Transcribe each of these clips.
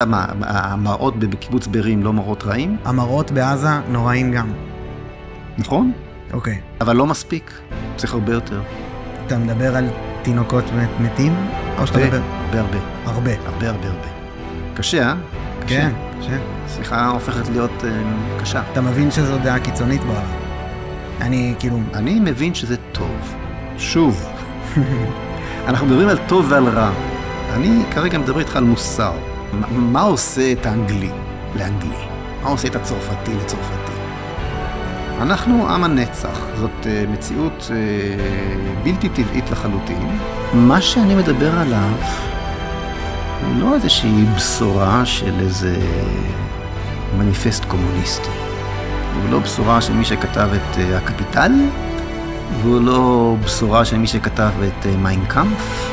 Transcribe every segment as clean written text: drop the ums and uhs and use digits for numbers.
המראות בקיבוץ בארי לא מראות רעים? המראות בעזה נוראים גם. נכון? אוקיי. אבל לא מספיק, צריך הרבה יותר. אתה מדבר על תינוקות מתים? או שאתה מדבר? הרבה. הרבה. קשה, אה? כן, קשה. שיחה הופכת להיות קשה. אתה מבין שזו דעה קיצונית בעולם. אני מבין שזה טוב. שוב. אנחנו מדברים על טוב ועל רע. אני כרגע מדבר איתך על מוסר. מה עושה את האנגלי לאנגלי? מה עושה את הצרפתי לצרפתי? אנחנו עם הנצח. זאת מציאות בלתי טבעית לחלוטין. מה שאני מדבר עליו הוא לא איזושהי בשורה של איזה מניפסט קומוניסטי. הוא לא בשורה של מי שכתב את הקפיטל, והוא לא בשורה של מי שכתב את מיין קאמפף.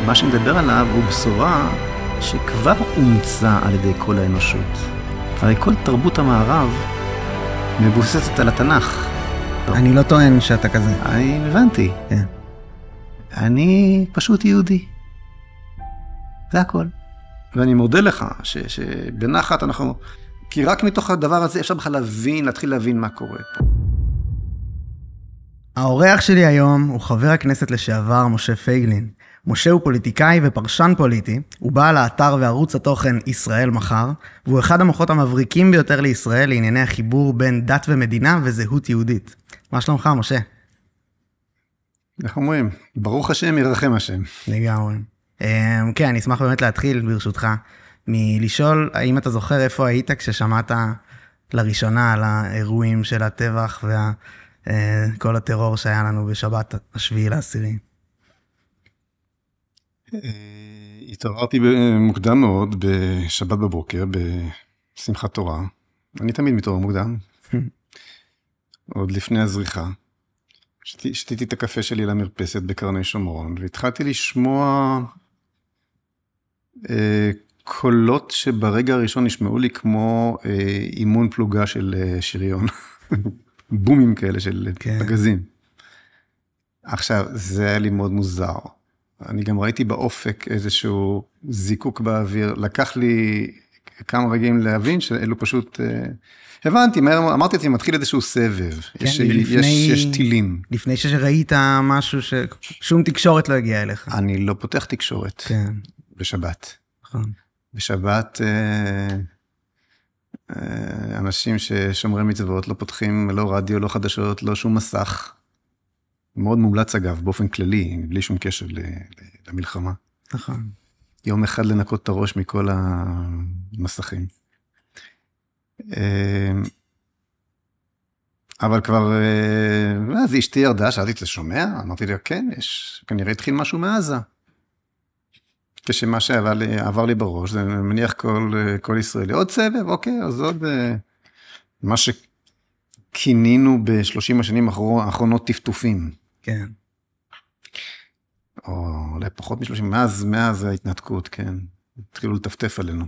מה שנדבר עליו הוא בשורה שכבר אומצה על ידי כל האנושות. הרי כל תרבות המערב מבוססת על התנ"ך. אני לא טוען שאתה כזה. אני הבנתי. כן. אני פשוט יהודי. זה הכל. ואני מודה לך שבנחת אנחנו... כי רק מתוך הדבר הזה אפשר בכלל להתחיל להבין מה קורה פה. האורח שלי היום הוא חבר הכנסת לשעבר משה פייגלין. משה הוא פוליטיקאי ופרשן פוליטי, הוא בעל האתר וערוץ התוכן ישראל מחר, והוא אחד המוחות המבריקים ביותר לישראל לענייני החיבור בין דת ומדינה וזהות יהודית. מה שלומך, משה? איך אומרים? ברוך השם, ירחם השם. לגמרי. כן, אני אשמח באמת להתחיל ברשותך, מלשאול האם אתה זוכר איפה היית כששמעת לראשונה על האירועים של הטבח וכל הטרור שהיה לנו בשבת השביעי לעשירי. התעוררתי מוקדם מאוד בשבת בבוקר בשמחת תורה. אני תמיד מתעורר מוקדם. עוד לפני הזריחה. שתיתי את הקפה שלי למרפסת בקרני שומרון, והתחלתי לשמוע קולות שברגע הראשון נשמעו לי כמו אימון פלוגה של שריון. בומים כאלה של פגזים. עכשיו, זה היה לי מאוד מוזר. אני גם ראיתי באופק איזשהו זיקוק באוויר. לקח לי כמה רגעים להבין שאלו פשוט... הבנתי, אמרתי לעצמי, מתחיל איזשהו סבב. כן, יש טילים. לפני שראית משהו ששום תקשורת לא הגיעה אליך. אני לא פותח תקשורת. כן. בשבת. נכון. בשבת, אנשים ששומרי מצוות לא פותחים, לא רדיו, לא חדשות, לא שום מסך. מאוד מומלץ אגב, באופן כללי, בלי שום קשר למלחמה. נכון. יום אחד לנקות את הראש מכל המסכים. אבל כבר, אז אשתי ירדה, שאלתי, אתה שומע? אמרתי לי, כן, כנראה התחיל משהו מעזה. כשמה שעבר לי בראש, זה מניח כל ישראלי. עוד סבב, אוקיי, אז עוד מה שכינינו ב-30 השנים האחרונות טפטופים. כן. או אולי פחות מ-30, מאז ההתנתקות, כן. התחילו לטפטף עלינו.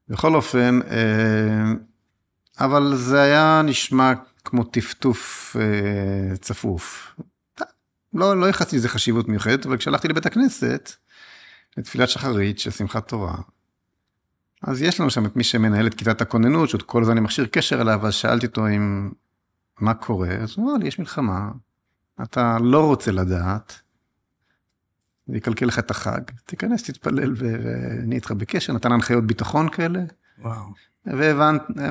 בכל אופן, אבל זה היה נשמע כמו טפטוף צפוף. לא יחסתי לזה חשיבות מיוחדת, אבל כשהלכתי לבית הכנסת, לתפילת שחרית של שמחת תורה, אז יש לנו שם את מי שמנהל את כיתת הכוננות, שעוד כל הזמן אני מכשיר קשר אליו, אז שאלתי אותו מה קורה, אז הוא אמר לי, יש מלחמה, אתה לא רוצה לדעת, זה יקלקל לך את החג, תיכנס, תתפלל ואני איתך בקשר, נתן הנחיות ביטחון כאלה, וואו.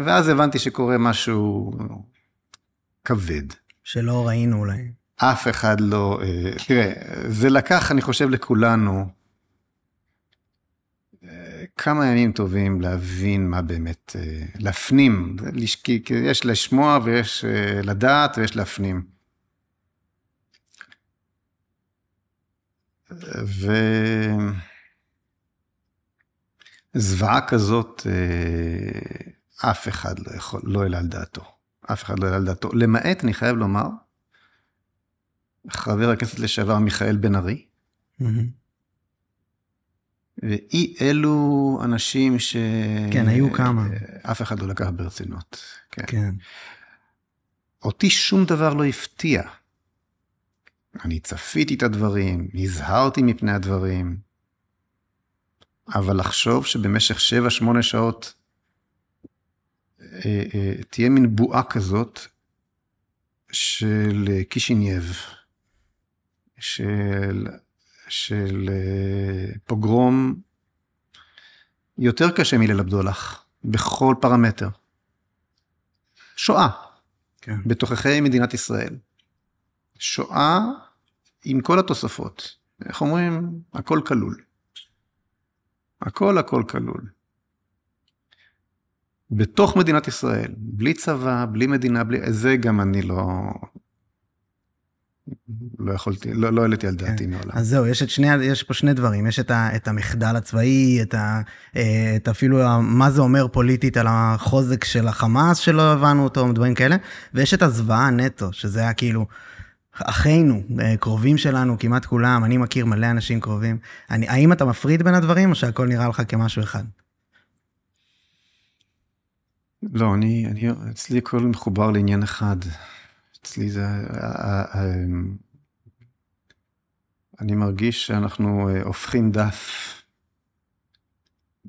ואז הבנתי שקורה משהו כבד. שלא ראינו אולי. אף אחד לא, תראה, זה לקח, אני חושב, לכולנו, כמה ימים טובים להבין מה באמת, להפנים, כי יש לשמוע ויש לדעת ויש להפנים. וזוועה כזאת, אף אחד לא העלה על דעתו. אף אחד לא העלה על דעתו. למעט, אני חייב לומר, חבר הכנסת לשעבר מיכאל בן ארי, ואי אלו אנשים כן, היו כמה. אף אחד לא לקח ברצינות. כן. כן. אותי שום דבר לא הפתיע. אני צפיתי את הדברים, הזהרתי מפני הדברים, אבל לחשוב שבמשך 7-8 שעות תהיה מין בועה כזאת של קישינייב, של פוגרום יותר קשה מליל הבדולח, בכל פרמטר. שואה, כן. בתוככי מדינת ישראל. שואה עם כל התוספות. איך אומרים? הכל כלול. הכל כלול. בתוך מדינת ישראל, בלי צבא, בלי מדינה, זה גם אני לא יכולתי, לא העליתי על דעתי מעולם. אז זהו, יש פה שני דברים, יש את המחדל הצבאי, את אפילו מה זה אומר פוליטית על החוזק של החמאס, שלא הבנו אותו, דברים כאלה, ויש את הזוועה הנטו, שזה היה כאילו, אחינו, קרובים שלנו, כמעט כולם, אני מכיר מלא אנשים קרובים, האם אתה מפריד בין הדברים, או שהכל נראה לך כמשהו אחד? לא, אצלי הכל מחובר לעניין אחד. אצלי זה, אני מרגיש שאנחנו הופכים דף.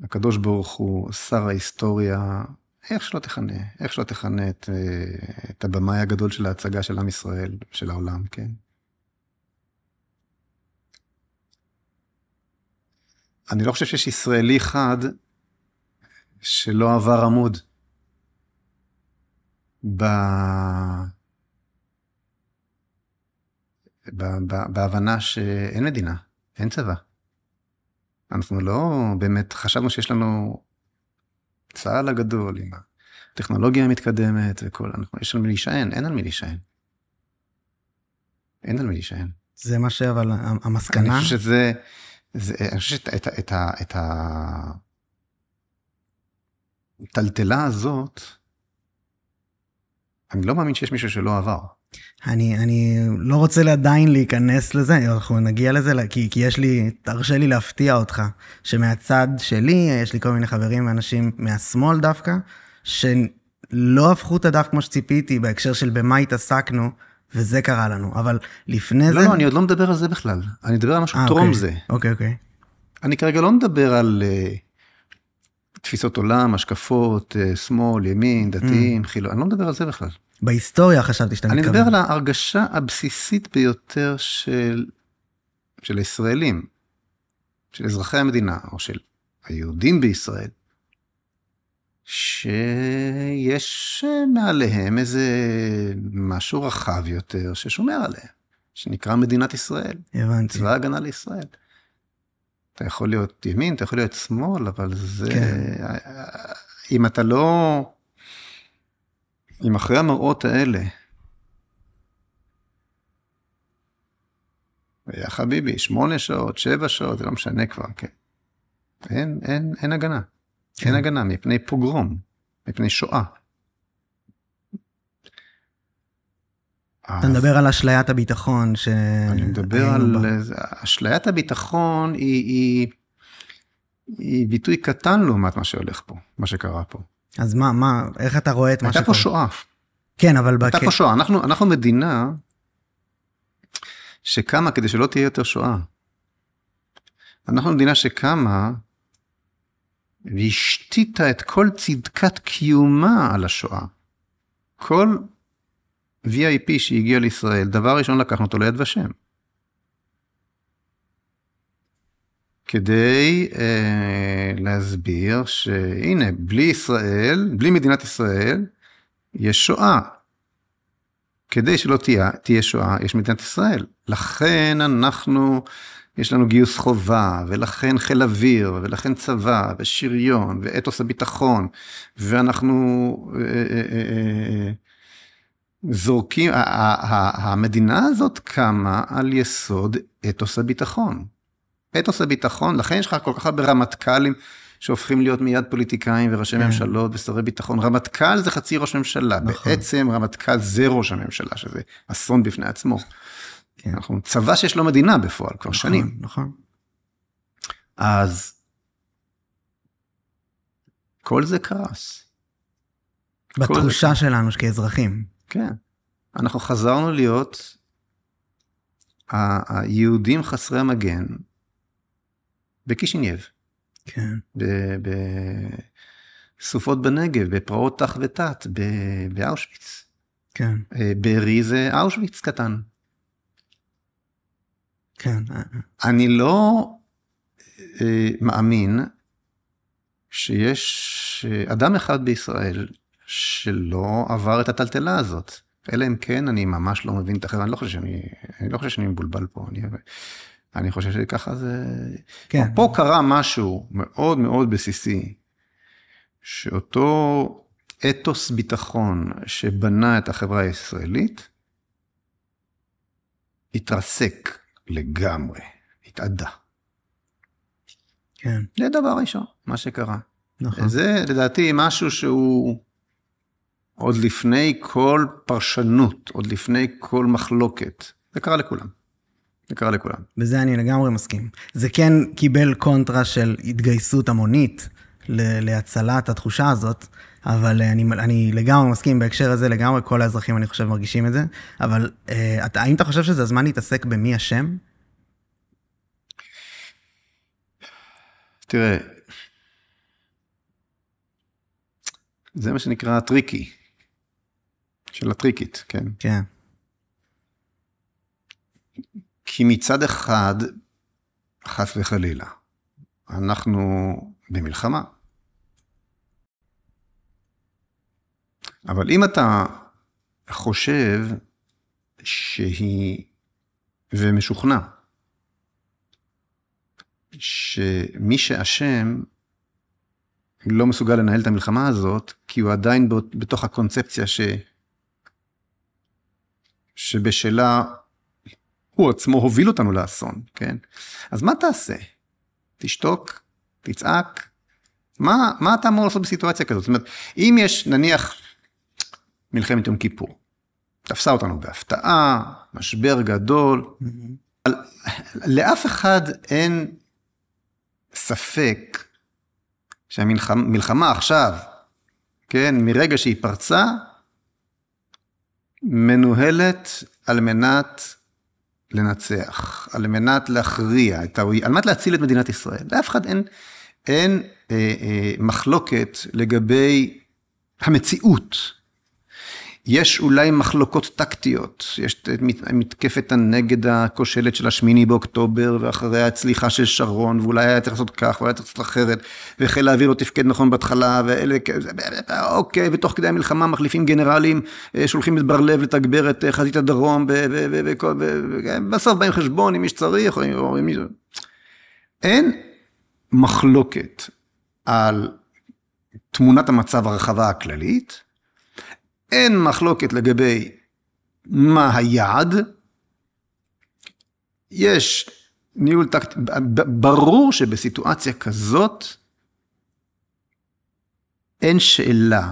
הקדוש ברוך הוא שר ההיסטוריה, איך שלא תכנה את הבמאי הגדול של ההצגה של עם ישראל, של העולם, כן? אני לא חושב שיש ישראלי אחד שלא עבר עמוד בהבנה שאין מדינה, אין צבא. אנחנו לא באמת חשבנו שיש לנו צהל הגדול עם הטכנולוגיה המתקדמת וכל, יש על מי להישען, אין על מי להישען. אין על מי להישען. זה מה אבל המסקנה? אני חושב שזה, אני חושב את הטלטלה הזאת, אני לא מאמין שיש מישהו שלא עבר. אני לא רוצה עדיין להיכנס לזה, אנחנו נגיע לזה, כי תרשה לי להפתיע אותך, שמהצד שלי, יש לי כל מיני חברים ואנשים מהשמאל דווקא, שלא הפכו את הדף כמו שציפיתי, בהקשר של במה התעסקנו, וזה קרה לנו, אבל לפני זה... לא, אני עוד לא מדבר על זה בכלל, אני מדבר על משהו טרום זה. אוקיי. אני כרגע לא מדבר על תפיסות עולם, השקפות, שמאל, ימין, דתיים, חילון, אני לא מדבר על זה בכלל. בהיסטוריה חשבתי שאתה מתכוון. אני מדבר על ההרגשה הבסיסית ביותר של הישראלים, של אזרחי המדינה, או של היהודים בישראל, שיש מעליהם איזה משהו רחב יותר ששומר עליהם, שנקרא מדינת ישראל. הבנתי. צבא הגנה לישראל. אתה יכול להיות ימין, אתה יכול להיות שמאל, אבל זה... כן. אם אתה לא... אם אחרי המראות האלה, היה חביבי, 8 שעות, 7 שעות, זה לא משנה כבר, כן. אין הגנה. כן. אין הגנה מפני פוגרום, מפני שואה. אתה מדבר על אשליית הביטחון אני מדבר על... אשליית הביטחון היא ביטוי קטן לעומת מה שהולך פה, מה שקרה פה. אז מה, איך אתה רואה את מה שקורה? הייתה פה שואה. כן, אבל... הייתה פה שואה. אנחנו מדינה שקמה כדי שלא תהיה יותר שואה. אנחנו מדינה שקמה והשתיתה את כל צדקת קיומה על השואה. כל VIP שהגיע לישראל, דבר ראשון לקחנו אותו ליד ושם. כדי להסביר שהנה, בלי מדינת ישראל, יש שואה. כדי שלא תהיה שואה, יש מדינת ישראל. לכן יש לנו גיוס חובה, ולכן חיל אוויר, ולכן צבא, ושריון, ואתוס הביטחון, ואנחנו זורקים, המדינה הזאת קמה על יסוד אתוס הביטחון. אתוס הביטחון, לכן יש לך כל כך הרבה רמטכ"לים שהופכים להיות מיד פוליטיקאים וראשי ממשלות ושרי ביטחון. רמטכ"ל זה חצי ראש ממשלה. בעצם רמטכ"ל זה ראש הממשלה, שזה אסון בפני עצמו. אנחנו צבא שיש לו מדינה בפועל, כבר שנים. נכון. אז כל זה קרס. בתחושה שלנו כאזרחים. כן. אנחנו חזרנו להיות היהודים חסרי המגן, בקישינייב. כן. בסופות בנגב, בפרעות תח ותת, באושוויץ. כן. בארי זה אושוויץ קטן. כן. אני לא מאמין שיש אדם אחד בישראל שלא עבר את הטלטלה הזאת. אלא אם כן, אני ממש לא מבין את אחר, אני לא חושב שאני מבולבל פה, אני חושב שככה זה... כן. פה קרה משהו מאוד מאוד בסיסי, שאותו אתוס ביטחון שבנה את החברה הישראלית, התרסק לגמרי, התעדה. כן. זה דבר ראשון, מה שקרה. נכון. זה לדעתי משהו שהוא עוד לפני כל פרשנות, עוד לפני כל מחלוקת. זה קרה לכולם. זה קרה לכולם. בזה אני לגמרי מסכים. זה כן קיבל קונטרה של התגייסות המונית להצלת התחושה הזאת, אבל אני לגמרי מסכים בהקשר הזה, לגמרי כל האזרחים אני חושב מרגישים את זה, אבל האם אתה חושב שזה הזמן להתעסק במי השם? תראה, זה מה שנקרא הטריקי, של הטריקית, כן? כן. כי מצד אחד, חס וחלילה, אנחנו במלחמה. אבל אם אתה חושב שהיא, ומשוכנע, שמי שאשם לא מסוגל לנהל את המלחמה הזאת, כי הוא עדיין בתוך הקונספציה שבשלה הוא עצמו הוביל אותנו לאסון, כן? אז מה תעשה? תשתוק, תצעק, מה אתה אמור לעשות בסיטואציה כזאת? זאת אומרת, אם יש נניח מלחמת יום כיפור, תפסה אותנו בהפתעה, משבר גדול, לאף אחד אין ספק שהמלחמה עכשיו, כן, מרגע שהיא פרצה, מנוהלת על מנת לנצח, על מנת להכריע את האויב, על מנת להציל את מדינת ישראל. לאף אחד אין מחלוקת לגבי המציאות. יש אולי מחלוקות טקטיות, יש את מתקפת הנגד הכושלת של השמיני באוקטובר, ואחריה הצליחה של שרון, ואולי היה צריך לעשות כך, ואולי צריך לעשות אחרת, וחיל האוויר לא תפקד נכון בהתחלה, אוקיי, ותוך כדי המלחמה מחליפים גנרלים, שולחים את בר לב לתגבר את חזית הדרום, בסוף באים חשבון, אם יש צריך, או אם מישהו. אין מחלוקת על תמונת המצב הרחבה הכללית, אין מחלוקת לגבי מה היעד, יש ניהול טקטי, ברור שבסיטואציה כזאת, אין שאלה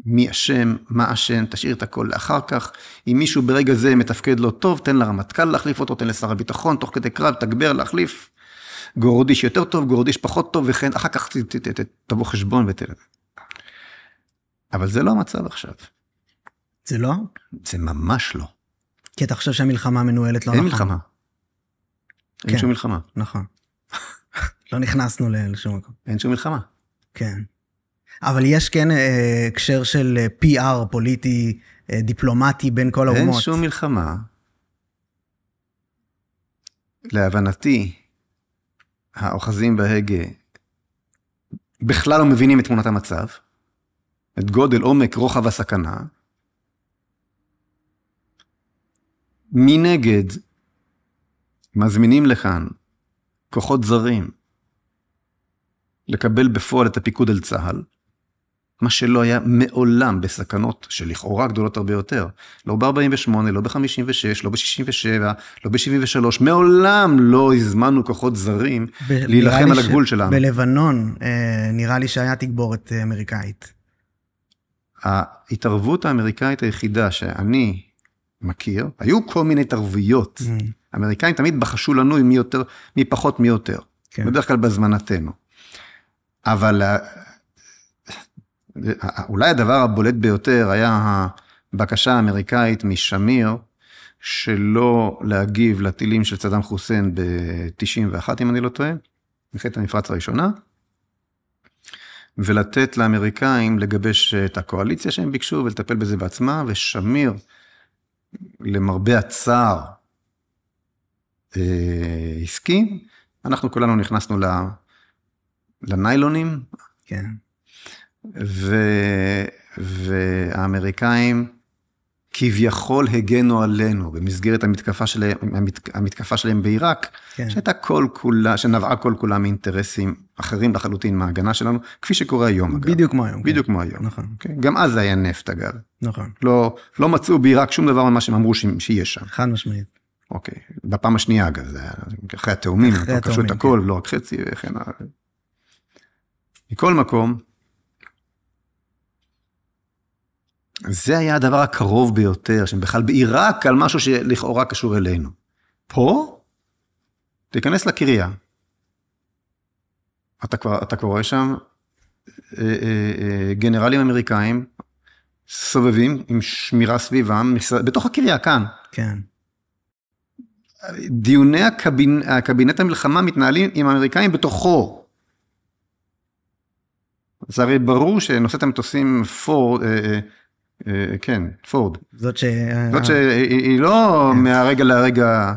מי אשם, מה אשם, תשאיר את הכל לאחר כך, אם מישהו ברגע זה מתפקד לא טוב, תן לרמטכ"ל להחליף אותו, תן לשר הביטחון, תוך כדי קרב, תגבר להחליף, גורודיש יותר טוב, גורודיש פחות טוב, וכן, אחר כך תבוא חשבון ותלך. אבל זה לא המצב עכשיו. זה לא? זה ממש לא. כי אתה חושב שהמלחמה מנוהלת לא נכון. אין מלחמה. אין שום מלחמה. נכון. לא נכנסנו לשום מקום. אין שום מלחמה. כן. אבל יש כן הקשר של PR פוליטי, דיפלומטי בין כל האומות. אין שום מלחמה. להבנתי, האוחזים בהגה בכלל לא מבינים את תמונת המצב. את גודל, עומק, רוחב הסכנה, מנגד, מזמינים לכאן כוחות זרים, לקבל בפועל את הפיקוד על צהל, מה שלא היה מעולם בסכנות שלכאורה גדולות הרבה יותר. לא ב-48, לא ב-56, לא ב-67, לא ב-73, מעולם לא הזמנו כוחות זרים להילחם על הגבול שלנו. בלבנון נראה לי שהיה תגבורת אמריקאית. ההתערבות האמריקאית היחידה שאני מכיר, היו כל מיני התערבויות. האמריקאים תמיד בחשו לנו מי פחות מי יותר. בדרך כלל בזמנתנו. אבל אולי הדבר הבולט ביותר היה הבקשה האמריקאית משמיר, שלא להגיב לטילים של סדאם חוסיין ב-91, אם אני לא טועה. מלחמת המפרץ הראשונה, ולתת לאמריקאים לגבש את הקואליציה שהם ביקשו, ולטפל בזה בעצמה, ושמיר, למרבה הצער, הסכים. אנחנו כולנו נכנסנו לניילונים, כן. והאמריקאים כביכול הגנו עלינו, במסגרת המתקפה שלהם בעיראק, כן. שהייתה שנבעה כל כולה מאינטרסים אחרים לחלוטין מההגנה שלנו, כפי שקורה היום, אגב. בדיוק כמו היום. בדיוק כמו היום. נכון. גם אז זה היה נפט, אגב. נכון. לא מצאו בעיראק שום דבר ממה שהם אמרו שיש שם. חד משמעית. אוקיי. בפעם השנייה, אגב, זה היה אחרי התאומים, קשו את הכל, לא רק חצי וכן. מכל מקום, זה היה הדבר הקרוב ביותר, שבכלל בעיראק על משהו שלכאורה קשור אלינו. פה, תיכנס לקריה. אתה כבר רואה שם גנרלים אמריקאים, סובבים עם שמירה סביבם, בתוך הקריה, כאן. כן. דיוני הקבינט המלחמה מתנהלים עם האמריקאים בתוכו. זה הרי ברור שנושאת המטוסים פורד, כן, פורד. זאת שהיא לא מהרגע להרגע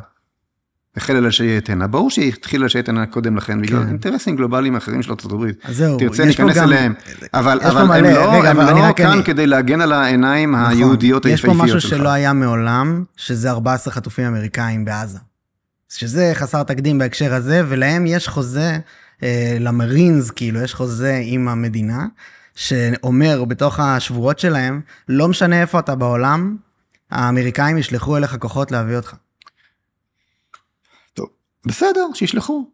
החלה לשייט הנה. ברור שהיא התחילה לשייט הנה קודם לכן, בגלל אינטרסים גלובליים אחרים של ארצות הברית. תרצה להיכנס אליהם. אבל הם לא כאן כדי להגן על העיניים היהודיות היפהפיות שלך. יש פה משהו שלא היה מעולם, שזה 14 חטופים אמריקאים בעזה. שזה חסר תקדים בהקשר הזה, ולהם יש חוזה, למרינס, כאילו, יש חוזה עם המדינה, שאומר בתוך השבועות שלהם, לא משנה איפה אתה בעולם, האמריקאים ישלחו אליך כוחות להביא אותך. טוב, בסדר, שישלחו.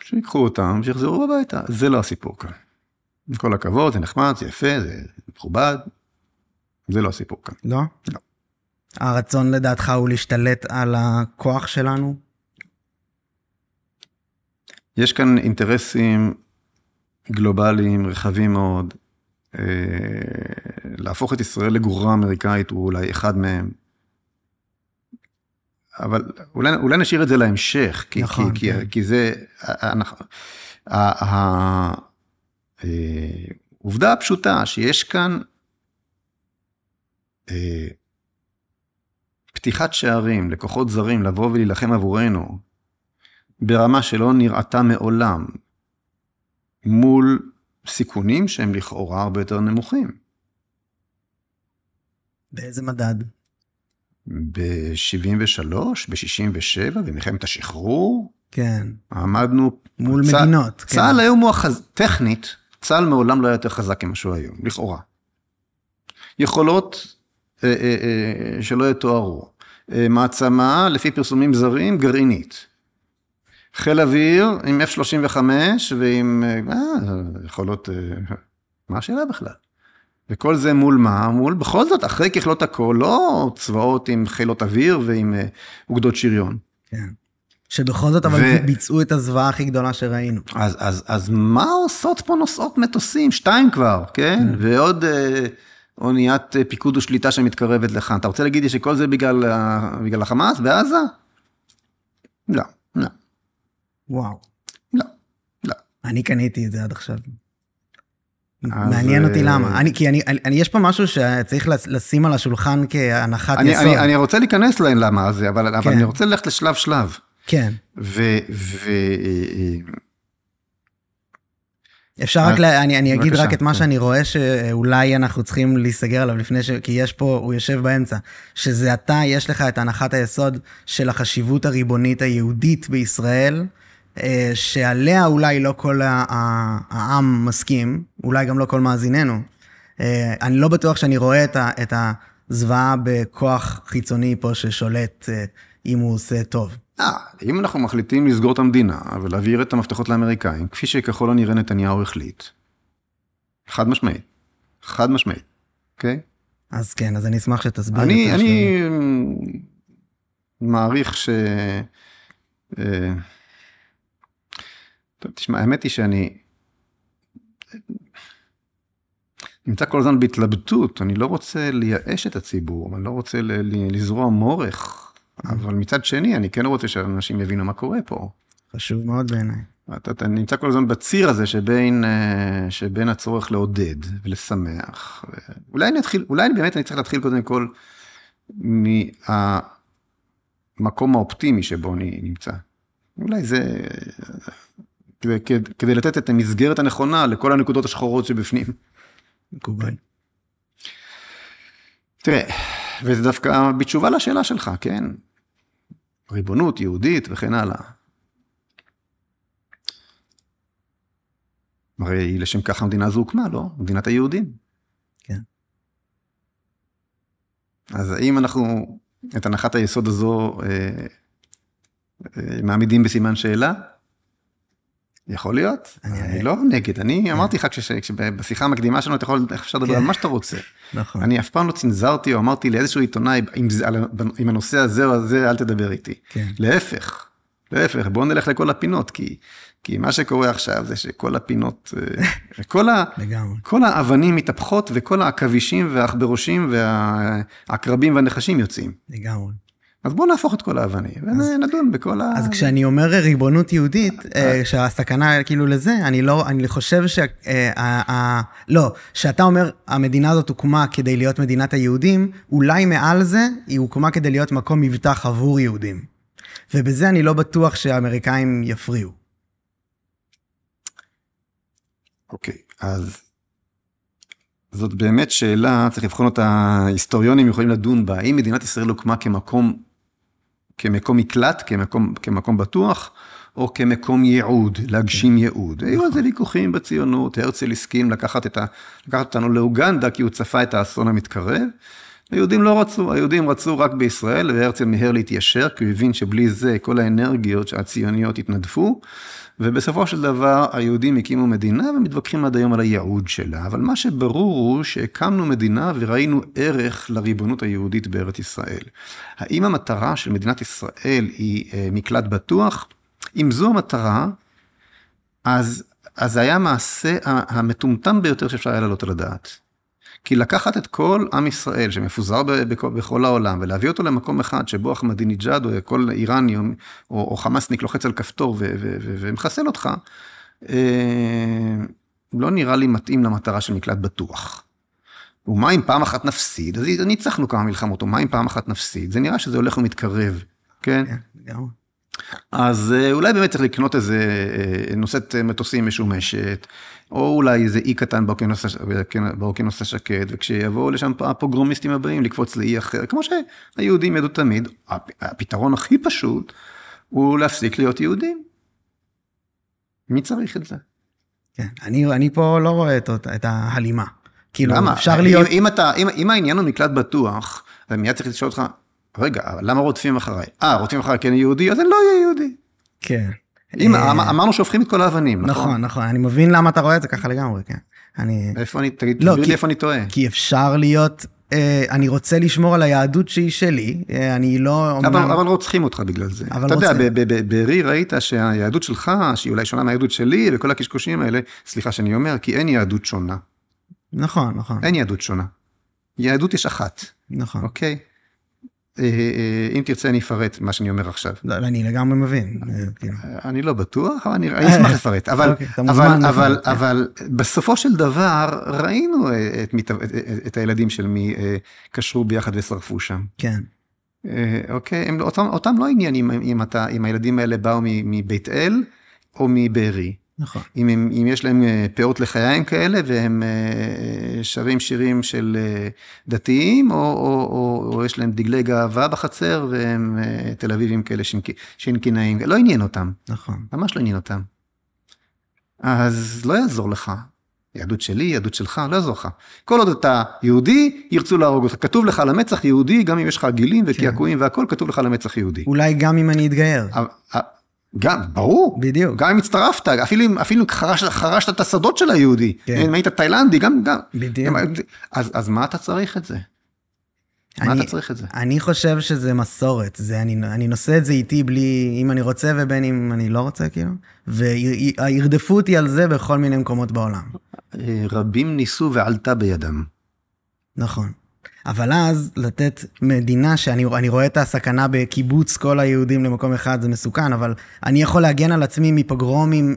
שיקחו אותם, שיחזרו הביתה. זה לא הסיפור כאן. עם כל הכבוד, זה נחמד, זה יפה, זה מכובד. זה לא הסיפור כאן. לא? לא. הרצון לדעתך הוא להשתלט על הכוח שלנו? יש כאן אינטרסים גלובליים רחבים מאוד, להפוך את ישראל לגרורה אמריקאית הוא אולי אחד מהם, אבל אולי נשאיר את זה להמשך, כי זה, העובדה הפשוטה שיש כאן פתיחת שערים לכוחות זרים לבוא ולהילחם עבורנו, ברמה שלא נראתה מעולם, מול סיכונים שהם לכאורה הרבה יותר נמוכים. באיזה מדד? ב-73, ב-67, במלחמת השחרור. כן. עמדנו... מול מדינות. צה"ל היום הוא טכנית, צה"ל מעולם לא היה יותר חזק כמשהו היום, לכאורה. יכולות שלא יתוארו. מעצמה, לפי פרסומים זרים, גרעינית. חיל אוויר עם F-35 ועם יכולות, מה השאלה בכלל? וכל זה מול מה? מול בכל זאת, אחרי ככלות הכל, לא צבאות עם חילות אוויר ועם אוגדות שריון. כן. שבכל זאת אבל ביצעו את הזוועה הכי גדולה שראינו. אז מה עושות פה נוסעות מטוסים? 2 כבר, כן? ועוד אוניית פיקוד ושליטה שמתקרבת לך. אתה רוצה להגיד לי שכל זה בגלל החמאס בעזה? לא, לא. וואו. לא, לא. אני קניתי את זה עד עכשיו. מעניין אותי למה. כי יש פה משהו שצריך לשים על השולחן כהנחת יסוד. אני רוצה להיכנס למה הזה, אבל אני רוצה ללכת לשלב שלב. כן. אפשר רק, אני אגיד רק את מה שאני רואה שאולי אנחנו צריכים להיסגר עליו לפני כי יש פה, הוא יושב באמצע, שזה אתה, יש לך את הנחת היסוד של החשיבות הריבונית היהודית בישראל, שעליה אולי לא כל העם מסכים, אולי גם לא כל מאזיננו. אני לא בטוח שאני רואה את הזוועה בכוח חיצוני פה ששולט אם הוא עושה טוב. אם אנחנו מחליטים לסגור את המדינה ולהעביר את המפתחות לאמריקאים, כפי שככל הנראה נתניהו החליט, חד משמעית, חד משמעית, אוקיי? אז כן, אז אני אשמח שתסביר. אני מעריך טוב, תשמע, האמת היא שאני נמצא כל הזמן בהתלבטות, אני לא רוצה לייאש את הציבור, אני לא רוצה לזרוע מורך, אבל מצד שני, אני כן רוצה שאנשים יבינו מה קורה פה. חשוב מאוד בעיניי. אתה נמצא כל הזמן בציר הזה שבין הצורך לעודד ולשמח. אולי באמת אני צריך להתחיל קודם כל מהמקום האופטימי שבו אני נמצא. אולי זה כדי לתת את המסגרת הנכונה לכל הנקודות השחורות שבפנים. מקובל. תראה, וזה דווקא בתשובה לשאלה שלך, כן? ריבונות יהודית וכן הלאה. הרי לשם כך המדינה הזו הוקמה, לא? מדינת היהודים. כן. אז האם אנחנו את הנחת היסוד הזו מעמידים בסימן שאלה? יכול להיות. אני לא נגד. אני אמרתי לך, כשבשיחה המקדימה שלנו, אתה יכול, איך אפשר לדבר על מה שאתה רוצה. נכון. אני אף פעם לא צנזרתי, או אמרתי לאיזשהו עיתונאי, עם הנושא הזה או הזה, אל תדבר איתי. להפך, בואו נלך לכל הפינות, כי מה שקורה עכשיו זה שכל הפינות, כל האבנים מתהפכות, וכל העכבישים והעכברושים והעקרבים והנחשים יוצאים. לגמרי. אז בואו נהפוך את כל האבנים, ונדון בכל אז כשאני אומר ריבונות יהודית, שהסכנה כאילו לזה, אני חושב שאתה אומר, המדינה הזאת הוקמה כדי להיות מדינת היהודים, אולי מעל זה, היא הוקמה כדי להיות מקום מבטח עבור יהודים. ובזה אני לא בטוח שהאמריקאים יפריעו. אוקיי, אז זאת באמת שאלה, צריך לבחון אותה, היסטוריונים יכולים לדון בה, האם מדינת ישראל הוקמה כמקום מקלט, כמקום בטוח, או כמקום ייעוד, להגשים ייעוד. היו על זה ויכוחים בציונות, הרצל הסכים לקחת אותנו לאוגנדה, כי הוא צפה את האסון המתקרב. היהודים לא רצו, היהודים רצו רק בישראל, והרצל מהר להתיישר, כי הוא הבין שבלי זה כל האנרגיות הציוניות התנדפו, ובסופו של דבר היהודים הקימו מדינה, ומתווכחים עד היום על הייעוד שלה. אבל מה שברור הוא שהקמנו מדינה וראינו ערך לריבונות היהודית בארץ ישראל. האם המטרה של מדינת ישראל היא מקלט בטוח? אם זו המטרה, אז זה היה מעשה המטומטם ביותר שאפשר היה לעלות על הדעת. כי לקחת את כל עם ישראל שמפוזר בכל העולם, ולהביא אותו למקום אחד שבו אחמדינג'אד או כל איראני או חמאסניק לוחץ על כפתור ומחסל אותך, לא נראה לי מתאים למטרה של מקלט בטוח. ומה אם פעם אחת נפסיד? אז ניצחנו כמה מלחמות, ומה אם פעם אחת נפסיד? זה נראה שזה הולך ומתקרב, כן? לגמרי. אז אולי באמת צריך לקנות איזה נושאת מטוסים משומשת, או אולי איזה אי קטן באוקיינוס השקט, וכשיבואו לשם הפוגרומיסטים הבאים לקפוץ לאי אחר, כמו שהיהודים ידעו תמיד, הפתרון הכי פשוט הוא להפסיק להיות יהודים. מי צריך את זה? כן, אני פה לא רואה את ההלימה. כאילו, למה? אפשר להיות... אם העניין הוא מקלט בטוח, אז מיד צריך לשאול אותך, רגע, למה רודפים אחריי? רודפים אחריי כי אני יהודי, אז אני לא אהיה יהודי. כן. אמרנו שהופכים את כל האבנים, נכון? נכון, אני מבין למה אתה רואה את זה ככה לגמרי, כן. איפה אני, תגיד לי איפה אני טועה? כי אפשר להיות, אני רוצה לשמור על היהדות שהיא שלי, אני לא... אבל רוצחים אותך בגלל זה. אתה יודע, ברי ראית שהיהדות שלך, שהיא אולי שונה מהיהדות שלי, וכל הקשקושים האלה, סליחה שאני אומר, כי אין יהדות שונה. נכון. אין יהדות שונה. יהדות יש אחת. נכון. אוקיי? אם תרצה אני אפרט מה שאני אומר עכשיו. לא, אני לגמרי מבין. אני לא בטוח, אבל אני אשמח לפרט. אבל בסופו של דבר ראינו את הילדים של מי קשרו ביחד ושרפו שם. כן. אוקיי, אותם לא עניינים אם הילדים האלה באו מבית אל או מבארי. נכון. אם יש להם פאות לחיים כאלה, והם שרים שירים של דתיים, או יש להם דגלי גאווה בחצר, והם תל אביבים כאלה שינקינאים, לא עניין אותם. נכון. ממש לא עניין אותם. אז לא יעזור לך. יהדות שלי, יהדות שלך, לא יעזור לך. כל עוד אתה יהודי, ירצו להרוג אותך. כתוב לך למצח יהודי, גם אם יש לך עגילים וקעקועים והכל, כתוב לך למצח יהודי. אולי גם אם אני אתגייר. גם, ברור. בדיוק. גם אם הצטרפת, אפילו חרשת את הסודות של היהודי. אם היית תאילנדי, גם. בדיוק. אז מה אתה צריך את זה? מה אתה צריך את זה? אני חושב שזה מסורת. אני נושא את זה איתי בלי, אם אני רוצה ובין אם אני לא רוצה, כאילו. וירדפו אותי על זה בכל מיני מקומות בעולם. רבים ניסו ועלתה בידם. נכון. אבל אז לתת מדינה שאני רואה את הסכנה בקיבוץ כל היהודים למקום אחד, זה מסוכן, אבל אני יכול להגן על עצמי מפוגרומים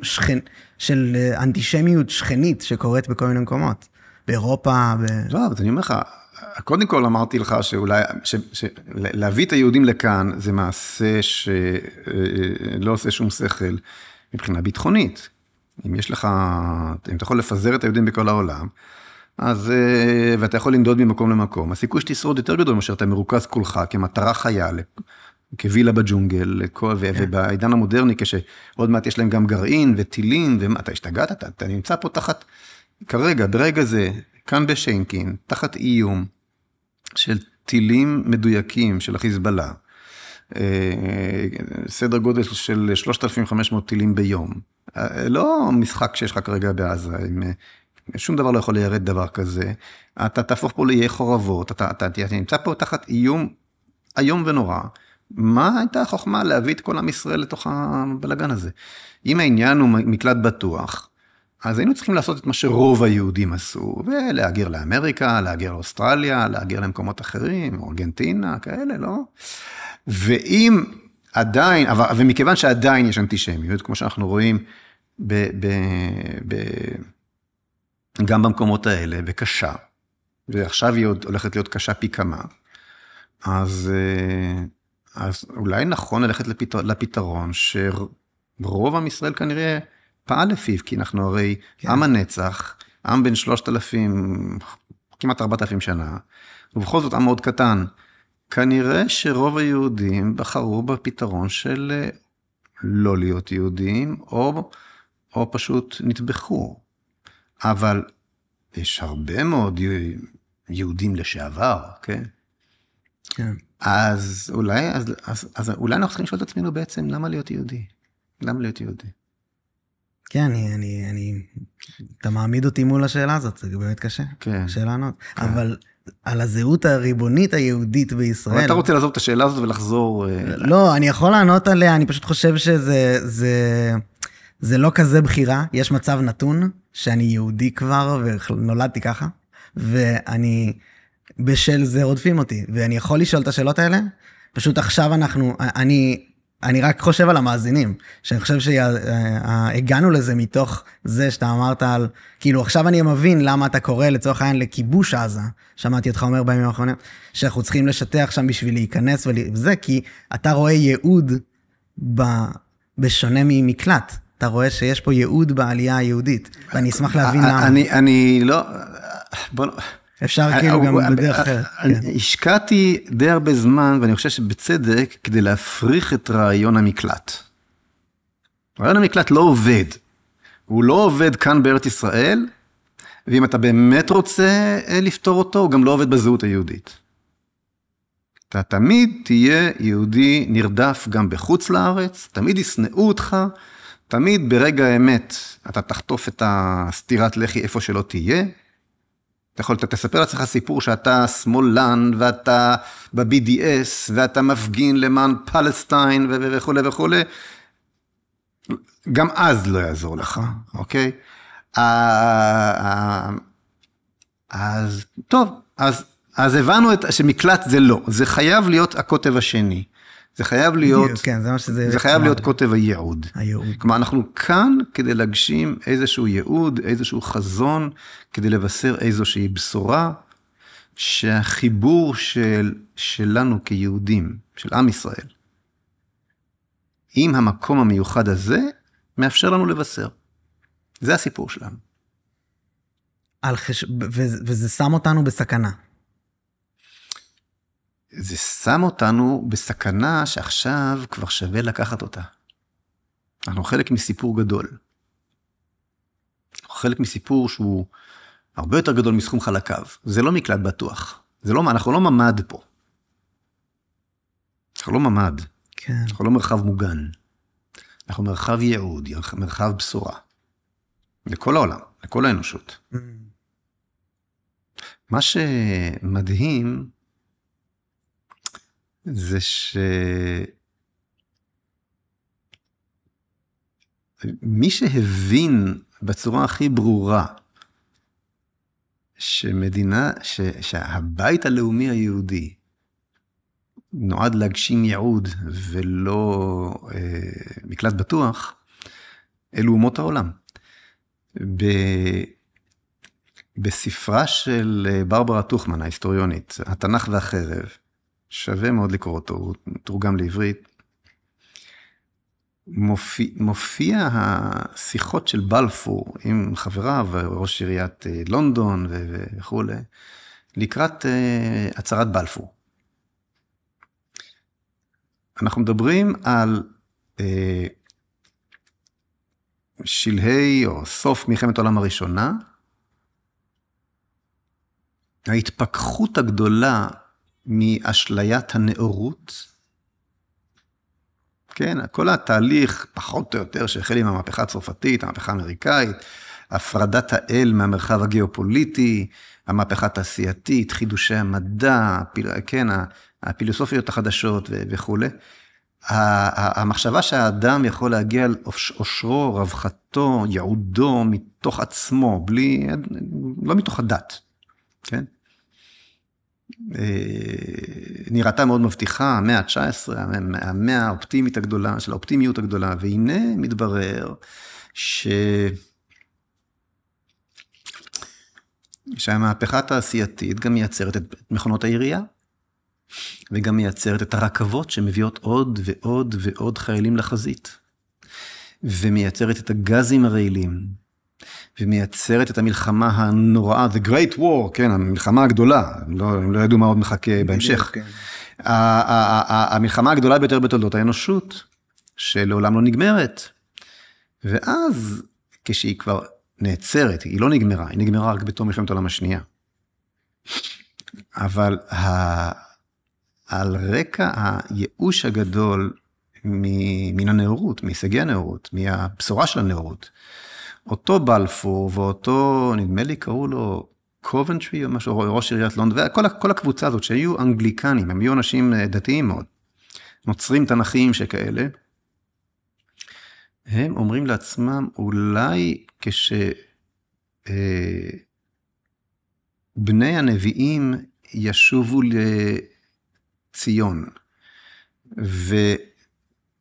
של אנטישמיות שכנית שקורית בכל מיני מקומות. באירופה, לא, אבל אני אומר לך, קודם כל אמרתי לך שאולי, להביא את היהודים לכאן, זה מעשה שלא עושה שום שכל מבחינה ביטחונית. אם יש לך, אם אתה יכול לפזר את היהודים בכל העולם, אז, ואתה יכול לנדוד ממקום למקום, הסיכוי שתשרוד יותר גדול מאשר אתה מרוכז כולך כמטרה חיה, כווילה בג'ונגל, ובעידן המודרני, כשעוד מעט יש להם גם גרעין וטילים, ואתה השתגעת, אתה נמצא פה תחת, כרגע, ברגע זה, כאן בשיינקין, תחת איום של טילים מדויקים של החיזבאללה, סדר גודל של 3,500 טילים ביום, לא משחק שיש לך כרגע בעזה, שום דבר לא יכול ליירד דבר כזה, אתה תהפוך פה לאיי חורבות, אתה נמצא פה תחת איום איום ונורא, מה הייתה החוכמה להביא את כל עם ישראל לתוך הבלגן הזה? אם העניין הוא מקלט בטוח, אז היינו צריכים לעשות את מה שרוב היהודים עשו, ולהגיר לאמריקה, להגיר לאוסטרליה, להגיר למקומות אחרים, ארגנטינה, כאלה, לא? ואם עדיין, ומכיוון שעדיין יש אנטישמיות, כמו שאנחנו רואים גם במקומות האלה, וקשה, ועכשיו היא עוד הולכת להיות קשה פי כמה, אז אולי נכון ללכת לפתרון, שרוב עם ישראל כנראה פעל לפיו, כי אנחנו הרי עם הנצח, עם בין 3,000, כמעט 4,000 שנה, ובכל זאת עם מאוד קטן, כנראה שרוב היהודים בחרו בפתרון של לא להיות יהודים, או פשוט נטבחו. אבל יש הרבה מאוד יהודים לשעבר, כן? כן. אז אולי אנחנו צריכים לשאול את עצמנו בעצם, למה להיות יהודי? למה להיות יהודי? כן, אתה מעמיד אותי מול השאלה הזאת, זה באמת קשה. כן. קשה לענות. אבל על הזהות הריבונית היהודית בישראל... אבל אתה רוצה לעזוב את השאלה הזאת ולחזור... לא, אני יכול לענות עליה, אני פשוט חושב זה לא כזה בחירה, יש מצב נתון, שאני יהודי כבר ונולדתי ככה, ואני בשל זה רודפים אותי, ואני יכול לשאול את השאלות האלה, פשוט עכשיו אני רק חושב על המאזינים, שאני חושב שהגענו לזה מתוך זה שאתה אמרת על, כאילו עכשיו אני מבין למה אתה קורא לצורך העניין לכיבוש עזה, שמעתי אותך אומר בימים האחרונים, שאנחנו צריכים לשטח שם בשביל להיכנס וזה, כי אתה רואה ייעוד בשונה ממקלט, אתה רואה שיש פה ייעוד בעלייה היהודית, ואני אשמח להבין למה. אני לא... אפשר כאילו גם בדרך אחרת. השקעתי די הרבה זמן, ואני חושב שבצדק, כדי להפריך את רעיון המקלט. רעיון המקלט לא עובד. הוא לא עובד כאן בארץ ישראל, ואם אתה באמת רוצה לפתור אותו, הוא גם לא עובד בזהות היהודית. אתה תמיד תהיה יהודי נרדף גם בחוץ לארץ, תמיד ישנאו אותך, תמיד ברגע האמת אתה תחטוף את הסתירת לחי איפה שלא תהיה, אתה תספר לעצמך סיפור שאתה שמאלן, ואתה ב-BDS, ואתה מפגין למען פלסטיין, וכו' וכו'. גם אז לא יעזור לך, אוקיי? אז, טוב, אז הבנו שמקלט זה לא, זה חייב להיות הקוטב השני. זה חייב להיות, כן, זה חייב להיות קוטב הייעוד. כלומר, אנחנו כאן כדי להגשים איזשהו ייעוד, איזשהו חזון, כדי לבשר איזושהי בשורה, שהחיבור שלנו כיהודים, של עם ישראל, עם המקום המיוחד הזה, מאפשר לנו לבשר. זה הסיפור שלנו. וזה שם אותנו בסכנה. זה שם אותנו בסכנה שעכשיו כבר שווה לקחת אותה. אנחנו חלק מסיפור גדול. אנחנו חלק מסיפור שהוא הרבה יותר גדול מסכום חלקיו. זה לא מקלט בטוח. אנחנו לא ממד פה. אנחנו לא ממד. כן. אנחנו לא מרחב מוגן. אנחנו מרחב ייעוד, מרחב בשורה. לכל העולם, לכל האנושות. מה שמדהים, זה מי שהבין בצורה הכי ברורה שהבית הלאומי היהודי נועד להגשים ייעוד ולא מקלט בטוח, אלו אומות העולם. בספרה של ברברה טוכמן, ההיסטוריונית, התנ"ך והחרב, שווה מאוד לקרוא אותו, הוא תורגם לעברית, מופיע השיחות של בלפור עם חבריו, ראש עיריית לונדון וכו', לקראת הצהרת בלפור. אנחנו מדברים על שלהי או סוף מלחמת העולם הראשונה, ההתפכחות הגדולה מאשליית הנאורות, כן, כל התהליך פחות או יותר שהחל עם המהפכה הצרפתית, המהפכה האמריקאית, הפרדת האל מהמרחב הגיאופוליטי, המהפכה התעשייתית, חידושי המדע, כן, הפילוסופיות החדשות וכו'. המחשבה שהאדם יכול להגיע על אושרו, רווחתו, ייעודו, מתוך עצמו, לא מתוך הדת, כן? נראתה מאוד מבטיחה, המאה ה-19, המאה האופטימית הגדולה, של האופטימיות הגדולה, והנה מתברר שהמהפכה התעשייתית גם מייצרת את מכונות העירייה, וגם מייצרת את הרכבות שמביאות עוד ועוד ועוד חיילים לחזית, ומייצרת את הגזים הרעילים, ומייצרת את המלחמה הנוראה, the great war, כן, המלחמה הגדולה, הם לא ידעו מה עוד מחכה בהמשך. המלחמה הגדולה ביותר בתולדות האנושות, שלעולם לא נגמרת. ואז, כשהיא כבר נעצרת, היא לא נגמרה, היא נגמרה רק בתום מלחמת העולם השנייה. אבל על רקע הייאוש הגדול מן הנאורות, מהישגי הנאורות, מהבשורה של הנאורות, אותו בלפור ואותו, נדמה לי, קראו לו קובנטרי או משהו, ראש עיריית לונדון, וכל הקבוצה הזאת שהיו אנגליקנים, הם היו אנשים דתיים מאוד, נוצרים תנכיים שכאלה, הם אומרים לעצמם, אולי בני הנביאים ישובו לציון,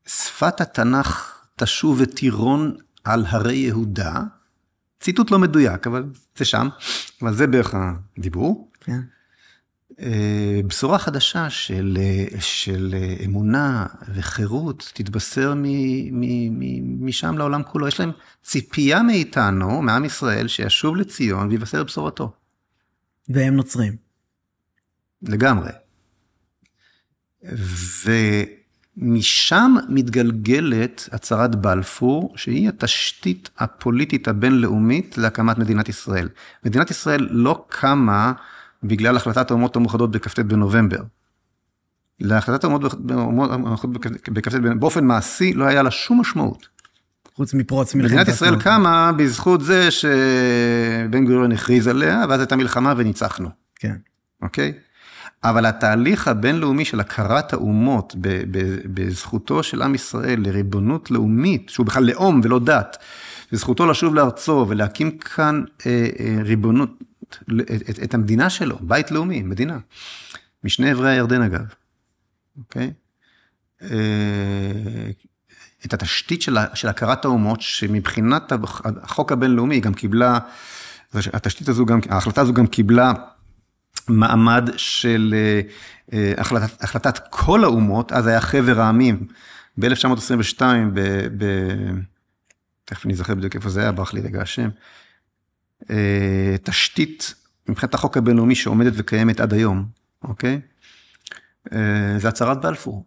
ושפת התנ"ך תשוב ותירון על הרי יהודה, ציטוט לא מדויק, אבל זה שם, אבל זה בערך הדיבור. כן. בשורה חדשה של אמונה וחירות תתבשר משם לעולם כולו. יש להם ציפייה מאיתנו, מעם ישראל, שישוב לציון ויבשר בשורתו. והם נוצרים. לגמרי. ומשם מתגלגלת הצהרת בלפור, שהיא התשתית הפוליטית הבינלאומית להקמת מדינת ישראל. מדינת ישראל לא קמה בגלל החלטת האומות המאוחדות בכ"ט בנובמבר. להחלטת האומות המאוחדות בכ"ט באופן מעשי לא היה לה שום משמעות. חוץ מפרוץ מלחמת מדינת ישראל קמה בזכות זה שבן גוריון הכריז עליה, ואז הייתה מלחמה וניצחנו. כן. אוקיי? אבל התהליך הבינלאומי של הכרת האומות בזכותו של עם ישראל לריבונות לאומית, שהוא בכלל לאום ולא דת, וזכותו לשוב לארצו ולהקים כאן ריבונות, את המדינה שלו, בית לאומי, מדינה, משני עברי הירדן אגב, אוקיי? את התשתית של הכרת האומות, שמבחינת החוק הבינלאומי היא גם קיבלה, התשתית הזו גם, ההחלטה הזו גם קיבלה מעמד של החלטת כל האומות, אז היה חבר העמים, ב-1922, תכף אני זוכר בדיוק איפה זה היה, ברח לי רגע השם, תשתית מבחינת החוק הבינלאומי שעומדת וקיימת עד היום, אוקיי? זה הצהרת בלפור.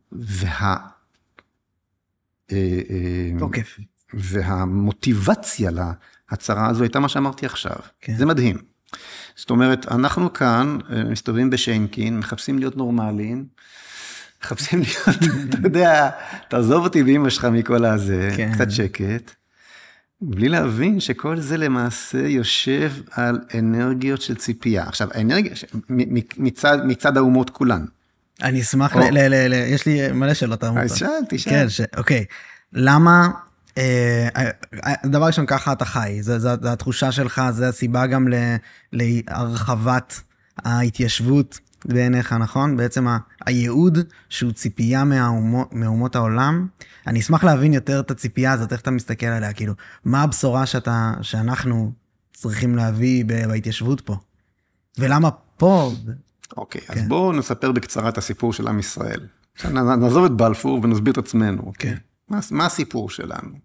תוקף. והמוטיבציה להצהרה הזו הייתה מה שאמרתי עכשיו. כן. זה מדהים. זאת אומרת, אנחנו כאן מסתובבים בשיינקין, מחפשים להיות נורמליים, מחפשים להיות, אתה יודע, תעזוב אותי באמא שלך מכל הזה, כן. קצת שקט, בלי להבין שכל זה למעשה יושב על אנרגיות של ציפייה. עכשיו, האנרגיה, מצד האומות כולן. אני אשמח, יש לי מלא שאלות. אז שאלתי. כן, אוקיי. למה דבר ראשון, ככה אתה חי, זו התחושה שלך, זו הסיבה גם להרחבת ההתיישבות בעיניך, נכון? בעצם הייעוד שהוא ציפייה מאומות העולם. אני אשמח להבין יותר את הציפייה הזאת, איך אתה מסתכל עליה, כאילו, מה הבשורה שאנחנו צריכים להביא בהתיישבות פה? ולמה פה? אוקיי, אז בואו נספר בקצרה את הסיפור של עם ישראל. נעזוב את בלפור ונסביר את עצמנו, אוקיי? מה הסיפור שלנו?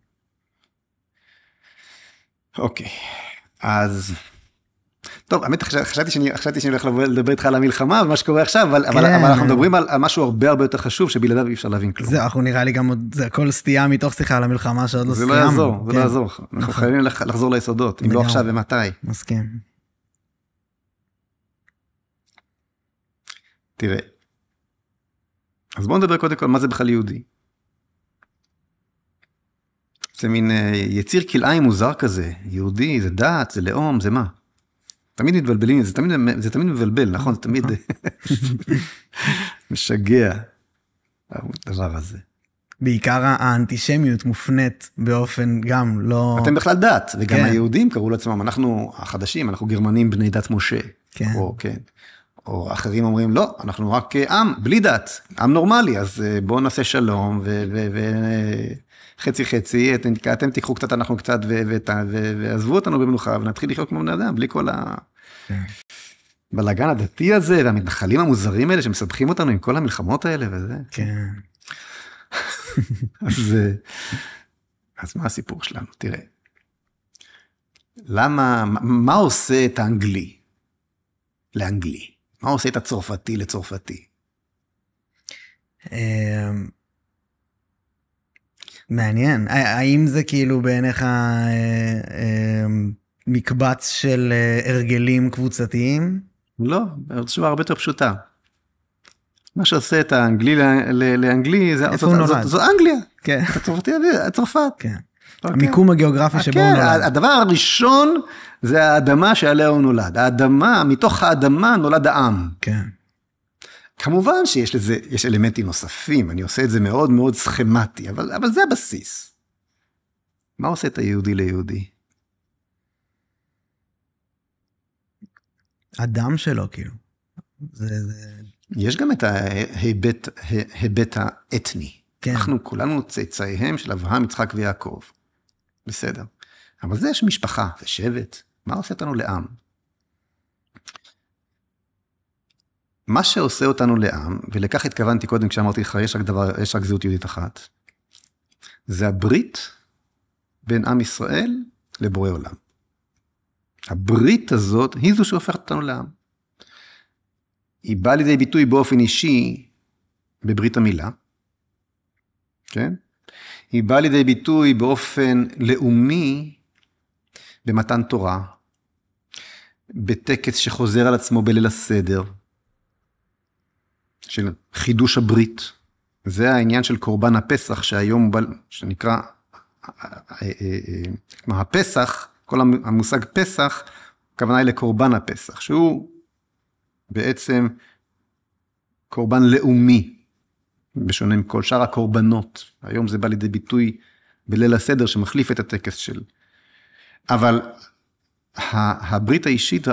אוקיי, אז... טוב, האמת, חשבתי שאני הולך לדבר איתך על המלחמה, ומה שקורה עכשיו, אבל אנחנו מדברים על משהו הרבה הרבה יותר חשוב, שבלעדיו אי אפשר להבין כלום. זה, אנחנו נראה לי גם עוד, זה הכל סטייה מתוך שיחה על המלחמה שעוד לא סיימנו. זה לא יעזור, זה לא יעזור. אנחנו חייבים לחזור ליסודות, אם לא עכשיו ומתי. מסכים. תראה, אז בואו נדבר קודם כל, מה זה בכלל יהודי? זה מין יציר כלאיים מוזר כזה, יהודי, זה דת, זה לאום, זה מה? תמיד מתבלבלים, זה תמיד מבלבל, נכון? זה תמיד משגע, הדבר הזה. בעיקר האנטישמיות מופנית באופן גם לא... אתם בכלל דת, וגם היהודים קראו לעצמם, אנחנו החדשים, אנחנו גרמנים בני דת משה. כן. או אחרים אומרים, לא, אנחנו רק עם, בלי דת, עם נורמלי, אז בואו נעשה שלום, חצי חצי, אתם תיקחו קצת, אנחנו קצת, ועזבו אותנו במנוחה, ונתחיל לחיות כמו בני אדם, בלי כל הבלגן הדתי הזה, והמתנחלים המוזרים האלה, שמסבכים אותנו עם כל המלחמות האלה, וזה. כן. אז מה הסיפור שלנו? תראה. מה עושה את האנגלי לאנגלי? מה עושה את הצרפתי לצרפתי? מעניין. האם זה כאילו בעיניך מקבץ של הרגלים קבוצתיים? לא, תשובה הרבה יותר פשוטה. מה שעושה את האנגלי לאנגלי, זו אנגליה. כן. הצרפתי, הצרפת. כן. המיקום הגיאוגרפי שבו הוא נולד. הדבר הראשון זה האדמה שעליה הוא נולד. האדמה, מתוך האדמה נולד העם. כן. כמובן שיש לזה, יש אלמנטים נוספים, אני עושה את זה מאוד מאוד סכמטי, אבל זה הבסיס. מה עושה את היהודי ליהודי? אדם שלו, כאילו. יש גם את ההיבט האתני. כן. אנחנו כולנו צאצאיהם של אברהם, יצחק ויעקב. בסדר. אבל זה יש משפחה, זה שבט. מה עושה אותנו לעם? מה שעושה אותנו לעם, ולכך התכוונתי קודם כשאמרתי לך, יש רק זהות יהודית אחת, זה הברית בין עם ישראל לבורא עולם. הברית הזאת היא זו שהופכת אותנו לעם. היא באה לידי ביטוי באופן אישי בברית המילה, כן? היא באה לידי ביטוי באופן לאומי במתן תורה, בטקס שחוזר על עצמו בליל הסדר, של חידוש הברית. זה העניין של קורבן הפסח, שהיום שנקרא הפסח, כל המושג פסח, הכוונה היא לקורבן הפסח, שהוא בעצם קורבן לאומי, בשונה מכל שאר הקורבנות. היום זה בא לידי ביטוי בליל הסדר שמחליף את הטקס של... אבל הברית האישית,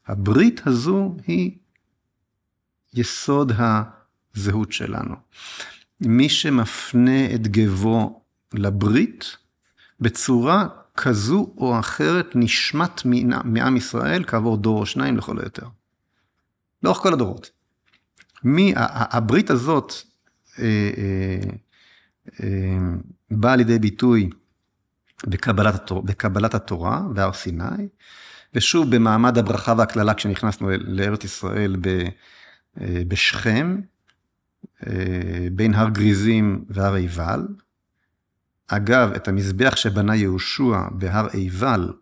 הברית הזו היא יסוד הזהות שלנו. מי שמפנה את גבו לברית, בצורה כזו או אחרת נשמט מעם ישראל כעבור דור או שניים לכל היותר. לאורך כל הדורות. הברית הזאת באה לידי ביטוי בקבלת התורה בהר סיני, ושוב במעמד הברכה והכללה כשנכנסנו לארץ ישראל בשכם, בין הר גריזים והר עיבל. אגב, את המזבח שבנה יהושע בהר עיבל,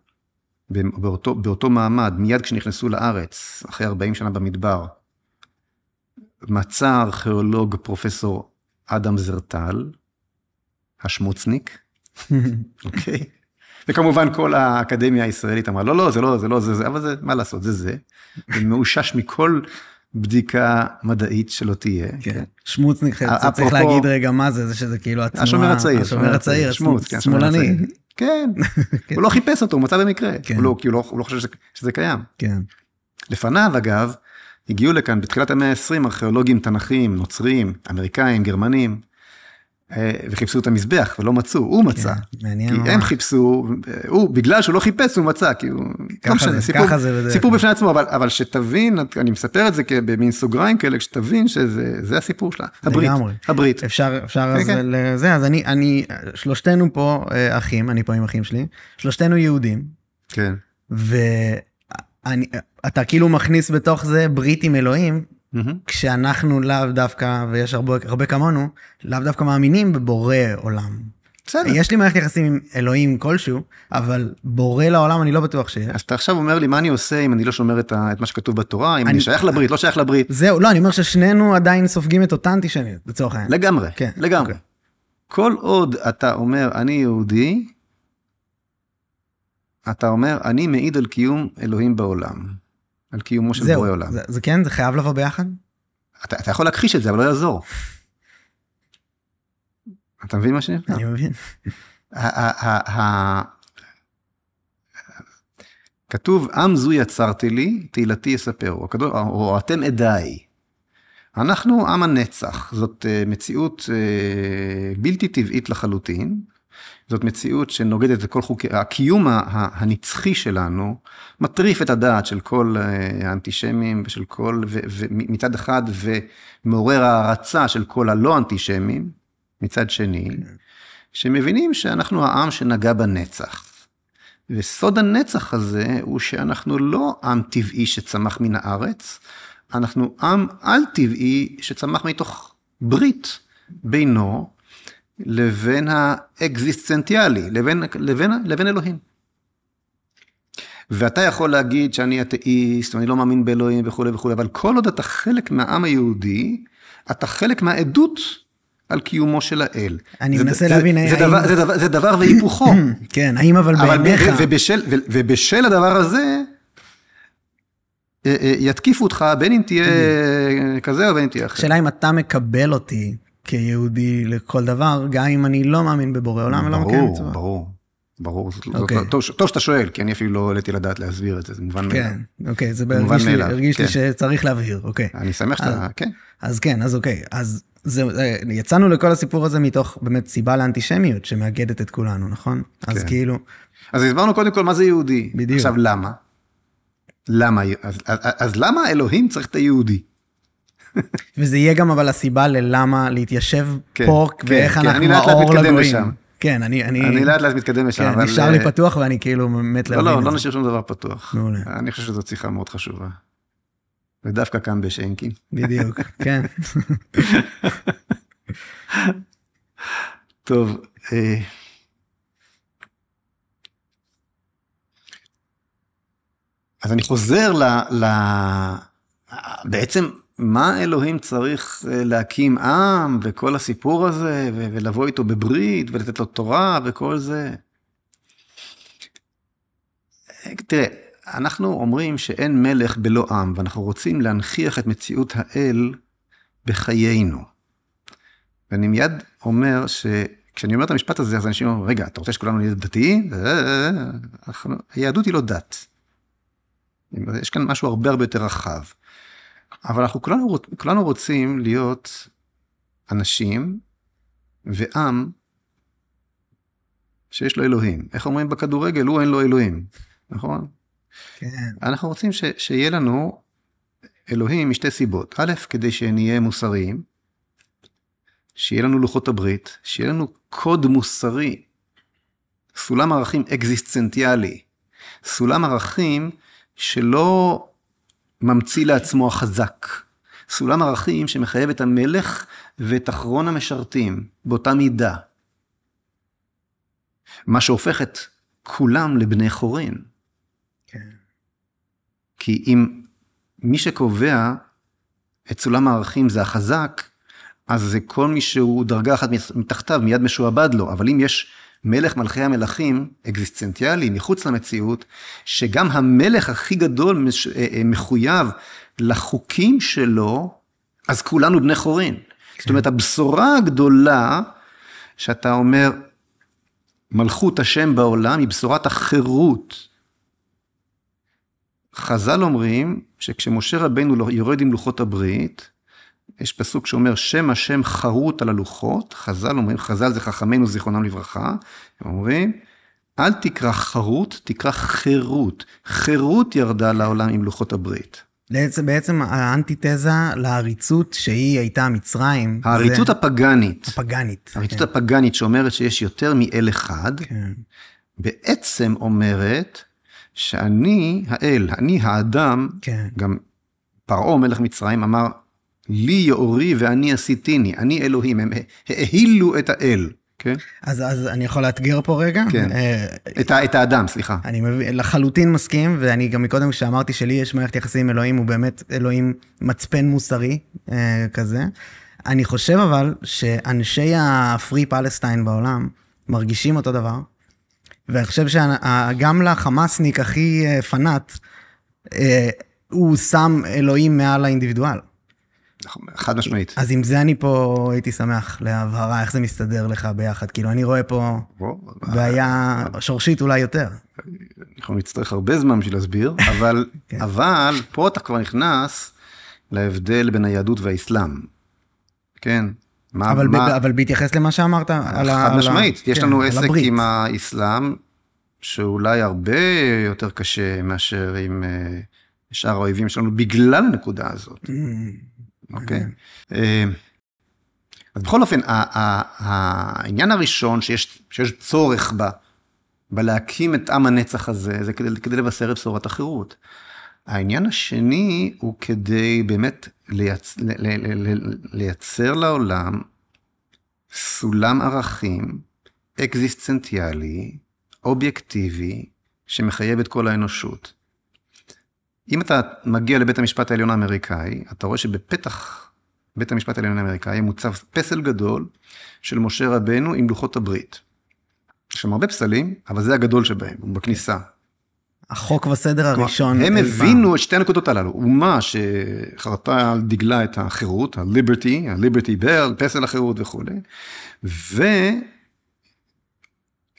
באותו מעמד, מיד כשנכנסו לארץ, אחרי 40 שנה במדבר, מצא הארכיאולוג פרופסור אדם זרטל, השמוצניק, אוקיי? וכמובן כל האקדמיה הישראלית אמרה, לא, זה לא, זה, אבל זה, מה לעשות, זה. ומאושש מכל בדיקה מדעית שלא תהיה. כן. שמוצניק, צריך להגיד רגע מה זה, זה שזה כאילו התנועה. השומר הצעיר. השומר הצעיר, שמוץ, שמאלני. כן, הוא לא חיפש אותו, הוא מצא במקרה. הוא לא חושב שזה קיים. כן. לפניו, אגב, הגיעו לכאן בתחילת המאה ה-20 ארכיאולוגים תנכיים, נוצרים, אמריקאים, גרמנים, וחיפשו את המזבח ולא מצאו, הוא מצא. כי הם חיפשו, בגלל שהוא לא חיפש, הוא מצא, כי הוא... סיפור בפני עצמו, אבל שתבין, אני מספר את זה במין סוגריים כאלה, שתבין שזה הסיפור שלה. הברית. אפשר לזה, אז שלושתנו פה אחים, אני פה עם אחים שלי, שלושתנו יהודים. כן. אתה כאילו מכניס בתוך זה ברית עם אלוהים, כשאנחנו לאו דווקא, ויש הרבה כמונו, לאו דווקא מאמינים בבורא עולם. בסדר. יש לי מערכת יחסים עם אלוהים כלשהו, אבל בורא לעולם אני לא בטוח שיש. אז אתה עכשיו אומר לי, מה אני עושה אם אני לא שומר את מה שכתוב בתורה, אם אני שייך לברית, לא שייך לברית? זהו, לא, אני אומר ששנינו עדיין סופגים את אותה אנטישמיות, בצורך העניין. לגמרי, לגמרי. כל עוד אתה אומר, אני יהודי, אתה אומר, אני מעיד על קיום אלוהים בעולם. על קיומו של בורא עולם. זה כן, זה חייב לבוא ביחד? אתה יכול להכחיש את זה, אבל לא יעזור. אתה מבין מה שאני אומר? אני מבין. כתוב, עם זו יצרתי לי, תהילתי יספרו, או אתם עדיי. אנחנו עם הנצח, זאת מציאות בלתי טבעית לחלוטין, זאת מציאות שנוגדת את כל חוקי, הקיום הנצחי שלנו, מטריף את הדעת של כל האנטישמים, ושל כל, מצד אחד, ומעורר הערצה של כל הלא אנטישמים, מצד שני, שמבינים שאנחנו העם שנגע בנצח. וסוד הנצח הזה, הוא שאנחנו לא עם טבעי שצמח מן הארץ, אנחנו עם על טבעי שצמח מתוך ברית בינו, לבין האקזיסטנציאלי, לבין אלוהים. ואתה יכול להגיד שאני אתאיסט, ואני לא מאמין באלוהים וכו' וכו', אבל כל עוד אתה חלק מהעם היהודי, אתה חלק מהעדות על קיומו של האל. אני מנסה להבין, זה דבר והיפוכו. כן, האם אבל בעיניך... ובשל הדבר הזה, יתקיפו אותך, בין אם תהיה כזה או בין אם תהיה אחר. שאלה אם אתה מקבל אותי, כיהודי לכל דבר, גם אם אני לא מאמין בבורא עולם, ולא מקיים מצווה. ברור. טוב שאתה שואל, כי אני אפילו לא עליתי לדעת להסביר את זה, זה מובן מאליו. כן, אוקיי, זה הרגיש לי שצריך להבהיר, אוקיי. אני שמח שאתה, כן. אז כן, אז אוקיי, אז יצאנו לכל הסיפור הזה מתוך באמת סיבה לאנטישמיות, שמאגדת את כולנו, נכון? אז כאילו... אז הסברנו קודם כל מה זה יהודי. בדיוק. עכשיו, למה? אז למה אלוהים צריך את היהודי? וזה יהיה גם אבל הסיבה ללמה להתיישב פה, ואיך אנחנו האור לגויים. כן, אני לאט לאט מתקדם לשם. כן, נשאר לי פתוח ואני כאילו מת להבין את זה. לא נשאר שום דבר פתוח. אני חושב שזו שיחה מאוד חשובה. ודווקא כאן בשנקין. בדיוק, כן. טוב. אז אני חוזר בעצם מה אלוהים צריך להקים עם וכל הסיפור הזה ולבוא איתו בברית ולתת לו תורה וכל זה. תראה, אנחנו אומרים שאין מלך בלא עם ואנחנו רוצים להנכיח את מציאות האל בחיינו. ואני מיד אומר כשאני אומר את המשפט הזה אז אנשים אומרים, רגע, אתה רוצה שכולנו נהיה דתיים? היהדות היא לא דת. יש כאן משהו הרבה הרבה יותר רחב. אבל אנחנו כולנו רוצים להיות אנשים ועם שיש לו אלוהים. איך אומרים בכדורגל? הוא אין לו אלוהים. נכון? כן. אנחנו רוצים שיהיה לנו אלוהים משתי סיבות. א', כדי שנהיה מוסריים, שיהיה לנו לוחות הברית, שיהיה לנו קוד מוסרי, סולם ערכים אקזיסטנציאלי, סולם ערכים שלא ממציא לעצמו החזק. סולם ערכים שמחייב את המלך ואת אחרון המשרתים באותה מידה. מה שהופך את כולם לבני חורין. כן. כי אם מי שקובע את סולם הערכים זה החזק, אז זה כל מי שהוא דרגה אחת מתחתיו מיד משועבד לו. אבל אם יש מלך מלכי המלכים, אקזיסטנציאלי, מחוץ למציאות, שגם המלך הכי גדול מחויב לחוקים שלו, אז כולנו בני חורין. זאת אומרת, הבשורה הגדולה, שאתה אומר, מלכות השם בעולם, היא בשורת החירות. חז"ל אומרים, שכשמשה רבינו יורד עם לוחות הברית, יש פסוק שאומר, שם השם חרוט על הלוחות, חז"ל אומרים, חז"ל זה חכמינו זיכרונם לברכה, הם אומרים, אל תקרא חרוט, תקרא חירות. חירות ירדה לעולם עם לוחות הברית. בעצם האנטיתזה לעריצות שהיא הייתה מצרים. העריצות הפגנית. הפגנית. העריצות הפגנית שאומרת שיש יותר מאל אחד, בעצם אומרת שאני האל, אני האדם, גם פרעה מלך מצרים אמר, לי יאורי ואני עשיתיני, אני אלוהים, הם ההילו את האל. אז אני יכול לאתגר פה רגע? כן, את האדם, סליחה. אני לחלוטין מסכים, ואני גם מקודם כשאמרתי שלי יש מערכת יחסים עם אלוהים, הוא באמת אלוהים מצפן מוסרי כזה. אני חושב אבל שאנשי הפרי פלסטיין בעולם מרגישים אותו דבר, ואני חושב שגם לחמאסניק הכי פנאט, הוא שם אלוהים מעל האינדיבידואל. חד משמעית. אז עם זה אני פה הייתי שמח להבהרה, איך זה מסתדר לך ביחד. כאילו אני רואה פה בעיה שורשית אולי יותר. אנחנו נצטרך הרבה זמן בשביל להסביר, אבל פה אתה כבר נכנס להבדל בין היהדות והאסלאם. כן. אבל בהתייחס למה שאמרת חד משמעית. יש לנו עסק עם האסלאם, שאולי הרבה יותר קשה מאשר עם שאר האויבים שלנו, בגלל הנקודה הזאת. אוקיי. אז בכל אופן, העניין הראשון שיש צורך בלהקים את עם הנצח הזה, זה כדי לבשר את בשורת החירות. העניין השני הוא כדי באמת לייצר לעולם סולם ערכים אקזיסטנציאלי, אובייקטיבי, שמחייב את כל האנושות. אם אתה מגיע לבית המשפט העליון האמריקאי, אתה רואה שבפתח בית המשפט העליון האמריקאי מוצב פסל גדול של משה רבנו עם לוחות הברית. יש שם הרבה פסלים, אבל זה הגדול שבהם, הוא בכניסה. החוק וסדר הראשון. הם הבינו את שתי הנקודות הללו, אומה שחרתה על דגלה את החירות, הליברטי בל, פסל החירות וכו'.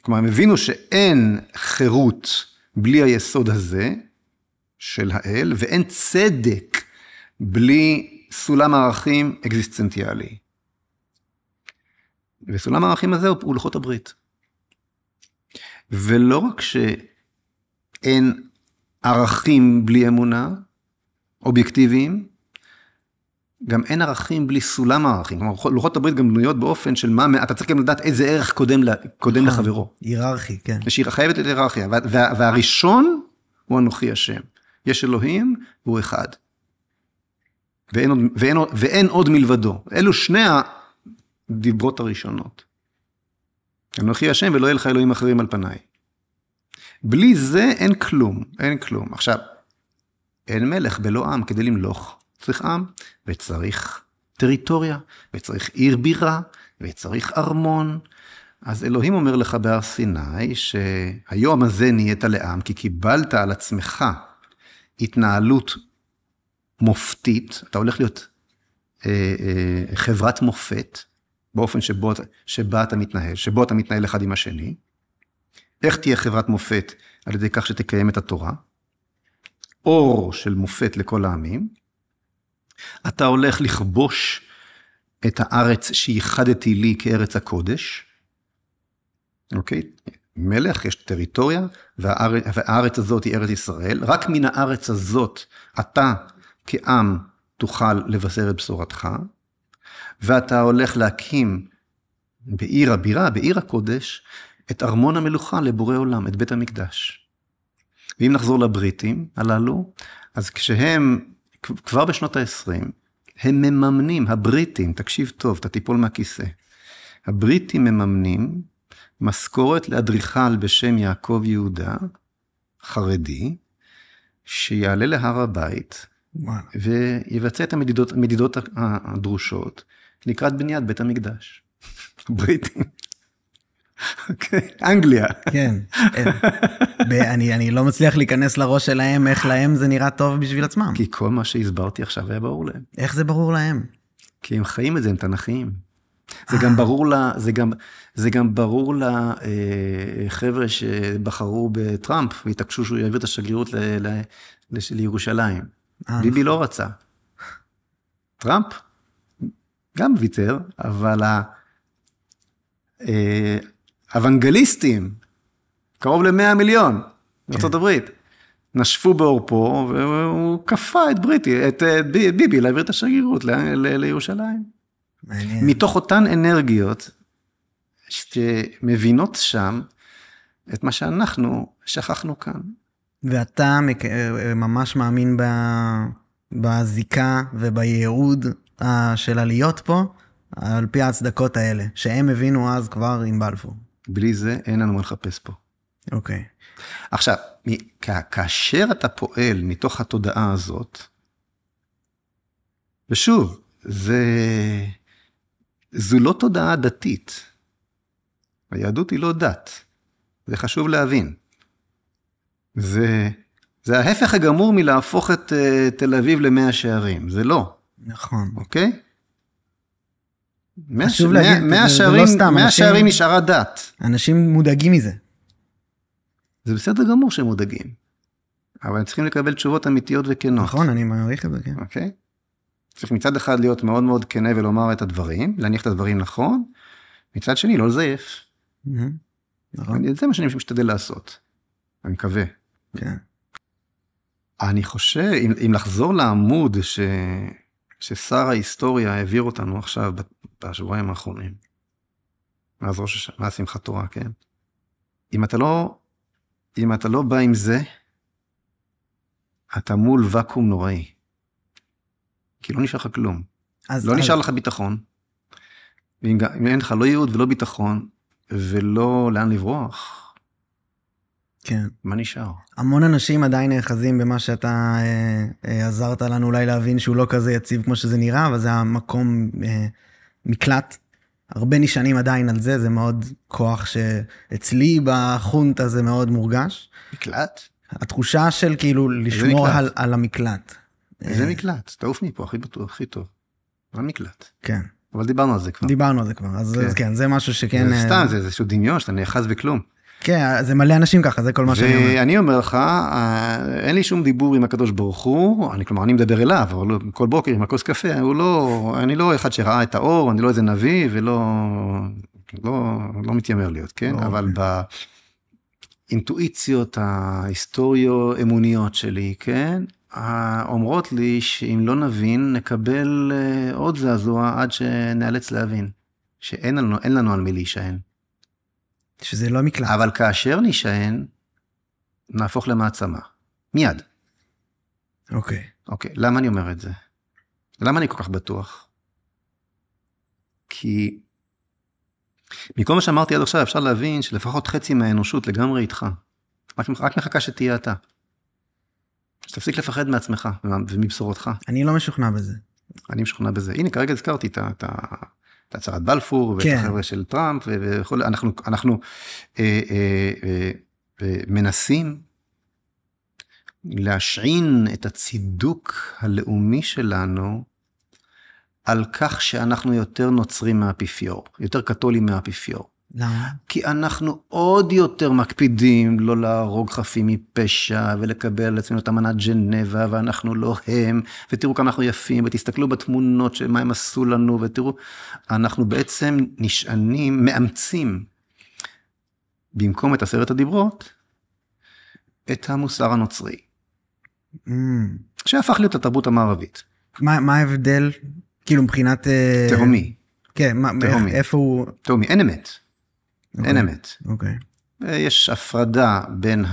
כלומר, הם הבינו שאין חירות בלי היסוד הזה, של האל, ואין צדק בלי סולם הערכים אקזיסטנציאלי. וסולם הערכים הזה הוא לוחות הברית. ולא רק שאין ערכים בלי אמונה, אובייקטיביים, גם אין ערכים בלי סולם הערכים. כלומר, לוחות הברית גם בנויות באופן של מה, אתה צריך גם לדעת איזה ערך קודם לחברו. היררכי, כן. חייבת את היררכיה. והראשון הוא אנוכי השם. יש אלוהים והוא אחד. ואין עוד מלבדו. אלו שני הדיברות הראשונות. אנוכי השם ולא יהיה לך אלוהים אחרים על פניי. בלי זה אין כלום, אין כלום. עכשיו, אין מלך בלא עם כדי למלוך. צריך עם, וצריך טריטוריה, וצריך עיר בירה, וצריך ארמון. אז אלוהים אומר לך בהר סיני, שהיום הזה נהיית לעם, כי קיבלת על עצמך התנהלות מופתית, אתה הולך להיות חברת מופת, באופן שבה אתה מתנהל, שבו אתה מתנהל אחד עם השני. איך תהיה חברת מופת? על ידי כך שתקיים את התורה. אור של מופת לכל העמים. אתה הולך לכבוש את הארץ שייחדתי לי כארץ הקודש. אוקיי? מלך, יש טריטוריה, והארץ הזאת היא ארץ ישראל. רק מן הארץ הזאת אתה כעם תוכל לבשר את בשורתך, ואתה הולך להקים בעיר הבירה, בעיר הקודש, את ארמון המלוכה לבורא עולם, את בית המקדש. ואם נחזור לבריטים הללו, אז כשהם, כבר בשנות ה-20, הם מממנים, הבריטים, תקשיב טוב, אתה תיפול מהכיסא, הבריטים מממנים משכורת לאדריכל בשם יעקב יהודה, חרדי, שיעלה להר הבית, ויבצע את המדידות הדרושות, לקראת בניית בית המקדש. הבריטים. אנגליה. כן. אני לא מצליח להיכנס לראש שלהם, איך להם זה נראה טוב בשביל עצמם. כי כל מה שהסברתי עכשיו היה ברור להם. איך זה ברור להם? כי הם חיים את זה, הם תנכיים. זה גם ברור לחבר'ה שבחרו בטראמפ, והתעקשו שהוא יעביר את השגרירות לירושלים. ביבי לא רצה. טראמפ גם ויתר, אבל האוונגליסטים, קרוב ל100 מיליון, בארצות הברית, נשפו בעורפו, והוא כפה את ביבי להעביר את השגרירות לירושלים. מעניין. מתוך אותן אנרגיות שמבינות שם את מה שאנחנו שכחנו כאן. ואתה ממש מאמין בזיקה ובייעוד של הלהיות פה, על פי ההצדקות האלה, שהם הבינו אז כבר עם בלפור. בלי זה אין לנו מה לחפש פה. אוקיי. עכשיו, כאשר אתה פועל מתוך התודעה הזאת, ושוב, זו לא תודעה דתית. היהדות היא לא דת. זה חשוב להבין. זה ההפך הגמור מלהפוך את תל אביב ל100 שערים. זה לא. נכון. אוקיי? חשוב להגיד, 100 שערים נשארה דת. אנשים מודאגים מזה. זה בסדר גמור שהם מודאגים. אבל הם צריכים לקבל תשובות אמיתיות וכנות. נכון, אני מעריך את זה, כן. אוקיי? צריך מצד אחד להיות מאוד מאוד כנה ולומר את הדברים, להניח את הדברים נכון, מצד שני לא לזייף. נכון. זה מה שאני משתדל לעשות. אני מקווה. כן. אני חושב, אם לחזור לעמוד ששר ההיסטוריה העביר אותנו עכשיו בשבועיים האחרונים, מאז שמחת תורה, כן? אם אתה לא בא עם זה, אתה מול וקום נוראי. כי לא נשאר לך כלום. לא נשאר לך ביטחון. ואם אין לך לא ייעוד ולא ביטחון, ולא לאן לברוח, כן. מה נשאר? המון אנשים עדיין נאחזים במה שאתה עזרת לנו אולי להבין שהוא לא כזה יציב כמו שזה נראה, אבל זה המקום מקלט. הרבה נשענים עדיין על זה, זה מאוד כוח שאצלי בחונטה זה מאוד מורגש. מקלט? התחושה של כאילו לשמור על המקלט. איזה מקלט? תעוף מפה, הכי בטוח, הכי טוב. מה מקלט? כן. אבל דיברנו על זה כבר. דיברנו על זה כבר, אז כן, זה משהו שכן... זה סתם, זה איזשהו דמיון שאתה נאחז בכלום. כן, זה מלא אנשים ככה, זה כל מה שאני אומר. ואני אומר לך, אין לי שום דיבור עם הקדוש ברוך הוא, כלומר, אני מדבר אליו, אבל כל בוקר עם הכוס קפה, אני לא אחד שראה את האור, אני לא איזה נביא, לא מתיימר להיות, כן? אבל באינטואיציות ההיסטוריו-אמוניות שלי, כן? אומרות לי שאם לא נבין, נקבל עוד זעזוע עד שנאלץ להבין, שאין לנו על מי להישען. שזה לא מקלט. אבל כאשר נשען, נהפוך למעצמה. מיד. אוקיי. אוקיי, למה אני אומר את זה? למה אני כל כך בטוח? כי מכל מה שאמרתי עד עכשיו, אפשר להבין שלפחות חצי מהאנושות לגמרי איתך. רק מחכה שתהיה אתה. שתפסיק לפחד מעצמך ומבשורתך. אני לא משוכנע בזה. אני משוכנע בזה. הנה, כרגע הזכרתי את הצהרת בלפור, ואת החבר'ה של טראמפ, וכל, אנחנו מנסים להשעין את הצידוק הלאומי שלנו, על כך שאנחנו יותר נוצרים מהאפיפיור, יותר קתולים מהאפיפיור. למה? כי אנחנו עוד יותר מקפידים לא להרוג חפים מפשע, ולקבל על עצמנו את אמנת ג'נבה, ואנחנו לא הם, ותראו כמה אנחנו יפים, ותסתכלו בתמונות של מה הם עשו לנו, ותראו, אנחנו בעצם נשענים, מאמצים, במקום את 10 הדיברות, את המוסר הנוצרי. שהפך להיות התרבות המערבית. מה ההבדל, כאילו מבחינת... תהומי. כן, איפה הוא... תהומי, אין אמת. אין אמת. אוקיי. יש הפרדה בין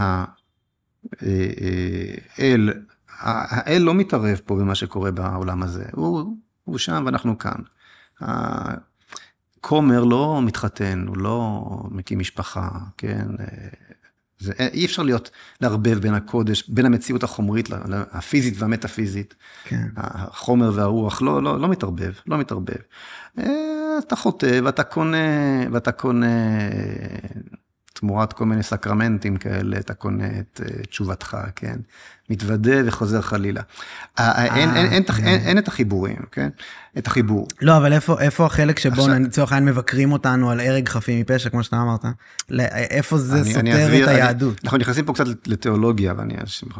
האל, האל לא מתערב פה במה שקורה בעולם הזה, הוא שם ואנחנו כאן. הכומר לא מתחתן, הוא לא מקים משפחה, כן? אי אפשר לערבב בין הקודש, בין המציאות החומרית, הפיזית והמטאפיזית. כן. החומר והרוח, לא מתערבב, לא מתערבב. אתה חוטא, ואתה קונה תמורת כל מיני סקרמנטים כאלה, אתה קונה את תשובתך, כן? מתוודה וחוזר חלילה. אין את החיבורים, כן? את החיבור. לא, אבל איפה החלק שבו לצורך העניין מבקרים אותנו על הרג חפים מפשע, כמו שאתה אמרת? איפה זה סותר את היהדות? אנחנו נכנסים פה קצת לתיאולוגיה, ואני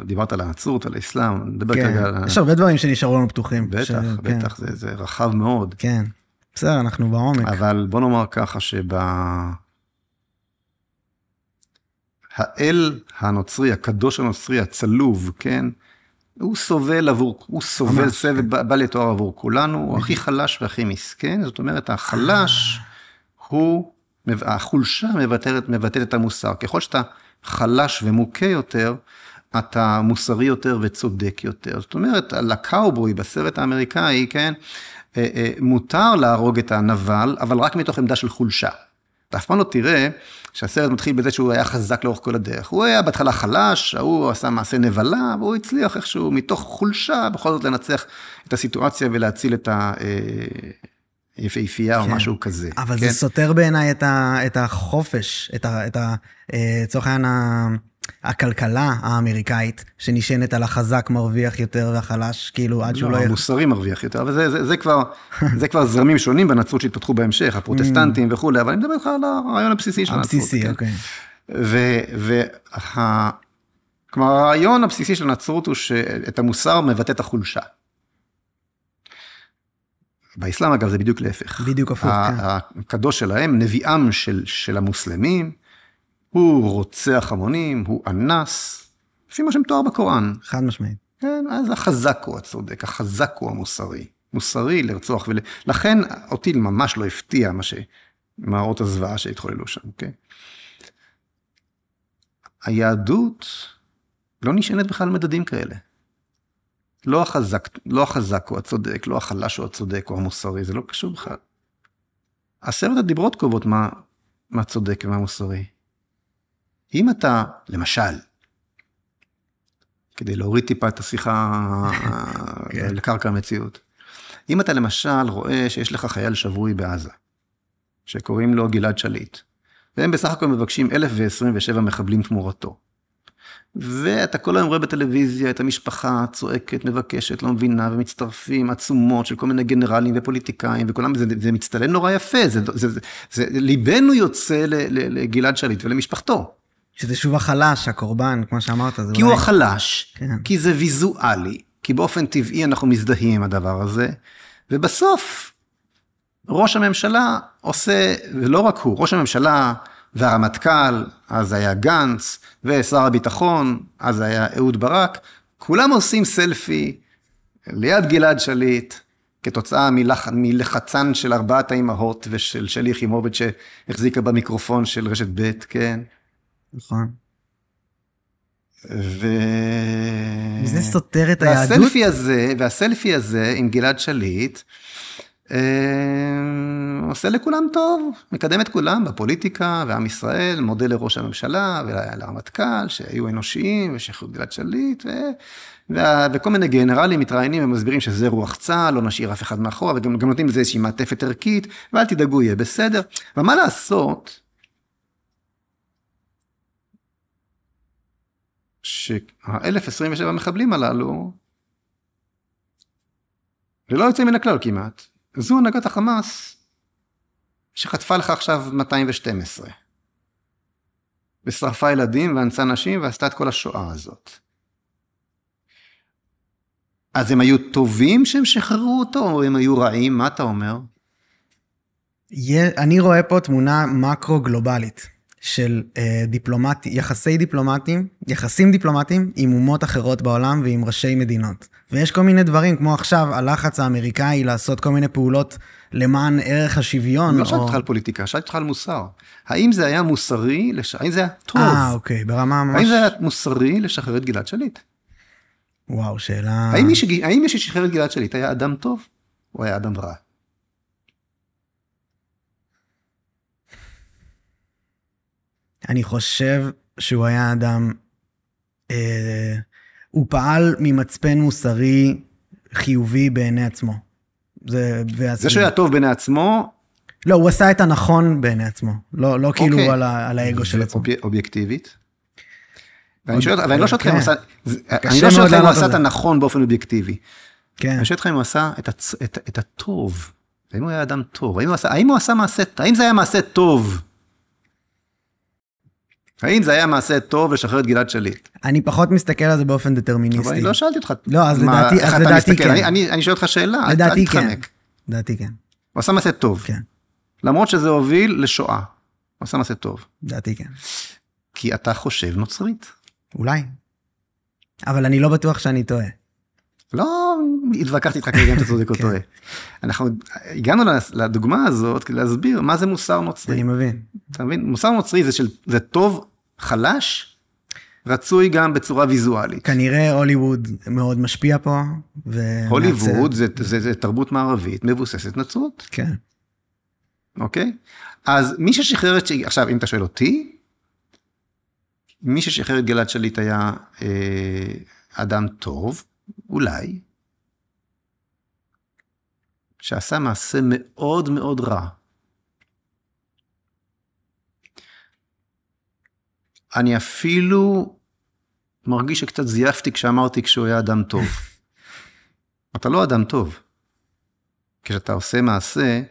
דיברת על הנצרות, על האסלאם, נדבר כרגע על... יש הרבה דברים שנשארו לנו פתוחים. בטח, זה רחב מאוד. כן, בסדר, אנחנו בעומק. אבל בוא נאמר ככה האל הנוצרי, הקדוש הנוצרי, הצלוב, כן? הוא סובל סבל בל יתואר עבור כולנו, הוא הכי חלש והכי מסכן, זאת אומרת, החלש החולשה מבטאת את המוסר. ככל שאתה חלש ומוכה יותר, אתה מוסרי יותר וצודק יותר. זאת אומרת, לקאובוי בסרט האמריקאי, כן? מותר להרוג את הנבל, אבל רק מתוך עמדה של חולשה. אתה אף פעם לא תראה שהסרט מתחיל בזה שהוא היה חזק לאורך כל הדרך. הוא היה בהתחלה חלש, הוא עשה מעשה נבלה, והוא הצליח איכשהו מתוך חולשה, בכל זאת לנצח את הסיטואציה ולהציל את היפהפייה או משהו כזה. אבל זה סותר בעיניי את החופש, צורך העניין הכלכלה האמריקאית, שנשענת על החזק מרוויח יותר והחלש, כאילו עד שהוא לא... המוסרי מרוויח יותר, אבל זה כבר זרמים שונים בנצרות שהתפתחו בהמשך, הפרוטסטנטים וכו', אבל אני מדבר לך על הרעיון הבסיסי של הנצרות. הבסיסי, אוקיי. כלומר, הרעיון הבסיסי של הנצרות הוא שאת המוסר מבטא את החולשה. באסלאם, אגב, זה בדיוק להפך. בדיוק הפוך, כן. הקדוש שלהם, נביאם של המוסלמים, הוא רוצח המונים, הוא אנס, לפי מה שמתואר בקוראן. חד משמעית. כן, אז החזק הוא הצודק, החזק הוא המוסרי. מוסרי לרצוח לכן אותי ממש לא הפתיע מראות הזוועה שהתחוללו שם, אוקיי? היהדות לא נשענת בכלל על מדדים כאלה. לא החזק הוא הצודק, לא החלש הוא הצודק או המוסרי, זה לא קשור בכלל. 10 הדיברות קובעות מה צודק ומה מוסרי. אם אתה, למשל, כדי להוריד טיפה את השיחה לקרקע המציאות, אם אתה למשל רואה שיש לך חייל שבוי בעזה, שקוראים לו גלעד שליט, והם בסך הכל מבקשים 1,027 מחבלים תמורתו, ואתה כל היום רואה בטלוויזיה את המשפחה צועקת, מבקשת, לא מבינה, ומצטרפים עצומות של כל מיני גנרלים ופוליטיקאים, וכולם, זה מצטלם נורא יפה, ליבנו יוצא לגלעד שליט ולמשפחתו. שזה שוב החלש, הקורבן, כמו שאמרת. כי הוא החלש, כי זה ויזואלי, כי באופן טבעי אנחנו מזדהים עם הדבר הזה, ובסוף ראש הממשלה עושה, ולא רק הוא, ראש הממשלה והרמטכ"ל, אז היה גנץ, ושר הביטחון, אז היה אהוד ברק, כולם עושים סלפי ליד גלעד שליט, כתוצאה מלחצן של 4 האימהות ושל שלי יחימוביץ' שהחזיקה במיקרופון של רשת ב', כן? נכון. וזה סותר את היהדות? והסלפי הזה עם גלעד שליט, עושה לכולם טוב, מקדם את כולם בפוליטיקה ועם ישראל, מודה לראש הממשלה ולרמטכ"ל שהיו אנושיים ושחררו גלעד שליט, וכל מיני גנרלים מתראיינים ומסבירים שזה רוח צה"ל, לא נשאיר אף אחד מאחורה, וגם נותנים לזה איזושהי מעטפת ערכית, ואל תדאגו, יהיה בסדר. ומה לעשות? שה-1,027 מחבלים הללו, ללא יוצא מן הכלל כמעט, זו הנהגת החמאס, שחטפה לך עכשיו 212, ושרפה ילדים ואנסה נשים, ועשתה את כל השואה הזאת. אז הם היו טובים שהם שחררו אותו, או הם היו רעים? מה אתה אומר? אני רואה פה תמונה מקרו-גלובלית, של יחסים דיפלומטיים עם אומות אחרות בעולם ועם ראשי מדינות. ויש כל מיני דברים, כמו עכשיו, הלחץ האמריקאי לעשות כל מיני פעולות למען ערך השוויון. לא שאלתי אותך על פוליטיקה, שאלתי אותך על מוסר. האם זה היה מוסרי, האם זה היה טוב? אוקיי, ברמה ממש... האם זה היה מוסרי לשחרר את גלעד שליט? וואו, שאלה... האם מי ששחרר את גלעד שליט היה אדם טוב, או היה אדם רע? אני חושב שהוא היה אדם, הוא פעל ממצפן מוסרי חיובי בעיני עצמו. זה שהוא היה טוב בעיני עצמו, לא, הוא עשה את הנכון בעיני עצמו, לא כאילו על האגו של עצמו. אובייקטיבית. ואני לא שואל אותך אם הוא עשה את הנכון באופן אובייקטיבי. אני שואל אותך אם הוא עשה את הטוב. האם הוא היה אדם טוב? האם זה היה מעשה טוב? האם זה היה מעשה טוב לשחרר את גלעד שליט? אני פחות מסתכל על זה באופן דטרמיניסטי. אבל אני לא שאלתי אותך. לא, אז לדעתי כן. אני שואל אותך שאלה, לדעתי כן. לדעתי כן. הוא עשה מעשה טוב. כן. למרות שזה הוביל לשואה. הוא עשה מעשה טוב. לדעתי כן. כי אתה חושב נוצרית. אולי. אבל אני לא בטוח שאני טועה. לא, התווכחתי איתך כרגע אם אתה צודק או טועה. אנחנו הגענו לדוגמה הזאת כדי להסביר מה זה מוסר נוצרי. אני מבין. אתה מבין? מוסר נוצרי זה טוב, חלש, רצוי גם בצורה ויזואלית. כנראה הוליווד מאוד משפיע פה. הוליווד זה תרבות מערבית מבוססת נצרות. כן. אוקיי? אז מי ששחרר את... עכשיו, אם אתה שואל אותי, מי ששחרר את גלעד שליט היה אדם טוב, אולי, שעשה מעשה מאוד מאוד רע. אני אפילו מרגיש שקצת זייפתי כשאמרתי כשהוא היה אדם טוב. אתה לא אדם טוב. כשאתה עושה מעשה,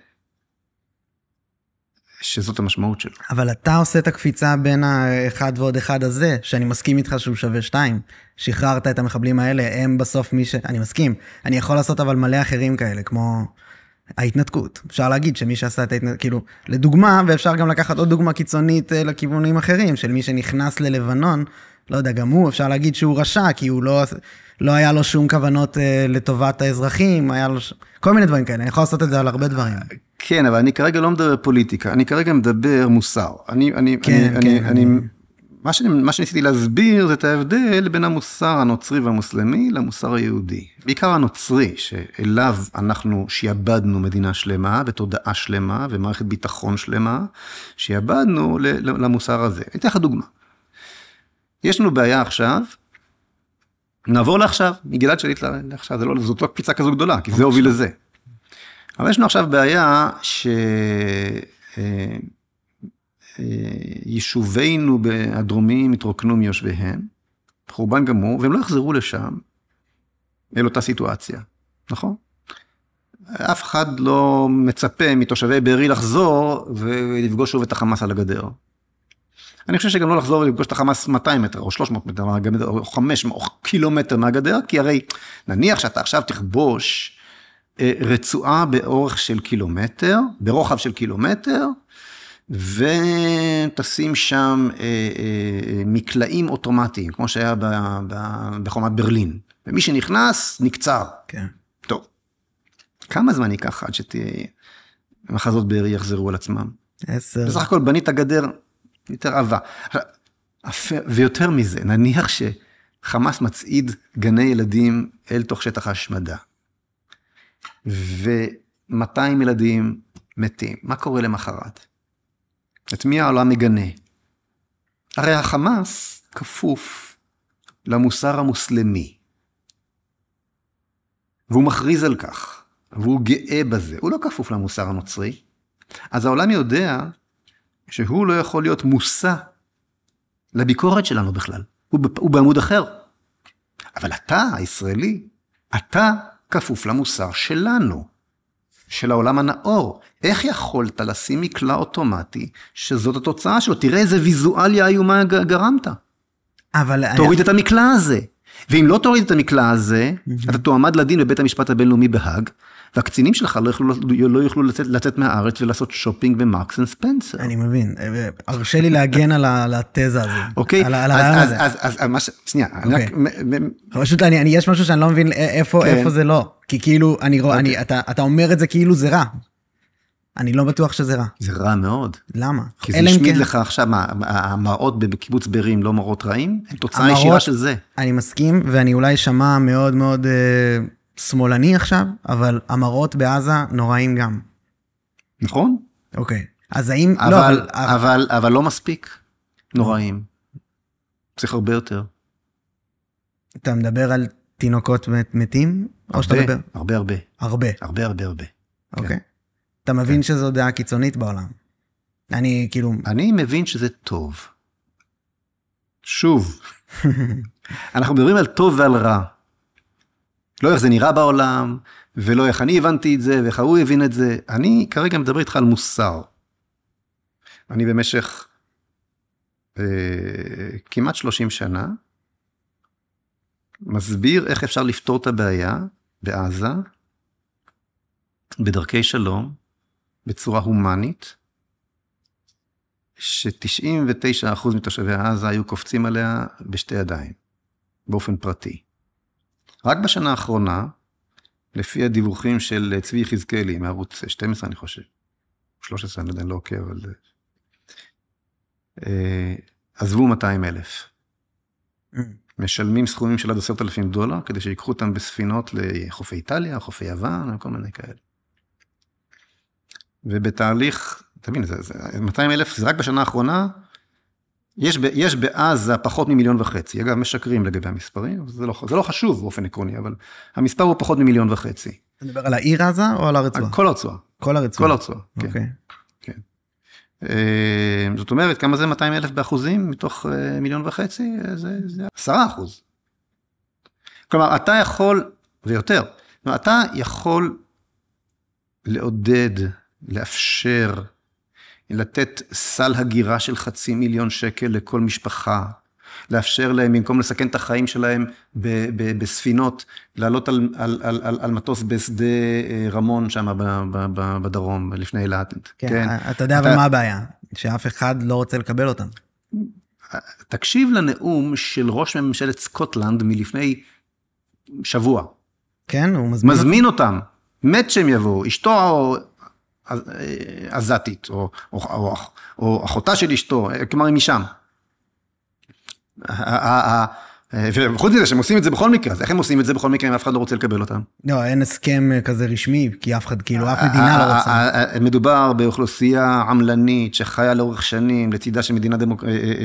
שזאת המשמעות שלו. אבל אתה עושה את הקפיצה בין האחד ועוד אחד הזה, שאני מסכים איתך שהוא שווה 2. שחררת את המחבלים האלה, הם בסוף אני מסכים. אני יכול לעשות אבל מלא אחרים כאלה, כמו ההתנתקות. אפשר להגיד שמי שעשה את ההתנתקות, כאילו, לדוגמה, ואפשר גם לקחת עוד דוגמה קיצונית לכיוונים אחרים, של מי שנכנס ללבנון, לא יודע, גם הוא, אפשר להגיד שהוא רשע, כי הוא לא היה לו שום כוונות לטובת האזרחים, היה לו כל מיני דברים כאלה. אני יכול לעשות את זה על הרבה דברים. כן, אבל אני כרגע לא מדבר פוליטיקה, אני כרגע מדבר מוסר. מה שניסיתי להסביר זה את ההבדל בין המוסר הנוצרי והמוסלמי למוסר היהודי. בעיקר הנוצרי, שאליו אנחנו שיעבדנו מדינה שלמה ותודעה שלמה ומערכת ביטחון שלמה, שיעבדנו למוסר הזה. אני אתן לך דוגמה. יש לנו בעיה עכשיו, נעבור לעכשיו, מגלעד שליט לעכשיו, זאת לא קפיצה כזו גדולה, כי זה הוביל לזה. אבל יש לנו עכשיו בעיה יישובינו הדרומיים התרוקנו מיושביהם, חורבן גמור, והם לא יחזרו לשם, אל אותה סיטואציה, נכון? אף אחד לא מצפה מתושבי בארי לחזור ולפגוש שוב את החמאס על הגדר. אני חושב שגם לא לחזור ולפגוש את החמאס 200 מטר, או 300 מטר מהגדר, או 500 קילומטר מהגדר, כי הרי נניח שאתה עכשיו תכבוש רצועה באורך של קילומטר, ברוחב של קילומטר, ותשים שם מקלעים אוטומטיים, כמו שהיה בחומת ברלין. ומי שנכנס, נקצר. כן. טוב. כמה זמן ייקח עד שמחזות בארי יחזרו על עצמם? 10. בסך הכל בנית הגדר יותר עבה. ויותר מזה, נניח שחמאס מצעיד גני ילדים אל תוך שטח ההשמדה. ו200 ילדים מתים. מה קורה למחרת? את מי העולם מגנה? הרי החמאס כפוף למוסר המוסלמי. והוא מכריז על כך. והוא גאה בזה. הוא לא כפוף למוסר הנוצרי. אז העולם יודע שהוא לא יכול להיות מושא לביקורת שלנו בכלל. הוא בעמוד אחר. אבל אתה, הישראלי, אתה כפוף למוסר שלנו, של העולם הנאור. איך יכולת לשים מקלע אוטומטי, שזאת התוצאה שלו? תראה איזה ויזואליה איומה גרמת. תוריד את המקלע הזה. ואם לא תוריד את המקלע הזה, אתה תועמד לדין בבית המשפט הבינלאומי בהאג, והקצינים שלך לא יוכלו לצאת מהארץ ולעשות שופינג במרקס אנד ספנסר. אני מבין. הרשה לי להגן על התזה הזו. אוקיי, אז שנייה. פשוט יש משהו שאני לא מבין איפה זה לא. כי כאילו, אתה אומר את זה כאילו זה רע. אני לא בטוח שזה רע. זה רע מאוד. למה? כי זה השמיד לך עכשיו, המראות בקיבוץ בארי לא מראות רעים, הם תוצאה ישירה של זה. אני מסכים, ואני אולי שמע מאוד מאוד שמאלני עכשיו, אבל המראות בעזה נוראים גם. נכון? אוקיי. אז האם... אבל לא מספיק נוראים. צריך הרבה יותר. אתה מדבר על תינוקות מתים? או שאתה מדבר? הרבה. הרבה. הרבה. אוקיי. אתה מבין שזו דעה קיצונית בעולם. אני מבין שזה טוב. שוב. אנחנו מדברים על טוב ועל רע. לא איך זה נראה בעולם, ולא איך אני הבנתי את זה, ואיך הוא הבין את זה. אני כרגע מדבר איתך על מוסר. אני במשך כמעט 30 שנה, מסביר איך אפשר לפתור את הבעיה בעזה, בדרכי שלום, בצורה הומנית, ש99% מתושבי עזה היו קופצים עליה בשתי ידיים, באופן פרטי. רק בשנה האחרונה, לפי הדיווחים של צבי חזקאלי, מערוץ 12 אני חושב, 13 אני לא יודע, לא עוקב, אבל עזבו 200,000. משלמים סכומים של עד $10,000 כדי שיקחו אותם בספינות לחופי איטליה, חופי יוון, וכל מיני כאלה. ובתהליך, תבין, 200,000 זה רק בשנה האחרונה, יש בעזה פחות מ1,500,000. אגב, משקרים לגבי המספרים, זה לא חשוב באופן עקרוני, אבל המספר הוא פחות מ1,500,000. אתה מדבר על העיר עזה או על הרצועה? כל הרצועה. כל הרצועה. כל הרצועה, כן. זאת אומרת, כמה זה 200,000 באחוזים מתוך 1,500,000? זה 10%. כלומר, אתה יכול, ויותר, אתה יכול לעודד, לאפשר, לתת סל הגירה של $500,000 לכל משפחה, לאפשר להם, במקום לסכן את החיים שלהם בספינות, לעלות על מטוס בשדה רמון שם בדרום, לפני אילת. כן, אתה יודע אבל מה הבעיה? שאף אחד לא רוצה לקבל אותם. תקשיב לנאום של ראש ממשלת סקוטלנד מלפני שבוע. כן, הוא מזמין אותם. מת שהם יבואו, אשתו עזתית, או אחותה של אשתו, כלומר היא משם. וחוץ מזה שהם עושים את זה בכל מקרה, אז איך הם עושים את זה בכל מקרה אם אף אחד לא רוצה לקבל אותם? לא, אין הסכם כזה רשמי, כי אף אחד, כאילו, אף מדינה לא רוצה. מדובר באוכלוסייה עמלנית שחיה לאורך שנים, לצידה של מדינה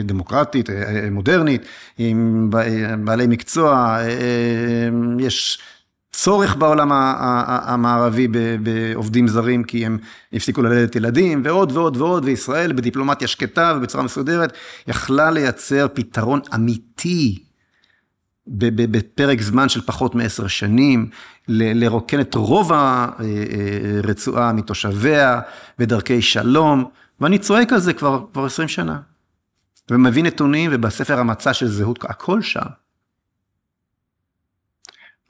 דמוקרטית, מודרנית, עם בעלי מקצוע, יש צורך בעולם המערבי בעובדים זרים, כי הם הפסיקו ללדת ילדים, ועוד ועוד ועוד, וישראל בדיפלומטיה שקטה ובצורה מסודרת, יכלה לייצר פתרון אמיתי, בפרק זמן של פחות מ10 שנים, לרוקן את רוב הרצועה מתושביה, בדרכי שלום, ואני צועק על זה כבר 20 שנה, ומביא נתונים, ובספר המצע של זהות, הכל שם.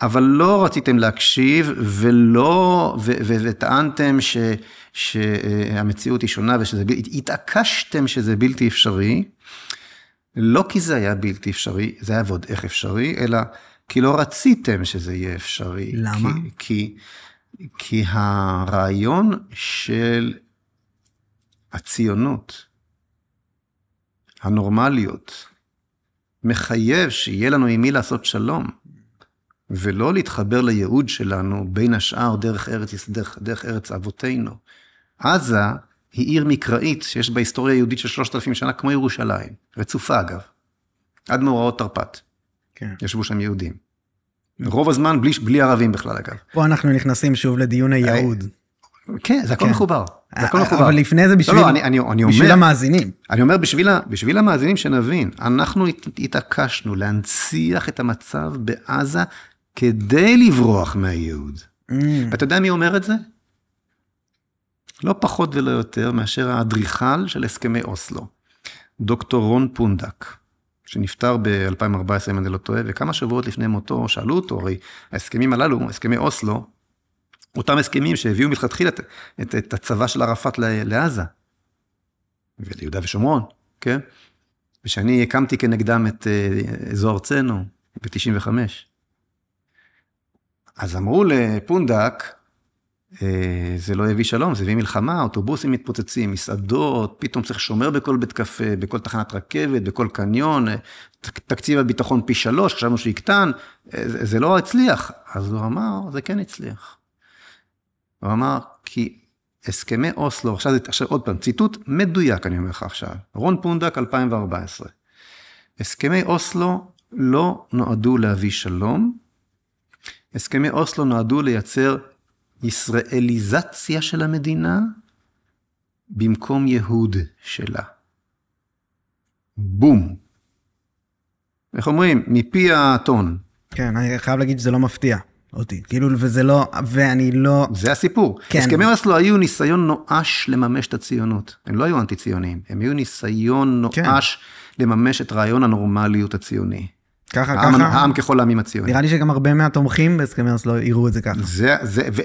אבל לא רציתם להקשיב, וטענתם שהמציאות היא שונה, התעקשתם שזה בלתי אפשרי, לא כי זה היה בלתי אפשרי, זה היה ועוד איך אפשרי, אלא כי לא רציתם שזה יהיה אפשרי. למה? כי הרעיון של הציונות, הנורמליות, מחייב שיהיה לנו עם מי לעשות שלום, ולא להתחבר לייעוד שלנו בין השאר דרך ארץ אבותינו. עזה היא עיר מקראית שיש בה היסטוריה יהודית של 3,000 שנה כמו ירושלים, רצופה אגב, עד מאורעות תרפ"ט. כן. ישבו שם יהודים. רוב הזמן בלי ערבים בכלל אגב. פה אנחנו נכנסים שוב לדיון הייעוד. כן, זה הכל מחובר. אבל לפני זה בשביל המאזינים. אני אומר בשביל המאזינים שנבין, אנחנו התעקשנו להנציח את המצב בעזה כדי לברוח מהייעוד. ואתה יודע מי אומר את זה? לא פחות ולא יותר מאשר האדריכל של הסכמי אוסלו, דוקטור רון פונדק, שנפטר ב-2014 אם אני לא טועה, וכמה שבועות לפני מותו שאלו אותו, הרי ההסכמים הללו, הסכמי אוסלו, אותם הסכמים שהביאו מלכתחילה את הצבא של ערפאת לעזה, וליהודה ושומרון, כן? ושאני הקמתי כנגדם את אזור ארצנו, ב-95. אז אמרו לפונדק, זה לא יביא שלום, זה יביא מלחמה, אוטובוסים מתפוצצים, מסעדות, פתאום צריך שומר בכל בית קפה, בכל תחנת רכבת, בכל קניון, תקציב הביטחון פי 3, חשבנו שיקטן, זה לא הצליח. אז הוא אמר, זה כן הצליח. הוא אמר, כי הסכמי אוסלו, עכשיו עוד פעם, ציטוט מדויק אני אומר לך עכשיו, רון פונדק 2014, הסכמי אוסלו לא נועדו להביא שלום, הסכמי אוסלו נועדו לייצר ישראליזציה של המדינה, במקום יהוד שלה. בום. איך אומרים? מפי האתון. כן, אני חייב להגיד שזה לא מפתיע אותי. כאילו, וזה לא, ואני לא... זה הסיפור. כן. הסכמי אוסלו היו ניסיון נואש לממש את הציונות. הם לא היו אנטי-ציוניים, הם היו ניסיון נואש לממש את רעיון הנורמליות הציוני. ככה. העם ככל העמים הציוני. נראה לי שגם הרבה מהתומכים בהסכמי אוסלו יראו את זה ככה.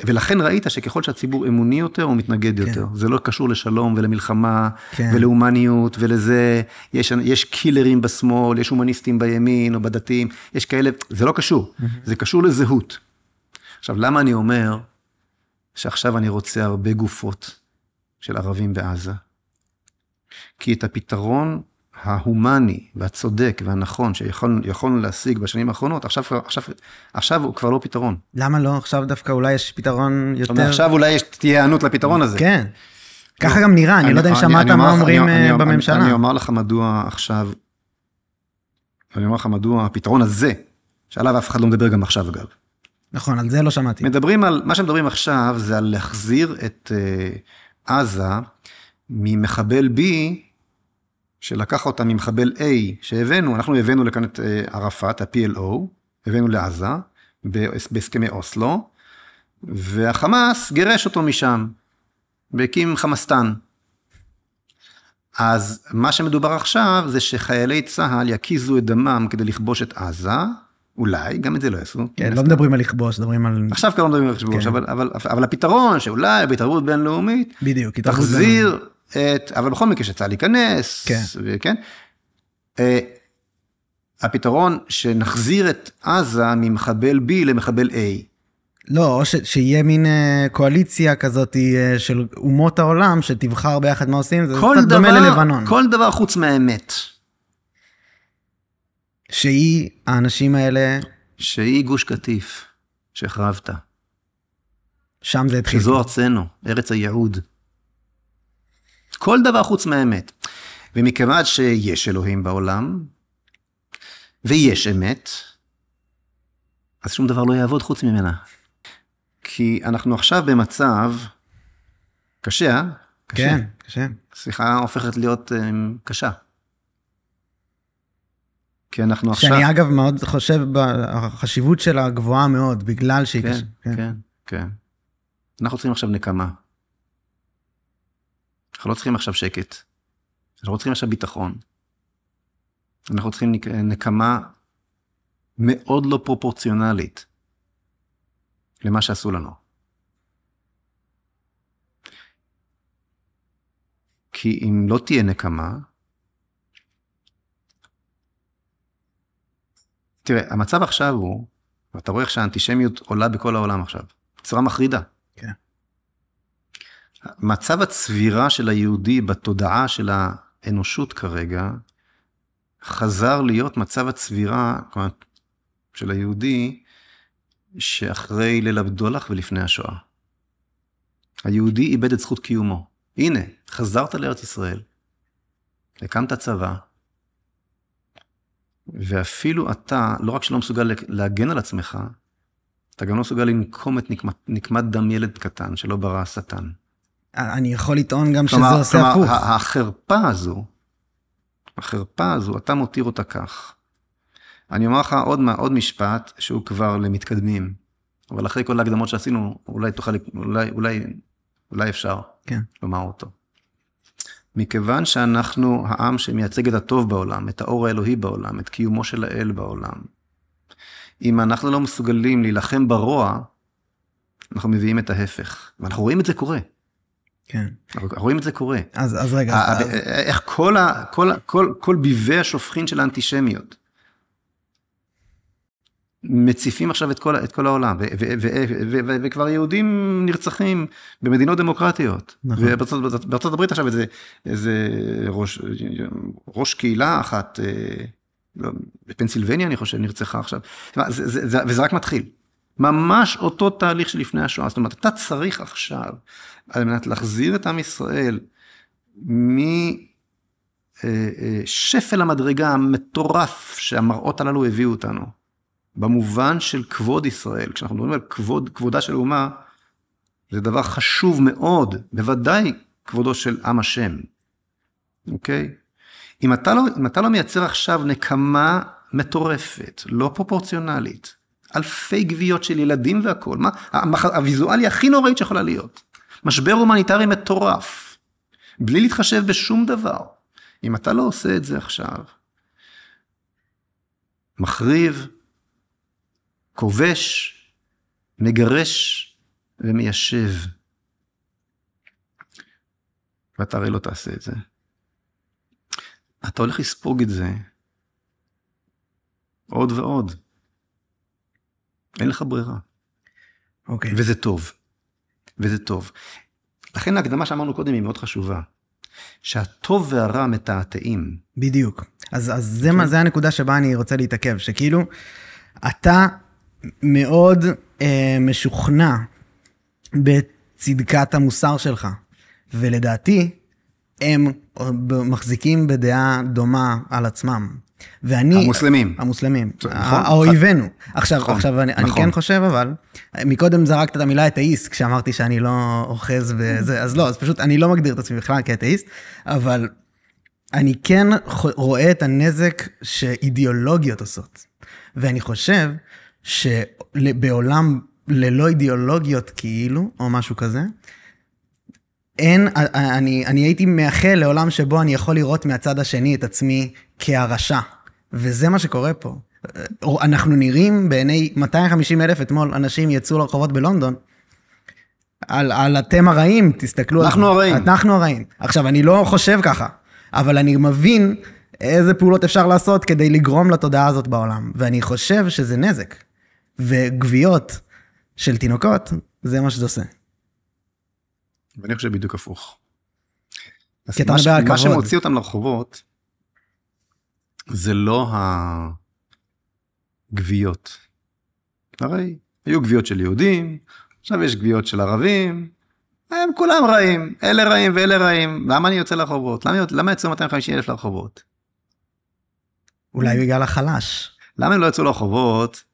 ולכן ראית שככל שהציבור אמוני יותר, הוא מתנגד יותר. זה לא קשור לשלום ולמלחמה ולאומניות ולזה. יש קילרים בשמאל, יש הומניסטים בימין או בדתיים, יש כאלה, זה לא קשור. זה קשור לזהות. עכשיו, למה אני אומר שעכשיו אני רוצה הרבה גופות של ערבים בעזה? כי את הפתרון ההומני והצודק והנכון שיכולנו להשיג בשנים האחרונות, עכשיו הוא כבר לא פתרון. למה לא? עכשיו דווקא אולי יש פתרון יותר... עכשיו אולי תהיה הענות לפתרון הזה. כן. ככה גם נראה, אני לא יודע אם שמעת מה אומרים בממשלה. אני אומר לך מדוע עכשיו, אני אומר לך מדוע הפתרון הזה, שעליו אף אחד לא מדבר גם עכשיו אגב. נכון, על זה לא שמעתי. מה שמדברים עכשיו זה על להחזיר את עזה ממחבל B, שלקח אותה ממחבל A שהבאנו, אנחנו הבאנו לכאן את ערפאת, ה-PLO, הבאנו לעזה, בהסכמי אוסלו, והחמאס גירש אותו משם, והקים חמאסטן. אז מה שמדובר עכשיו, זה שחיילי צה"ל יקיזו את דמם כדי לכבוש את עזה, אולי, גם את זה לא יעשו. כן, לא מדברים על לכבוש, מדברים על... עכשיו כבר לא מדברים על לכבוש, אבל הפתרון שאולי בהתערבות בינלאומית, בדיוק, תחזיר אבל בכל מקרה שצה"ל להיכנס, כן. הפתרון שנחזיר את עזה ממחבל B למחבל A. לא, או שיהיה מין קואליציה כזאת של אומות העולם, שתבחר ביחד מה עושים, זה קצת דומה ללבנון. כל דבר חוץ מהאמת. שהיא, האנשים האלה... שהיא גוש קטיף, שהחרבת. שם זה התחיל. שזו ארצנו, ארץ הייעוד. כל דבר חוץ מהאמת. ומכיוון שיש אלוהים בעולם, ויש אמת, אז שום דבר לא יעבוד חוץ ממנה. כי אנחנו עכשיו במצב קשה, כן, קשה. שיחה הופכת להיות קשה. כי אנחנו עכשיו... שאני אגב מאוד חושב בחשיבות שלה גבוהה מאוד, בגלל שהיא קשה. כן. אנחנו צריכים עכשיו נקמה. אנחנו לא צריכים עכשיו שקט. אנחנו לא צריכים עכשיו ביטחון. אנחנו צריכים נקמה מאוד לא פרופורציונלית למה שעשו לנו. כי אם לא תהיה נקמה, תראה, המצב עכשיו הוא, ואתה רואה איך שהאנטישמיות עולה בכל העולם עכשיו, בצורה מחרידה. כן. מצב הצבירה של היהודי בתודעה של האנושות כרגע, חזר להיות מצב הצבירה של היהודי, שאחרי ליל הבדולח ולפני השואה. היהודי איבד את זכות קיומו. הנה, חזרת לארץ ישראל, הקמת צבא, ואפילו אתה, לא רק שלא מסוגל להגן על עצמך, אתה גם לא מסוגל לנקום את נקמת דם ילד קטן, שלא ברא השטן. אני יכול לטעון גם שזה עושה הפוך. כלומר, החרפה הזו, אתה מותיר אותה כך. אני אומר לך עוד משפט, שהוא כבר למתקדמים, אבל אחרי כל ההקדמות שעשינו, אולי אפשר לומר אותו. מכיוון שאנחנו העם שמייצג את הטוב בעולם, את האור האלוהי בעולם, את קיומו של האל בעולם, אם אנחנו לא מסוגלים להילחם ברוע, אנחנו מביאים את ההפך. ואנחנו רואים את זה קורה. כן. אנחנו רואים את זה קורה. אז רגע. איך כל ביבי השופכין של האנטישמיות, מציפים עכשיו את כל העולם, וכבר יהודים נרצחים במדינות דמוקרטיות. בארצות הברית עכשיו איזה ראש קהילה אחת, בפנסילבניה אני חושב, נרצחה עכשיו. וזה רק מתחיל. ממש אותו תהליך שלפני השואה. זאת אומרת, אתה צריך עכשיו, על מנת להחזיר את עם ישראל שפל המדרגה המטורף שהמראות הללו הביאו אותנו. במובן של כבוד ישראל. כשאנחנו מדברים על כבודה של אומה, זה דבר חשוב מאוד, בוודאי כבודו של עם השם. אוקיי? אם אתה לא מייצר עכשיו נקמה מטורפת, לא פרופורציונלית, אלפי גוויות של ילדים והכל, הוויזואליה הכי נוראית שיכולה להיות. משבר הומניטרי מטורף, בלי להתחשב בשום דבר. אם אתה לא עושה את זה עכשיו, מחריב, כובש, מגרש ומיישב. ואתה הרי לא תעשה את זה. אתה הולך לספוג את זה עוד ועוד. אין לך ברירה. אוקיי. וזה טוב. וזה טוב. לכן ההקדמה שאמרנו קודם היא מאוד חשובה. שהטוב והרע מתעתעים. בדיוק. אז זה הנקודה שבה אני רוצה להתעכב, שכאילו, אתה מאוד משוכנע בצדקת המוסר שלך, ולדעתי, הם מחזיקים בדעה דומה על עצמם. ואני... המוסלמים. האויבינו. עכשיו, אני כן חושב, אבל, מקודם זרקת את המילה אתאיסט, כשאמרתי שאני לא אוחז בזה, אז לא, אז פשוט אני לא מגדיר את עצמי בכלל כאתאיסט, אבל אני כן רואה את הנזק שאידיאולוגיות עושות. ואני חושב שבעולם ללא אידיאולוגיות כאילו, או משהו כזה, אני הייתי מאחל לעולם שבו אני יכול לראות מהצד השני את עצמי כהרשע. וזה מה שקורה פה. אנחנו נראים בעיני 250,000 אתמול אנשים יצאו לרחובות בלונדון, על אתם הרעים, תסתכלו. אנחנו הרעים. עכשיו, אני לא חושב ככה, אבל אני מבין איזה פעולות אפשר לעשות כדי לגרום לתודעה הזאת בעולם. ואני חושב שזה נזק. וגוויות של תינוקות, זה מה שזה עושה. ואני חושב בדיוק הפוך. כי אתה מדבר על כבוד. מה שמוציא אותם לרחובות, זה לא הגוויות. הרי היו גוויות של יהודים, עכשיו יש גוויות של ערבים, הם כולם רעים, אלה רעים ואלה רעים. למה אני יוצא לרחובות? למה יצאו 250,000 לרחובות? אולי בגלל החלש. למה הם לא יצאו לרחובות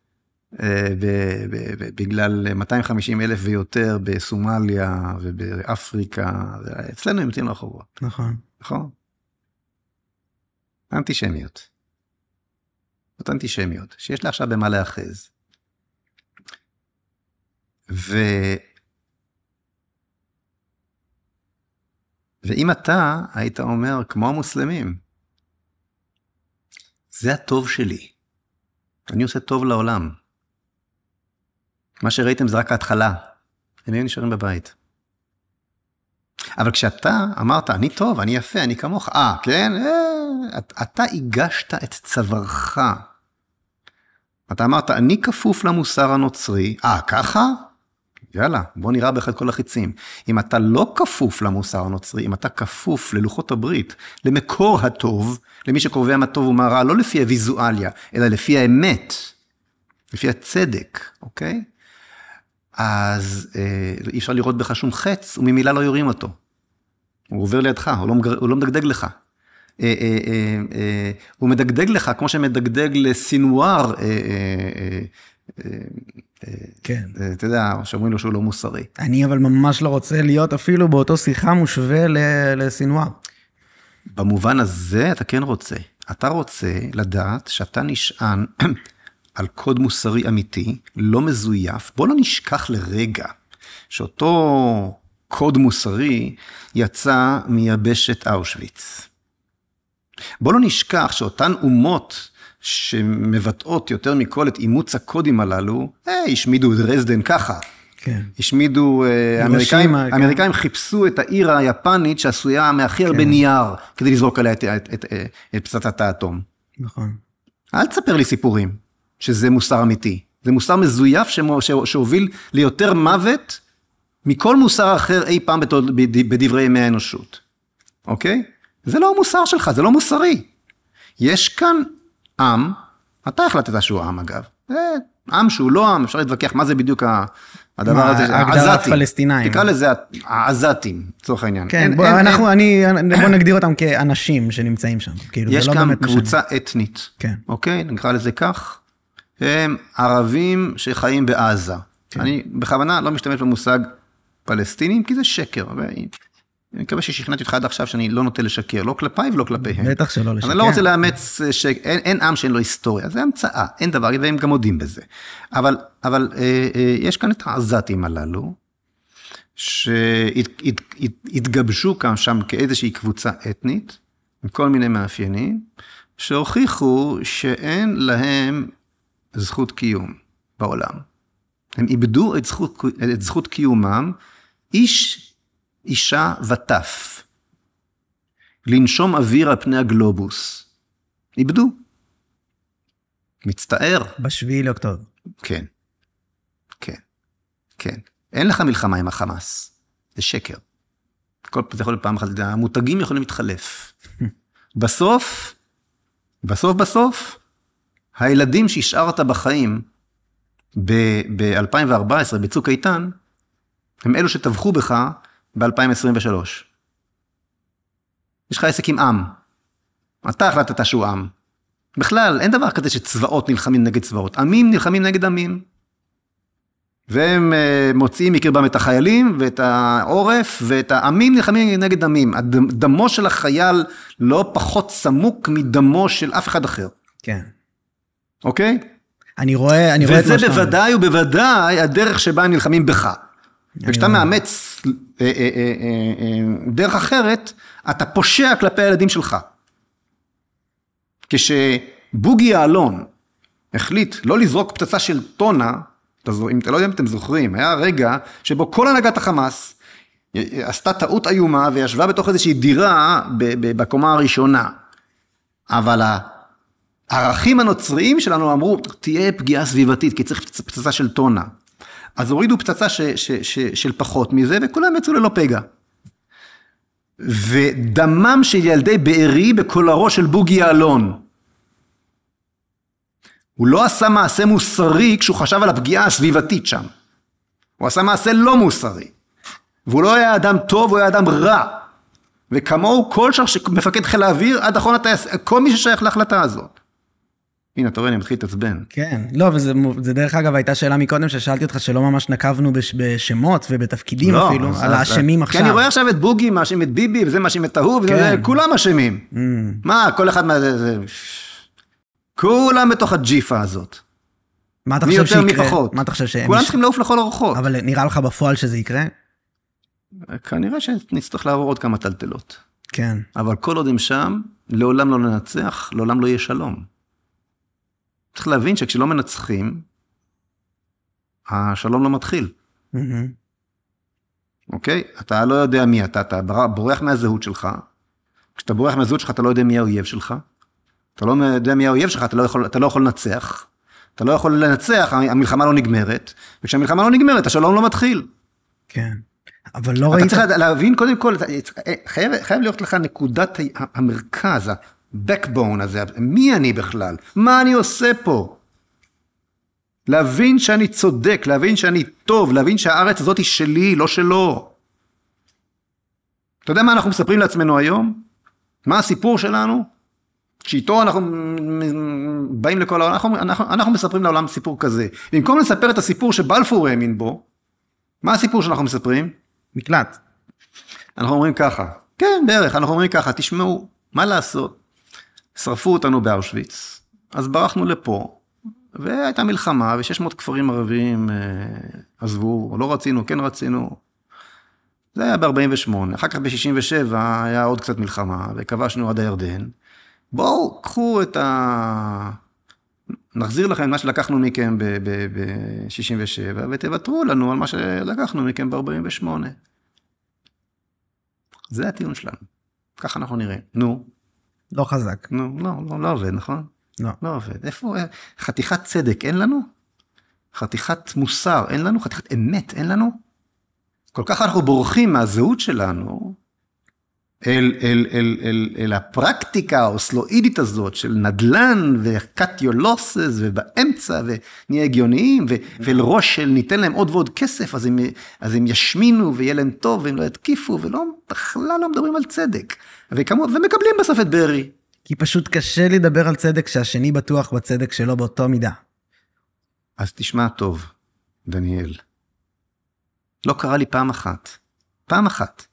בגלל 250,000 ויותר בסומליה ובאפריקה? אצלנו הם יוצאים לרחובות. נכון. נכון? אנטישמיות. זאת אנטישמיות, שיש לה עכשיו במה להאחז. ואם אתה היית אומר, כמו המוסלמים, זה הטוב שלי. אני עושה טוב לעולם. מה שראיתם זה רק ההתחלה. הם היו נשארים בבית. אבל כשאתה אמרת, אני טוב, אני יפה, אני כמוך, כן? אתה הגשת את צווארך. אתה אמרת, אני כפוף למוסר הנוצרי. ככה? יאללה, בוא נראה בך את כל החיצים. אם אתה לא כפוף למוסר הנוצרי, אם אתה כפוף ללוחות הברית, למקור הטוב, למי שקובע מה טוב ומה רע, לא לפי הוויזואליה, אלא לפי האמת, לפי הצדק, אוקיי? אז אי אפשר לראות בך שום חץ, וממילה לא יורים אותו. הוא עובר לידך, הוא לא מדגדג לך. הוא מדגדג לך, כמו שמדגדג לסינואר, כן. אתה יודע, שאומרים לו שהוא לא מוסרי. אני אבל ממש לא רוצה להיות אפילו באותו שיחה מושווה לסינואר. במובן הזה אתה כן רוצה. אתה רוצה לדעת שאתה נשען על קוד מוסרי אמיתי, לא מזויף. בוא לא נשכח לרגע שאותו קוד מוסרי יצא מיבשת אושוויץ. בוא לא נשכח שאותן אומות שמבטאות יותר מכל את אימוץ הקודים הללו, השמידו את דרזדן ככה. כן. השמידו, האמריקאים חיפשו את העיר היפנית שעשויה מהכי הרבה נייר, כדי לזרוק עליה את פצצת האטום. נכון. אל תספר לי סיפורים שזה מוסר אמיתי. זה מוסר מזויף שהוביל ליותר מוות מכל מוסר אחר אי פעם בדברי ימי האנושות. אוקיי? זה לא המוסר שלך, זה לא מוסרי. יש כאן עם, אתה החלטת שהוא עם אגב, עם שהוא לא עם, אפשר להתווכח מה זה בדיוק הדבר הזה, הגדרת פלסטינאים. תקרא לזה העזתים, לצורך העניין. כן, בוא נגדיר אותם כאנשים שנמצאים שם. יש כאן קבוצה אתנית, אוקיי? נקרא לזה כך, הם ערבים שחיים בעזה. אני בכוונה לא משתמש במושג פלסטינים, כי זה שקר. אני מקווה ששכנעתי אותך עד עכשיו שאני לא נוטה לשקר, לא כלפיי ולא כלפיהם. בטח שלא לשקר. אני לא רוצה לאמץ, אין עם שאין לו היסטוריה, זה המצאה, אין דבר, והם גם מודים בזה. אבל יש כאן את העזתים הללו, שהתגבשו כאן שם כאיזושהי קבוצה אתנית, עם כל מיני מאפיינים, שהוכיחו שאין להם זכות קיום בעולם. הם איבדו את זכות קיומם, אישה וטף, לנשום אוויר על פני הגלובוס. איבדו. מצטער. בשביעי לאוקטובר. כן. כן. כן. אין לך מלחמה עם החמאס. זה שקר. זה יכול להיות פעם אחת, המותגים יכולים להתחלף. בסוף, הילדים שהשארת בחיים ב-2014, בצוק איתן, הם אלו שטבחו בך ב-2023. יש לך עסק עם עם. אתה החלטת שהוא עם. בכלל, אין דבר כזה שצבאות נלחמים נגד צבאות. עמים נלחמים נגד עמים. והם מוציאים מקרבם את החיילים ואת העורף, ואת העמים נלחמים נגד עמים. דמו של החייל לא פחות סמוק מדמו של אף אחד אחר. כן. אוקיי? אני רואה וזה בוודאי ובוודאי הדרך שבה הם נלחמים בך. וכשאתה מאמץ דרך אחרת, אתה פושע כלפי הילדים שלך. כשבוגי יעלון החליט לא לזרוק פצצה של טונה, אם אתה לא יודע אם אתם זוכרים, היה רגע שבו כל הנהגת החמאס עשתה טעות איומה וישבה בתוך איזושהי דירה בקומה הראשונה. אבל הערכים הנוצריים שלנו אמרו, תהיה פגיעה סביבתית, כי צריך פצצה של טונה. אז הורידו פצצה של פחות מזה, וכולם יצאו ללא פגע. ודמם של ילדי בארי בכל הראש של בוגי יעלון. הוא לא עשה מעשה מוסרי כשהוא חשב על הפגיעה הסביבתית שם. הוא עשה מעשה לא מוסרי. והוא לא היה אדם טוב, הוא היה אדם רע. וכמוהו כל מפקד חיל האוויר, עד אחרון הטייס, כל מי ששייך להחלטה הזאת. הנה, אתה רואה, אני מתחיל להתעצבן. כן, לא, וזה דרך אגב, הייתה שאלה מקודם ששאלתי אותך שלא ממש נקבנו בשמות ובתפקידים אפילו, על האשמים עכשיו. כי אני רואה עכשיו את בוגי, מאשים את ביבי, וזה מאשים את ההוא, כולם אשמים. מה, כל אחד כולם בתוך הג'יפה הזאת. מה אתה חושב שיקרה? מי יותר מי פחות. מה אתה חושב שהם... כולם צריכים לעוף לכל הרוחות. אבל נראה לך בפועל שזה יקרה? כנראה שנצטרך לעבור עוד כמה טלטלות. כן. אבל כל עוד הם שם, לעולם לא ננצח, לעולם לא יהיה שלום. צריך להבין שכשלא מנצחים, השלום לא מתחיל. אוקיי? אתה לא יודע מי אתה בורח מהזהות שלך. כשאתה בורח מהזהות שלך, אתה לא יודע מי האויב שלך. אתה לא יודע מי האויב שלך, אתה לא יכול לנצח. אתה לא יכול לנצח, המלחמה לא נגמרת. וכשהמלחמה לא נגמרת, השלום לא מתחיל. כן. אבל לא ראית... אתה צריך להבין, קודם כל, חייב להיות לך נקודת המרכז, backbone הזה, מי אני בכלל? מה אני עושה פה? להבין שאני צודק, להבין שאני טוב, להבין שהארץ הזאת היא שלי, לא שלו. אתה יודע מה אנחנו מספרים לעצמנו היום? מה הסיפור שלנו? שאיתו אנחנו באים לכל העולם, אנחנו מספרים לעולם סיפור כזה. במקום לספר את הסיפור שבלפור האמין בו, מה הסיפור שאנחנו מספרים? מקלט. אנחנו אומרים ככה, כן, בערך, אנחנו אומרים ככה, תשמעו, מה לעשות? שרפו אותנו באושוויץ, אז ברחנו לפה, והייתה מלחמה, ו600 כפרים ערביים עזבו, לא רצינו, כן רצינו. זה היה ב-48, אחר כך ב-67 היה עוד קצת מלחמה, וכבשנו עד הירדן. בואו, קחו נחזיר לכם מה שלקחנו מכם ב-67, ותוותרו לנו על מה שלקחנו מכם ב-48. זה הטיעון שלנו. ככה אנחנו נראה. נו. לא חזק. נו, לא עובד, נכון? לא עובד. איפה, חתיכת צדק אין לנו? חתיכת מוסר אין לנו? חתיכת אמת אין לנו? כל כך אנחנו בורחים מהזהות שלנו, אל הפרקטיקה האוסלואידית הזאת של נדל"ן ו-cut your losses ובאמצע ונהיה הגיוניים ולראש של ניתן להם עוד ועוד כסף, אז הם ישמינו ויהיה להם טוב והם לא יתקיפו בכלל לא מדברים על צדק. ומקבלים בסוף את ברי. כי פשוט קשה לדבר על צדק שהשני בטוח בצדק שלו באותו מידה. אז תשמע טוב, דניאל. לא קרה לי פעם אחת.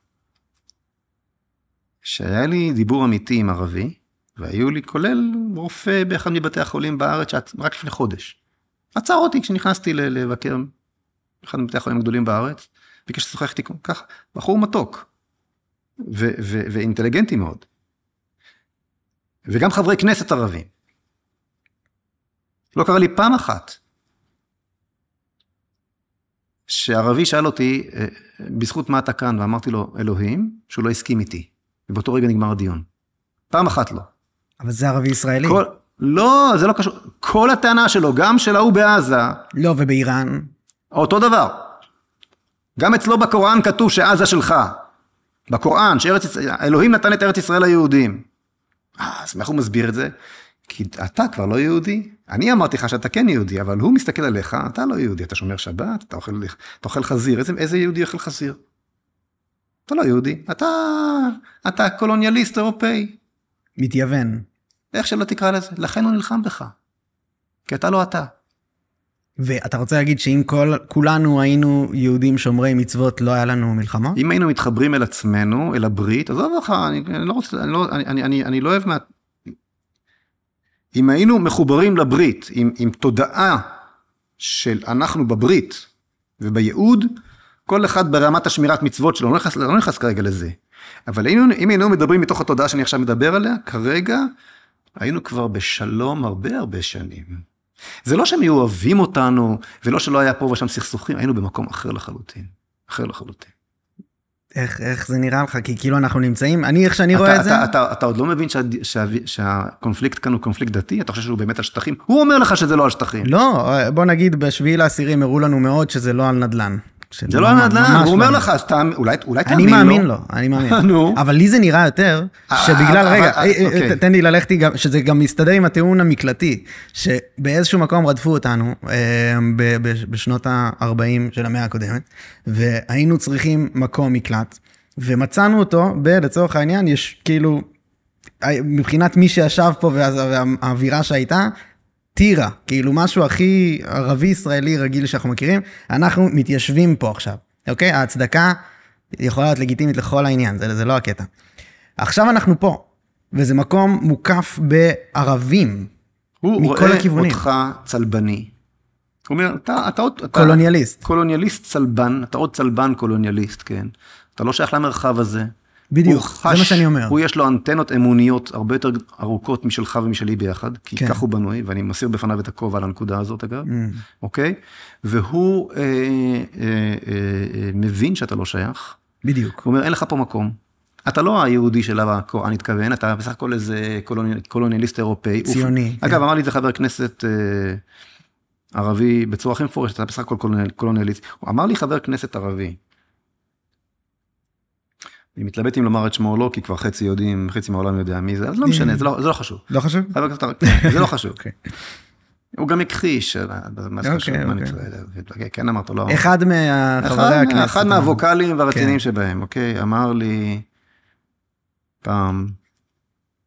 שהיה לי דיבור אמיתי עם ערבי, והיו לי כולל רופא באחד מבתי החולים בארץ, רק לפני חודש. עצר אותי כשנכנסתי לבקר באחד מבתי החולים הגדולים בארץ, ביקש לשוחח איתי ככה, בחור מתוק, ואינטליגנטי מאוד. וגם חברי כנסת ערבים. לא קרה לי פעם אחת, שערבי שאל אותי, בזכות מה אתה כאן, ואמרתי לו, אלוהים, שהוא לא הסכים איתי. ובאותו רגע נגמר הדיון. פעם אחת לא. אבל זה ערבי ישראלי. לא, זה לא קשור. כל הטענה שלו, גם של ההוא בעזה. לא, ובאיראן. אותו דבר. גם אצלו בקוראן כתוב שעזה שלך. בקוראן, אלוהים נתן את ארץ ישראל ליהודים. אז איך הוא מסביר את זה? כי אתה כבר לא יהודי. אני אמרתי לך שאתה כן יהודי, אבל הוא מסתכל עליך, אתה לא יהודי. אתה שומר שבת, אתה אוכל חזיר. איזה יהודי אוכל חזיר? אתה לא יהודי, אתה קולוניאליסט אירופאי. מתייוון. איך שלא תקרא לזה, לכן הוא נלחם בך. כי אתה לא אתה. ואתה רוצה להגיד שאם כולנו היינו יהודים שומרי מצוות, לא היה לנו מלחמה? אם היינו מתחברים אל עצמנו, אל הברית, אז אני לא אוהב מה... אם היינו מחוברים לברית, עם תודעה של אנחנו בברית ובייעוד, כל אחד ברמת השמירת מצוות שלו, לא נכנס כרגע לזה. אבל אם היינו מדברים מתוך התודעה שאני עכשיו מדבר עליה, כרגע היינו כבר בשלום הרבה שנים. זה לא שהם היו אוהבים אותנו, ולא שלא היה פה ושם סכסוכים, היינו במקום אחר לחלוטין. איך זה נראה לך? כי כאילו אנחנו נמצאים, איך שאני רואה את זה... אתה עוד לא מבין שהקונפליקט כאן הוא קונפליקט דתי? אתה חושב שהוא באמת על שטחים? הוא אומר לך שזה לא על שטחים. לא, בוא נגיד, בשביעי לעשירים הראו לנו מאוד שזה לא על נדל"ן. זה לא הנדל"ן, הוא אומר לך, אז אולי תאמין לו. אני מאמין לו, אני מאמין. אבל לי זה נראה יותר, שבגלל, רגע, תן לי ללכת, שזה גם מסתדר עם הטיעון המקלטי, שבאיזשהו מקום רדפו אותנו, בשנות ה-40 של המאה הקודמת, והיינו צריכים מקום מקלט, ומצאנו אותו, לצורך העניין, יש כאילו, מבחינת מי שישב פה, והאווירה שהייתה, טירה, כאילו משהו הכי ערבי ישראלי רגיל שאנחנו מכירים, אנחנו מתיישבים פה עכשיו, אוקיי? ההצדקה יכולה להיות לגיטימית לכל העניין, זה לא הקטע. עכשיו אנחנו פה, וזה מקום מוקף בערבים, מכל הכיוונים. הוא רואה אותך צלבני. הוא אומר, אתה קולוניאליסט. קולוניאליסט צלבן, אתה עוד צלבן קולוניאליסט, כן. אתה לא שייך למרחב הזה. בדיוק, זה מה שאני אומר. הוא יש לו אנטנות אמוניות הרבה יותר ארוכות משלך ומשלי ביחד, כי כך הוא בנוי, ואני מסיר בפניו את הכובע על הנקודה הזאת, אגב, אוקיי? והוא מבין שאתה לא שייך. בדיוק. הוא אומר, אין לך פה מקום. אתה לא היהודי שלו הקוראן התכוון, אתה בסך הכל איזה קולוניאליסט אירופאי. ציוני. אגב, אמר לי את זה חבר כנסת ערבי, בצורה הכי מפורשת, אתה בסך הכל קולוניאליסט. הוא אמר לי חבר כנסת ערבי, אני מתלבט אם לומר את שמו או לא, כי כבר חצי יודעים, חצי מהעולם יודע מי זה, אז לא משנה, זה לא חשוב. לא חשוב? זה לא חשוב. הוא גם הכחיש, מה זה חשוב, כן אמרת, לא. אחד מהחברי הכנסת. אחד מהווקלים והרציניים שבהם, אוקיי, אמר לי, פעם,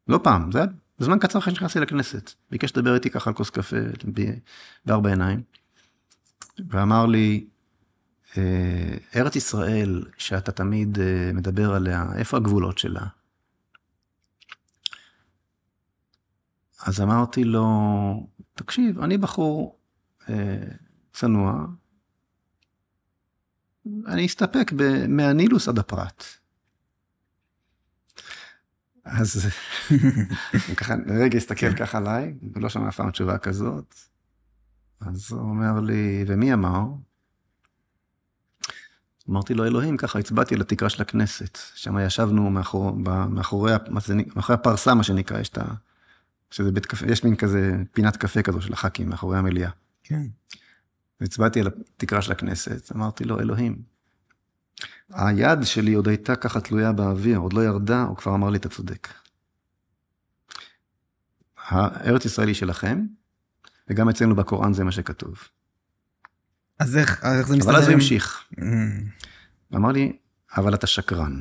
לא פעם, זה היה בזמן קצר אחרי שנכנסתי לכנסת, ביקש לדבר איתי ככה על כוס קפה, בארבע עיניים, ואמר לי, ארץ ישראל, שאתה תמיד מדבר עליה, איפה הגבולות שלה? אז אמרתי לו, תקשיב, אני בחור צנוע, אני אסתפק מהנילוס עד הפרט. אז ככה, רגע הסתכל ככה עליי, ולא שמע אף פעם תשובה כזאת, אז הוא אומר לי, ומי אמר? אמרתי לו, אלוהים, ככה הצבעתי לתקרה של הכנסת, שם ישבנו מאחורי הפרסה, מה שנקרא, יש מין כזה פינת קפה כזו של הח"כים, מאחורי המליאה. כן. הצבעתי על התקרה של הכנסת, אמרתי לו, אלוהים, היד שלי עוד הייתה ככה תלויה באוויר, עוד לא ירדה, הוא כבר אמר לי, אתה צודק. הארץ ישראל היא שלכם, וגם אצלנו בקוראן זה מה שכתוב. אז איך זה מסתדר? אבל אז הוא המשיך. אמר לי, אבל אתה שקרן.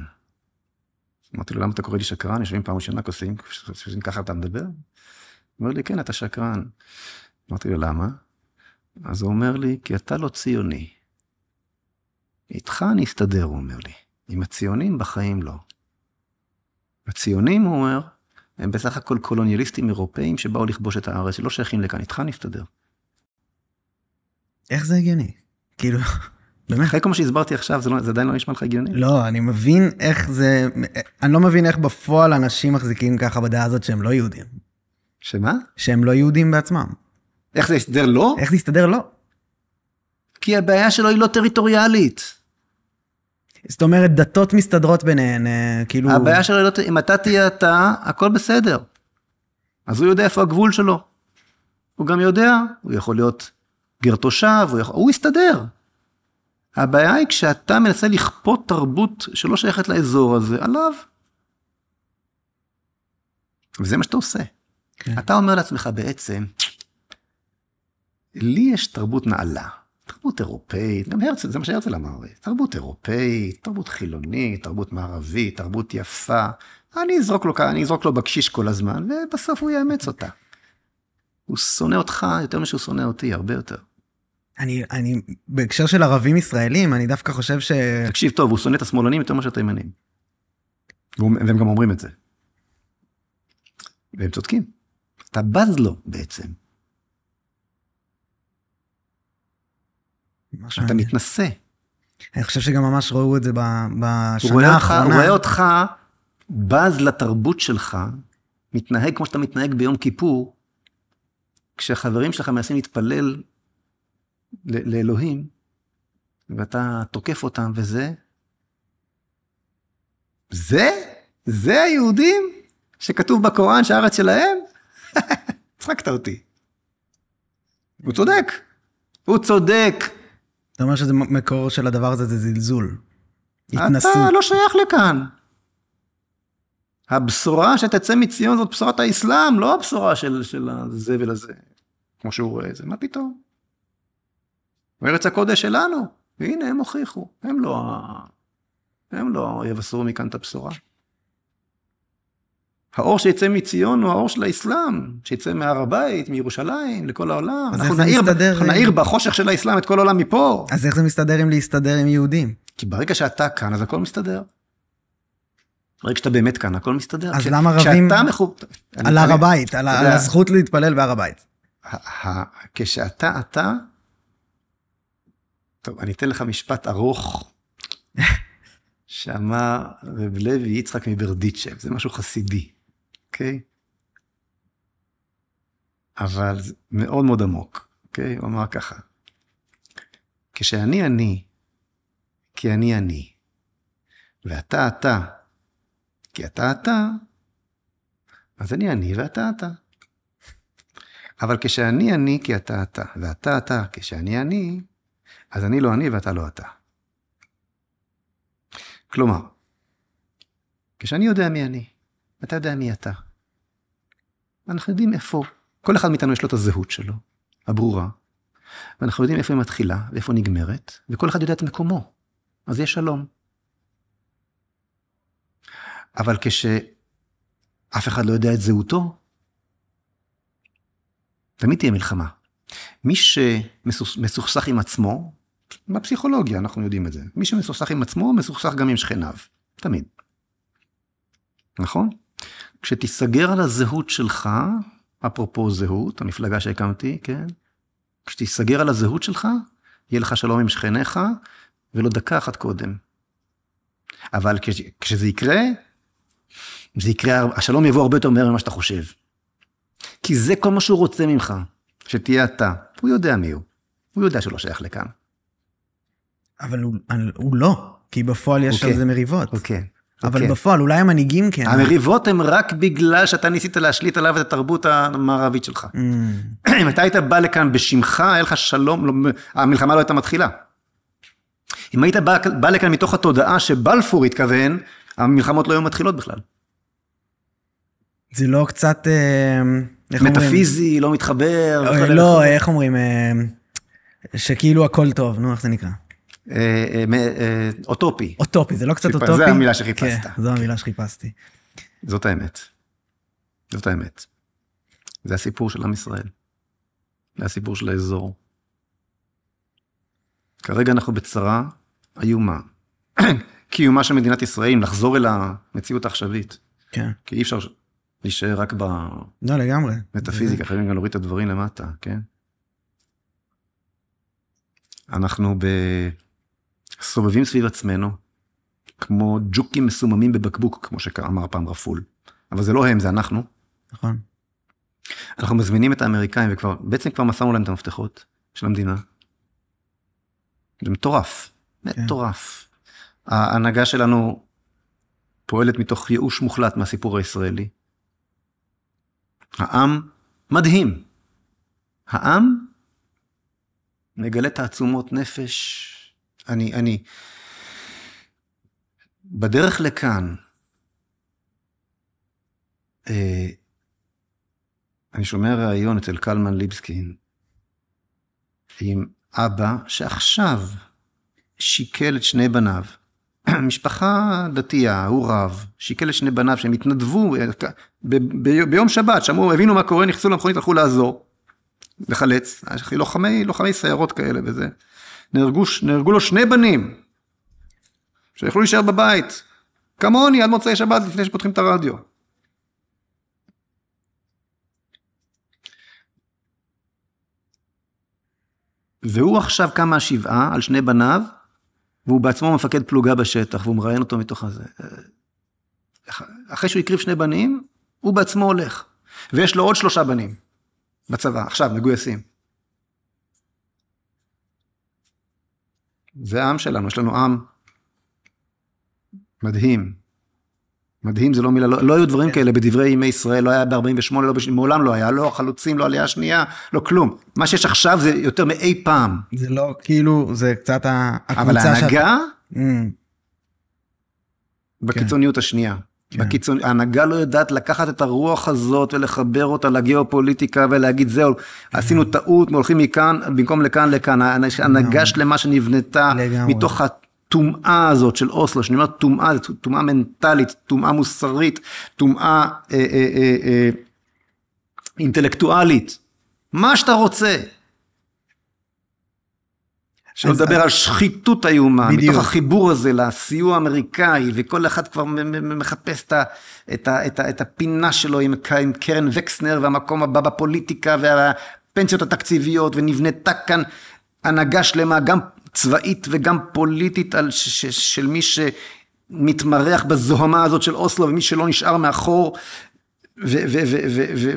אמרתי לו, למה אתה קורא לי שקרן? יושבים פעם ראשונה, כוסים, ככה אתה מדבר? הוא אומר לי, כן, אתה שקרן. אמרתי לו, למה? אז הוא אומר לי, כי אתה לא ציוני. איתך אני אסתדר, הוא אומר לי. עם הציונים בחיים לא. הציונים, הוא אומר, הם בסך הכל קולוניאליסטים אירופאים שבאו לכבוש את הארץ, שלא שייכים לכאן, איתך נסתדר. איך זה הגיוני? כאילו, באמת. אחרי כל מה שהסברתי עכשיו, זה עדיין לא נשמע לך הגיוני? לא, אני מבין איך זה, אני לא מבין איך בפועל אנשים מחזיקים ככה בדעה הזאת שהם לא יהודים. שמה? שהם לא יהודים בעצמם. איך זה יסתדר לא? איך זה יסתדר לא? כי הבעיה שלו היא לא טריטוריאלית. זאת אומרת, דתות מסתדרות ביניהן, כאילו... הבעיה שלו היא לא... אם אתה תהיה אתה, הכל בסדר. אז הוא יודע איפה הגבול שלו. הוא גם יודע, הוא יכול להיות גר תושב, הוא יסתדר. הבעיה היא כשאתה מנסה לכפות תרבות שלא שייכת לאזור הזה, עליו. וזה מה שאתה עושה. כן. אתה אומר לעצמך בעצם, לי יש תרבות נעלה. תרבות אירופאית, גם הרצל, זה מה שהרצל אמר, תרבות אירופאית, תרבות חילונית, תרבות מערבית, תרבות יפה, אני אזרוק לו בקשיש כל הזמן, ובסוף הוא יאמץ אותה. הוא שונא אותך יותר משהו שונא אותי, הרבה יותר. אני, בהקשר של ערבים ישראלים, אני דווקא חושב תקשיב טוב, הוא שונא את השמאלנים יותר משהו תימנים. והם גם אומרים את זה. והם צודקים. אתה בז לו בעצם. אתה מתנסה. אני חושב שגם ממש ראו את זה בשנה האחרונה. הוא רואה אותך, בז לתרבות שלך, מתנהג כמו שאתה מתנהג ביום כיפור, כשהחברים שלך מנסים להתפלל לאלוהים, ואתה תוקף אותם, וזה? זה היהודים שכתוב בקוראן שהארץ שלהם? צחקת אותי. הוא צודק. הוא צודק. אתה אומר שזה מקור של הדבר הזה, זה זלזול. התנסות. אתה לא שייך לכאן. הבשורה שתצא מציון זאת בשורת האסלאם, לא הבשורה של הזה ולזה. כמו שהוא רואה את זה, מה פתאום? ארץ הקודש שלנו, והנה הם הוכיחו, הם לא יבשרו מכאן את הבשורה. האור שיצא מציון הוא האור של האסלאם, שיצא מהר הבית, מירושלים, לכל העולם. אנחנו נעיר בחושך של האסלאם את כל העולם מפה. אז איך זה מסתדר עם להסתדר עם יהודים? כי ברגע שאתה כאן, אז הכל מסתדר. ברגע שאתה באמת כאן, הכל מסתדר. אז למה רבים על הר הבית, על הזכות להתפלל בהר הבית? כשאתה, טוב, אני אתן לך משפט ארוך, שאמר רב לוי יצחק מברדיצ'ב, זה משהו חסידי, אוקיי? אבל זה מאוד מאוד עמוק, אוקיי? הוא אמר ככה, כשאני אני, כי אני אני, ואתה אתה, כי אתה אתה, אז אני ואתה אתה. אבל כשאני אני, כי אתה אתה, ואתה אתה, כשאני אני, אז אני לא אני ואתה לא אתה. כלומר, כשאני יודע מי אני, אתה יודע מי אתה. אנחנו יודעים איפה, כל אחד מאיתנו יש לו את הזהות שלו, הברורה, ואנחנו יודעים איפה היא מתחילה ואיפה נגמרת, וכל אחד יודע את מקומו, אז יש שלום. אבל כשאף אחד לא יודע את זהותו, תמיד תהיה מלחמה. מי שמסוכסך עם עצמו, בפסיכולוגיה אנחנו יודעים את זה, מי שמסוכסך עם עצמו, מסוכסך גם עם שכניו, תמיד. נכון? כשתיסגר על הזהות שלך, אפרופו זהות, המפלגה שהקמתי, כן? כשתיסגר על הזהות שלך, יהיה לך שלום עם שכניך, ולא דקה אחת קודם. אבל כשזה יקרה, השלום יבוא הרבה יותר מהר ממה שאתה חושב. כי זה כל מה שהוא רוצה ממך, שתהיה אתה. הוא יודע מי הוא. הוא יודע שלא שייך לכאן. אבל הוא לא, כי בפועל יש על זה מריבות. אוקיי. אבל בפועל, אולי המנהיגים כן. המריבות הן רק בגלל שאתה ניסית להשליט עליו את התרבות המערבית שלך. אם אתה היית בא לכאן בשמך, היה לך שלום, המלחמה לא הייתה מתחילה. אם היית בא לכאן מתוך התודעה שבלפור התכוון, המלחמות לא היו מתחילות בכלל. זה לא קצת... מטאפיזי, לא מתחבר. לא, איך אומרים? שכאילו הכל טוב, נו, איך זה נקרא? אוטופי. אוטופי, זה לא קצת אוטופי? זה המילה שחיפשת. כן, זו המילה שחיפשתי. זאת האמת. זאת האמת. זה הסיפור של עם ישראל. זה הסיפור של האזור. כרגע אנחנו בצרה איומה. קיומה של מדינת ישראל, לחזור אל המציאות העכשווית. כן. כי אי אפשר להישאר רק לא, לגמרי. במטאפיזיקה, חייבים גם להוריד את הדברים למטה, כן? אנחנו סובבים סביב עצמנו, כמו ג'וקים מסוממים בבקבוק, כמו שאמר פעם רפול. אבל זה לא הם, זה אנחנו. נכון. אנחנו מזמינים את האמריקאים, ובעצם כבר מסרנו להם את המפתחות של המדינה. זה מטורף, מטורף. ההנהגה שלנו פועלת מתוך ייאוש מוחלט מהסיפור הישראלי. העם מדהים. העם מגלה תעצומות נפש. אני בדרך לכאן, אני שומע ראיון אצל קלמן ליבסקין, עם אבא שעכשיו שיקל את שני בניו, משפחה דתייה, הוא רב, שיקל את שני בניו שהם התנדבו ביום שבת, שאמרו, הבינו מה קורה, נכנסו למכונית, הלכו לעזור, לחלץ, לוחמי סיירות כאלה וזה, נהרגו לו שני בנים, שיכולו להישאר בבית, כמוני עד מוצאי שבת לפני שפותחים את הרדיו. והוא עכשיו קם מהשבעה על שני בניו, והוא בעצמו מפקד פלוגה בשטח, והוא מראיין אותו מתוך הזה. אחרי שהוא יקריב שני בנים, הוא בעצמו הולך. ויש לו עוד 3 בנים בצבא, עכשיו מגויסים. זה העם שלנו, יש לנו עם מדהים. מדהים זה לא מילה, לא היו דברים כאלה בדברי ימי ישראל, לא היה ב-48, מעולם לא היה, לא חלוצים, לא עלייה שנייה, לא כלום. מה שיש עכשיו זה יותר מאי פעם. זה לא, כאילו, זה קצת הקבוצה אבל ההנהגה, בקיצוניות השנייה. ההנהגה לא יודעת לקחת את הרוח הזאת ולחבר אותה לגיאופוליטיקה ולהגיד זהו, עשינו טעות, הולכים מכאן, במקום לכאן. ההנהגה שלמה שנבנתה מתוך התומעה הזאת של אוסלו, שאני אומר תומעה, זה תומעה מנטלית, תומעה מוסרית, תומעה אינטלקטואלית. מה שאתה רוצה. שלא לדבר על שחיתות איומה, מתוך החיבור הזה לסיוע האמריקאי, וכל אחד כבר מחפש את הפינה שלו עם קרן וקסנר, והמקום הבא בפוליטיקה, והפנסיות התקציביות, ונבנתה כאן הנהגה שלמה, גם צבאית וגם פוליטית, של מי שמתמרח בזוהמה הזאת של אוסלו, ומי שלא נשאר מאחור,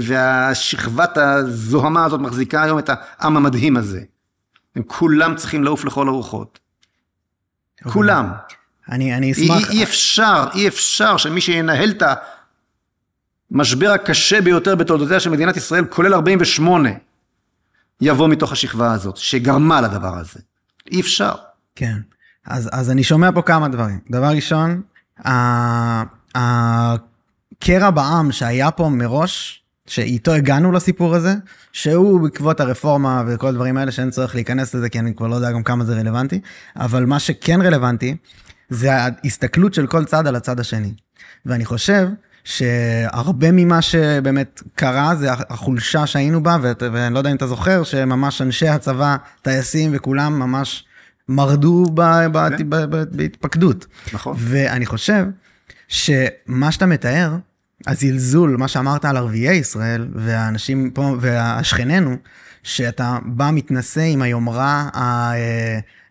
והשכבת הזוהמה הזאת מחזיקה היום את העם המדהים הזה. הם כולם צריכים לעוף לכל הרוחות. כולם. אני אשמח... אי אפשר שמי שינהל את המשבר הקשה ביותר בתולדותיה של מדינת ישראל, כולל 48, יבוא מתוך השכבה הזאת, שגרמה לדבר הזה. אי אפשר. כן. אז אני שומע פה כמה דברים. דבר ראשון, הקרע בעם שהיה פה מראש, שאיתו הגענו לסיפור הזה, שהוא בעקבות הרפורמה וכל הדברים האלה, שאין צריך להיכנס לזה, כי אני כבר לא יודע גם כמה זה רלוונטי, אבל מה שכן רלוונטי, זה ההסתכלות של כל צד על הצד השני. ואני חושב שהרבה ממה שבאמת קרה, זה החולשה שהיינו בה, ואני לא יודע אם אתה זוכר, שממש אנשי הצבא, טייסים וכולם ממש מרדו בהתפקדות. נכון. ואני חושב שמה שאתה מתאר, הזלזול, מה שאמרת על ערביי ישראל, והאנשים פה, והשכננו, שאתה בא מתנסה עם היומרה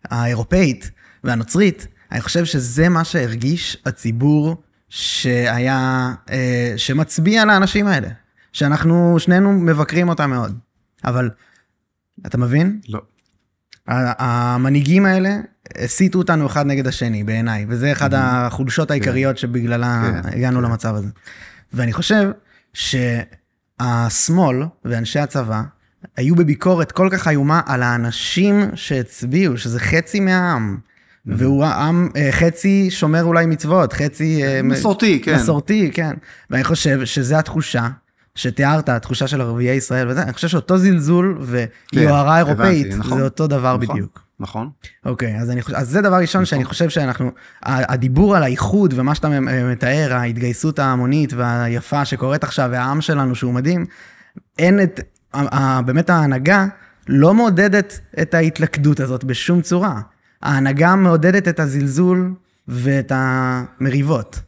האירופאית והנוצרית, אני חושב שזה מה שהרגיש הציבור שהיה, שמצביע לאנשים האלה, שאנחנו שנינו מבקרים אותם מאוד. אבל, אתה מבין? לא. המנהיגים האלה הסיטו אותנו אחד נגד השני בעיניי, וזה אחד החולשות העיקריות שבגללה הגענו למצב הזה. ואני חושב שהשמאל ואנשי הצבא היו בביקורת כל כך איומה על האנשים שהצביעו, שזה חצי מהעם, והוא עם חצי שומר אולי מצוות, חצי... מסורתי, כן. מסורתי, כן. ואני חושב שזו התחושה שתיארת, התחושה של ערביי ישראל, וזה, אני חושב שאותו זלזול ויוהרה אירופאית, זה אותו דבר בדיוק. נכון. אוקיי, אז זה דבר ראשון שאני חושב שאנחנו, הדיבור על האיחוד ומה שאתה מתאר, ההתגייסות ההמונית והיפה שקורית עכשיו, והעם שלנו שהוא מדהים, אין את, באמת ההנהגה לא מעודדת את ההתלכדות הזאת בשום צורה. ההנהגה מעודדת את הזלזול ואת המריבות.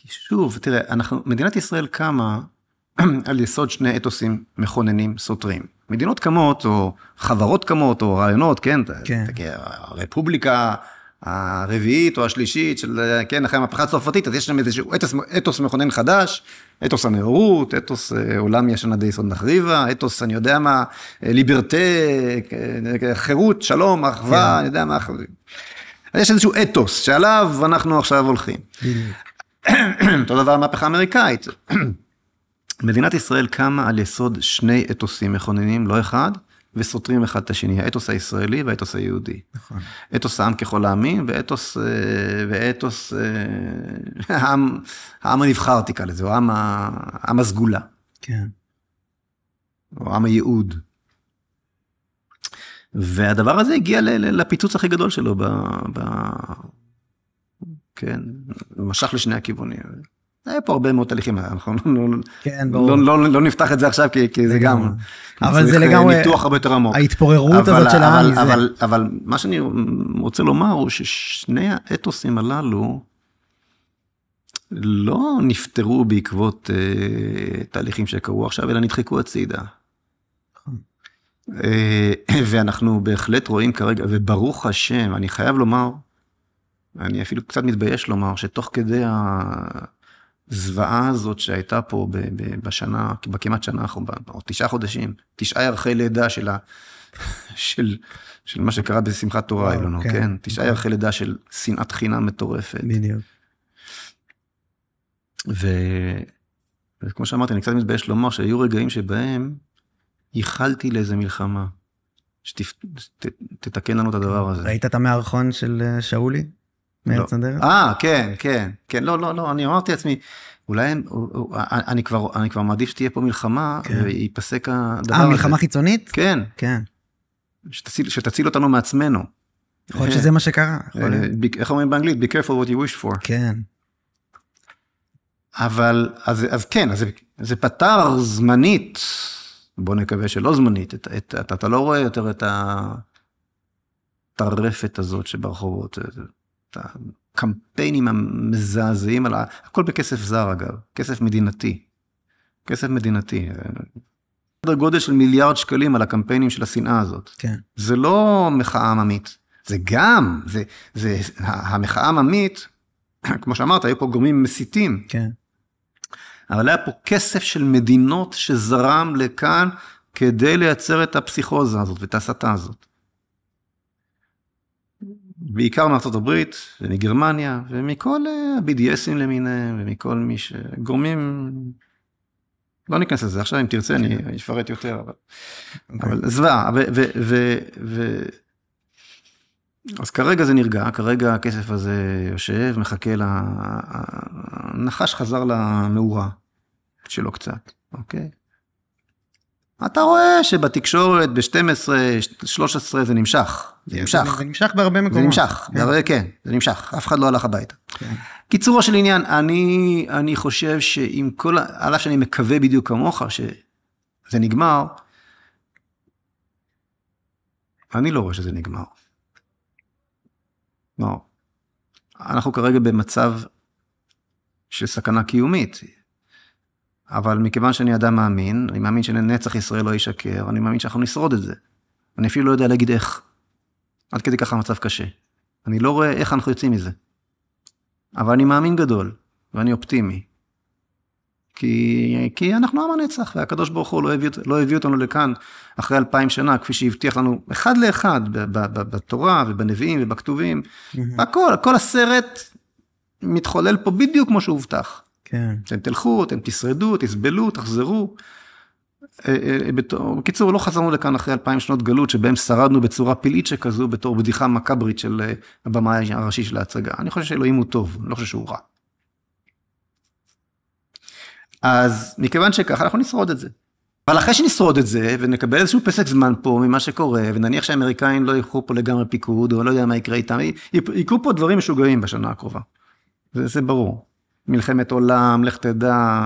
שוב, תראה, מדינת ישראל קמה על יסוד שני אתוסים מכוננים סותרים. מדינות קמות, או חברות קמות, או רעיונות, כן? כן. הרפובליקה הרביעית או השלישית, כן, אחרי המהפכה הצרפתית, אז יש שם איזשהו אתוס מכונן חדש, אתוס הנאורות, אתוס עולם ישן עדי יסוד נחריבה, אתוס, אני יודע מה, ליברטה, חירות, שלום, אחווה, אני יודע מה. יש איזשהו אתוס, שעליו אנחנו עכשיו הולכים. אותו דבר המהפכה האמריקאית. מדינת ישראל קמה על יסוד שני אתוסים מכוננים, לא אחד, וסותרים אחד את השני, האתוס הישראלי והאתוס היהודי. נכון. אתוס העם ככל העמים, ואתוס העם הנבחר תקרא לזה, או העם הסגולה. כן. או העם הייעוד. והדבר הזה הגיע לפיצוץ הכי גדול שלו, כן, משך לשני הכיוונים. היה פה הרבה מאוד תהליכים, אנחנו לא נפתח את זה עכשיו, כי זה גם, אבל זה לגמרי, ניתוח הרבה יותר עמוק. ההתפוררות הזאת של העם מזה. אבל מה שאני רוצה לומר הוא ששני האתוסים הללו, לא נפטרו בעקבות תהליכים שקרו עכשיו, אלא נדחקו הצידה. ואנחנו בהחלט רואים כרגע, וברוך השם, אני חייב לומר, אני אפילו קצת מתבייש לומר, שתוך כדי הזוועה הזאת שהייתה פה בשנה, בכמעט שנה, או 9 חודשים, 9 ירחי לידה של מה שקרה בשמחת תורה, אילונו, כן? 9 ירחי לידה של שנאת חינם מטורפת. בדיוק. וכמו שאמרתי, אני קצת מתבייש לומר שהיו רגעים שבהם ייחלתי לאיזה מלחמה, שתתקן לנו את הדבר הזה. ראית את המערכון של שאולי? מארץ נדרת? כן, לא, אני אמרתי לעצמי, אולי אני כבר מעדיף שתהיה פה מלחמה, ויפסק הדבר הזה. מלחמה חיצונית? כן. כן. שתציל אותנו מעצמנו. יכול להיות שזה מה שקרה. איך אומרים באנגלית? Be careful what you wish for. כן. אבל, אז כן, זה פתר זמנית, בוא נקווה שלא זמנית, אתה לא רואה יותר את הטרפת הזאת שברחובות, את הקמפיינים המזעזעים, הכל בכסף זר אגב, כסף מדינתי, סדר גודל של מיליארד שקלים על הקמפיינים של השנאה הזאת. כן. זה לא מחאה עממית, זה גם, המחאה עממית, כמו שאמרת, היו פה גורמים מסיתים. כן. אבל היה פה כסף של מדינות שזרם לכאן, כדי לייצר את הפסיכוזה הזאת, ואת ההסתה הזאת. בעיקר מארצות הברית, ומגרמניה, ומכל ה-BDSים למיניהם, ומכל מי שגורמים, לא ניכנס לזה, עכשיו אם תרצה אני אפרט יותר, אבל זוועה, אז כרגע זה נרגע, כרגע הכסף הזה יושב, מחכה נחש חזר למאורה שלו קצת, אוקיי? אתה רואה שבתקשורת ב-12, 13 זה נמשך. זה נמשך בהרבה מקומות. זה נמשך, כן, זה נמשך. אף אחד לא הלך הביתה. קיצורו של עניין, אני חושב שעם כל, על אף שאני מקווה בדיוק כמוך, שזה נגמר, אני לא רואה שזה נגמר. לא. אנחנו כרגע במצב של סכנה קיומית. אבל מכיוון שאני אדם מאמין, אני מאמין שנצח ישראל לא ישקר, אני מאמין שאנחנו נשרוד את זה. אני אפילו לא יודע להגיד איך. עד כדי ככה המצב קשה. אני לא רואה איך אנחנו יוצאים מזה. אבל אני מאמין גדול, ואני אופטימי. כי אנחנו עם הנצח, והקדוש ברוך הוא לא הביא אותנו לכאן אחרי 2000 שנה, כפי שהבטיח לנו אחד לאחד, בתורה ובנביאים ובכתובים. כל הסרט מתחולל פה בדיוק כמו שהובטח. כן. אתם תלכו, אתם תשרדו, תסבלו, תחזרו. בקיצור, לא חזרנו לכאן אחרי 2000 שנות גלות, שבהם שרדנו בצורה פלאית שכזו, בתור בדיחה מקברית של הבמאי הראשי של ההצגה. אני חושב שאלוהים הוא טוב, אני לא חושב שהוא רע. אז מכיוון שכך, אנחנו נשרוד את זה. אבל אחרי שנשרוד את זה, ונקבל איזשהו פסק זמן פה ממה שקורה, ונניח שהאמריקאים לא יקחו פה לגמרי פיקוד, או לא יודע מה יקרה איתם, יקרו פה דברים משוגעים בשנה הקרובה. זה ברור. מלחמת עולם, לך תדע,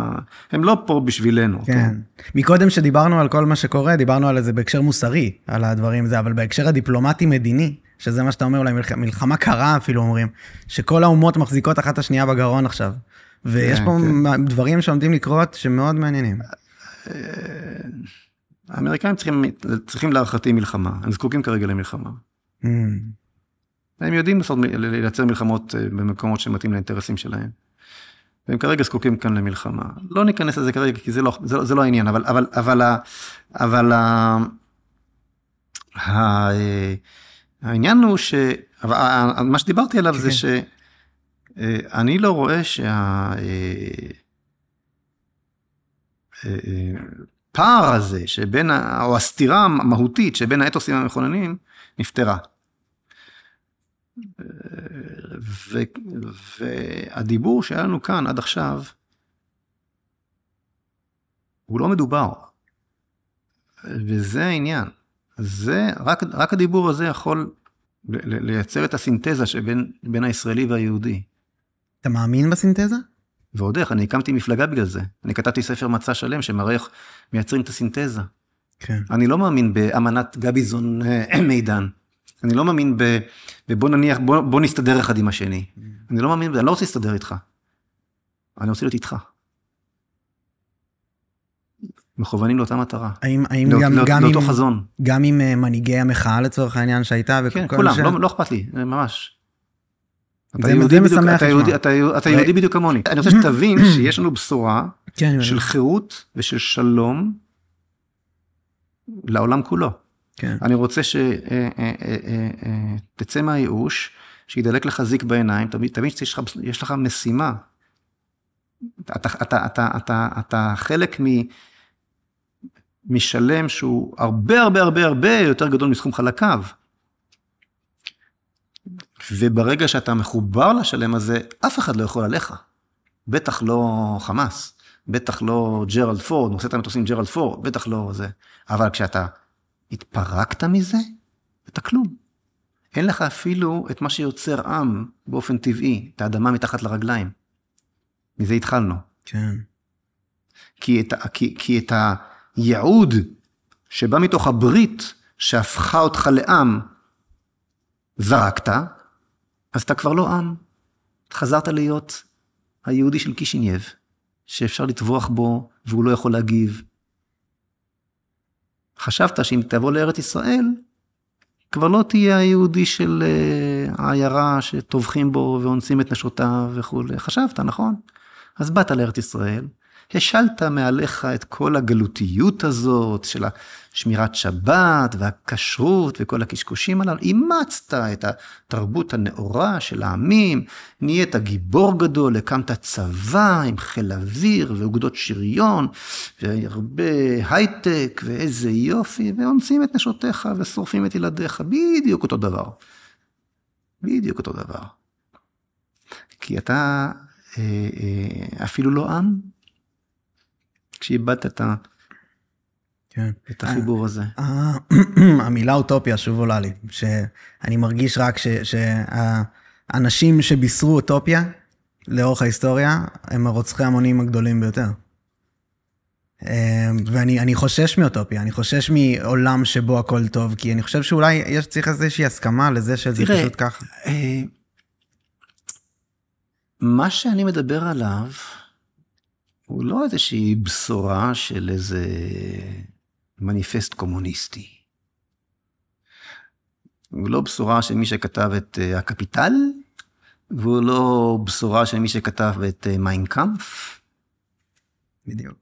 הם לא פה בשבילנו. כן. מקודם שדיברנו על כל מה שקורה, דיברנו על זה בהקשר מוסרי, על הדברים זה, אבל בהקשר הדיפלומטי-מדיני, שזה מה שאתה אומר, אולי מלחמה קרה אפילו אומרים, שכל האומות מחזיקות אחת השנייה בגרון עכשיו. ויש פה דברים שעומדים לקרות שמאוד מעניינים. האמריקאים צריכים להערכתי מלחמה, הם זקוקים כרגע למלחמה. הם יודעים לייצר מלחמות במקומות שמתאים לאינטרסים שלהם. והם כרגע זקוקים כאן למלחמה. לא ניכנס לזה כרגע, כי זה לא העניין, אבל העניין הוא מה שדיברתי עליו זה שאני לא רואה הפער הזה, או הסתירה המהותית שבין האתוסים המכוננים, נפתרה. והדיבור שהיה לנו כאן עד עכשיו, הוא לא מדובר. וזה העניין. רק הדיבור הזה יכול לייצר את הסינתזה שבין הישראלי והיהודי. אתה מאמין בסינתזה? ועוד איך, אני הקמתי מפלגה בגלל זה. אני כתבתי ספר מצע שלם שמראה איך מייצרים את הסינתזה. כן. אני לא מאמין באמנת גביזון מידן. אני לא מאמין בוא נסתדר אחד עם השני. אני לא מאמין, אני לא רוצה להסתדר איתך. אני רוצה להיות איתך. מכוונים לאותה מטרה. האם לאותו חזון. גם עם מנהיגי המחאה לצורך העניין שהייתה? כן, כולם, לא אכפת לי, ממש. אתה יהודי בדיוק כמוני. אני רוצה שתבין שיש לנו בשורה של חירות ושל שלום לעולם כולו. אני רוצה שתצא מהייאוש, שידלק לך זיק בעיניים, תבין שיש לך משימה. אתה חלק משלם שהוא הרבה הרבה הרבה הרבה יותר גדול מסכום חלקיו. וברגע שאתה מחובר לשלם הזה, אף אחד לא יכול עליך. בטח לא חמאס, בטח לא ג'רלד פורד, נושא את המטוסים ג'רלד פורד, בטח לא זה. אבל כשאתה התפרקת מזה, אתה כלום. אין לך אפילו את מה שיוצר עם באופן טבעי, את האדמה מתחת לרגליים. מזה התחלנו. כן. כי את הייעוד שבא מתוך הברית שהפכה אותך לעם, זרקת, אז אתה כבר לא עם. חזרת להיות היהודי של קישינייב, שאפשר לטבוח בו והוא לא יכול להגיב. חשבת שאם תבוא לארץ ישראל, כבר לא תהיה היהודי של העיירה שטובחים בו ואונסים את נשותיו וכו'. חשבת, נכון? אז באת לארץ ישראל, השלת מעליך את כל הגלותיות הזאת של שמירת שבת והכשרות וכל הקשקושים הללו, אימצת את התרבות הנאורה של העמים, נהיית גיבור גדול, הקמת צבא עם חיל אוויר ואוגדות שריון, והרבה הייטק ואיזה יופי, ואונסים את נשותיך ושורפים את ילדיך, בדיוק אותו דבר. בדיוק אותו דבר. כי אתה אפילו לא עם, כשאיבדת את החיבור הזה. המילה אוטופיה שוב עולה לי, שאני מרגיש רק שהאנשים שבישרו אוטופיה לאורך ההיסטוריה, הם הרוצחי המונים הגדולים ביותר. ואני חושש מאוטופיה, אני חושש מעולם שבו הכל טוב, כי אני חושב שאולי צריך איזושהי הסכמה לזה שזה פשוט ככה. מה שאני מדבר עליו, הוא לא איזושהי בשורה של איזה מניפסט קומוניסטי. הוא לא בשורה של מי שכתב את הקפיטל, והוא לא בשורה של מי שכתב את מיינקאמפ. בדיוק.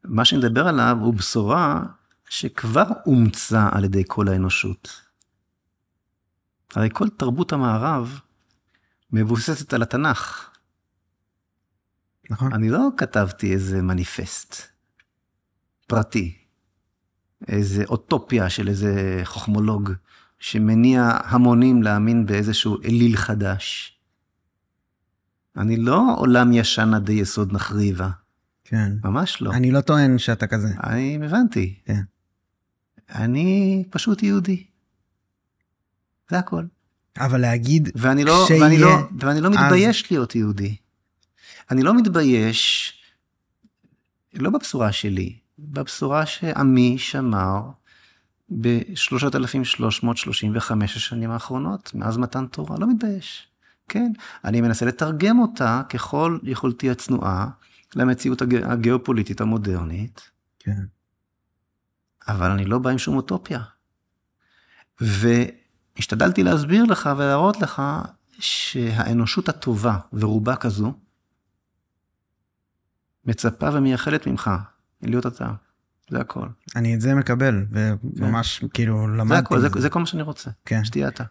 מה שנדבר עליו הוא בשורה שכבר אומצה על ידי כל האנושות. הרי כל תרבות המערב מבוססת על התנ"ך. נכון. אני לא כתבתי איזה מניפסט. פרטי, איזה אוטופיה של איזה חוכמולוג, שמניע המונים להאמין באיזשהו אליל חדש. אני לא עולם ישן עד יסוד נחריבה. כן. ממש לא. אני לא טוען שאתה כזה. אני הבנתי. כן. אני פשוט יהודי. זה הכל. אבל להגיד ואני לא מתבייש להיות יהודי. אני לא מתבייש, לא בבשורה שלי, בבשורה שעמי שמר ב-3,335 השנים האחרונות, מאז מתן תורה, לא מתבייש. כן, אני מנסה לתרגם אותה ככל יכולתי הצנועה למציאות הגיאופוליטית המודרנית. כן. אבל אני לא בא עם שום אוטופיה. והשתדלתי להסביר לך ולהראות לך שהאנושות הטובה ורובה כזו, מצפה ומייחלת ממך להיות אתה. זה הכל. אני את זה מקבל, וממש כאילו למדתי. זה כל מה שאני רוצה. כן. שתהיה אתה.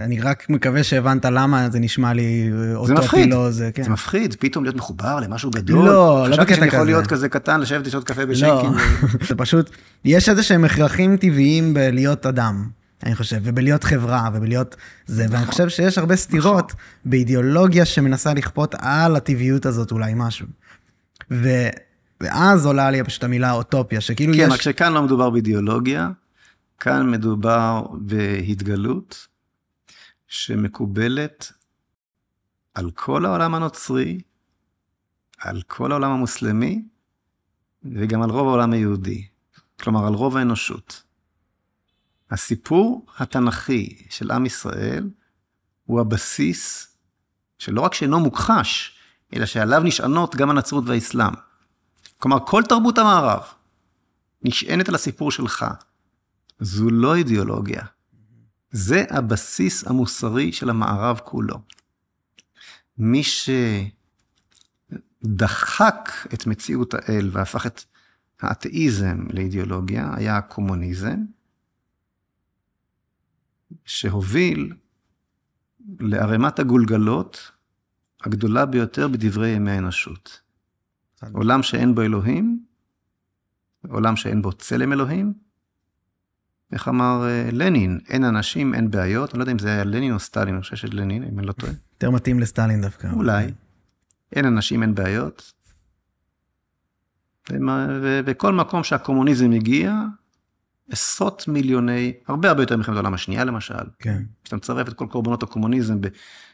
אני רק מקווה שהבנת למה זה נשמע לי אוטופי לא זה. זה מפחיד, פתאום להיות מחובר למשהו גדול. לא בקטע כזה. חשבתי שאני יכול להיות כזה קטן, לשבת לשעות קפה בשייקין. לא, זה פשוט, יש איזה שהם הכרחים טבעיים בלהיות אדם, אני חושב, ובלהיות חברה, ובלהיות זה, ואני חושב שיש הרבה סתירות באידיאולוגיה שמנסה לכפות על הטבעיות הזאת אולי משהו. ואז עולה לי פשוט המילה אוטופיה, שכאילו כן, יש... רק שכאן לא מדובר באידיאולוגיה, כאן מדובר בהתגלות שמקובלת על כל העולם הנוצרי, על כל העולם המוסלמי, וגם על רוב העולם היהודי. כלומר, על רוב האנושות. הסיפור התנ"כי של עם ישראל, הוא הבסיס שלא רק שאינו מוכחש, אלא שעליו נשענות גם הנצרות והאסלאם. כלומר, כל תרבות המערב נשענת על הסיפור שלך. זו לא אידיאולוגיה. זה הבסיס המוסרי של המערב כולו. מי שדחק את מציאות האל והפך את האתאיזם לאידיאולוגיה היה הקומוניזם, שהוביל לערימת הגולגלות הגדולה ביותר בדברי ימי האנושות. עולם שאין בו אלוהים, עולם שאין בו צלם אלוהים. איך אמר לנין, אין אנשים, אין בעיות. אני לא יודע אם זה היה לנין או סטלין, אני חושב של לנין, אם אני לא טועה. יותר מתאים לסטלין דווקא. אולי. אין אנשים, אין בעיות. ובכל מקום שהקומוניזם הגיע, עשרות מיליוני, הרבה יותר מלחמת העולם השנייה למשל. כן. כשאתה מצרף את כל קורבנות הקומוניזם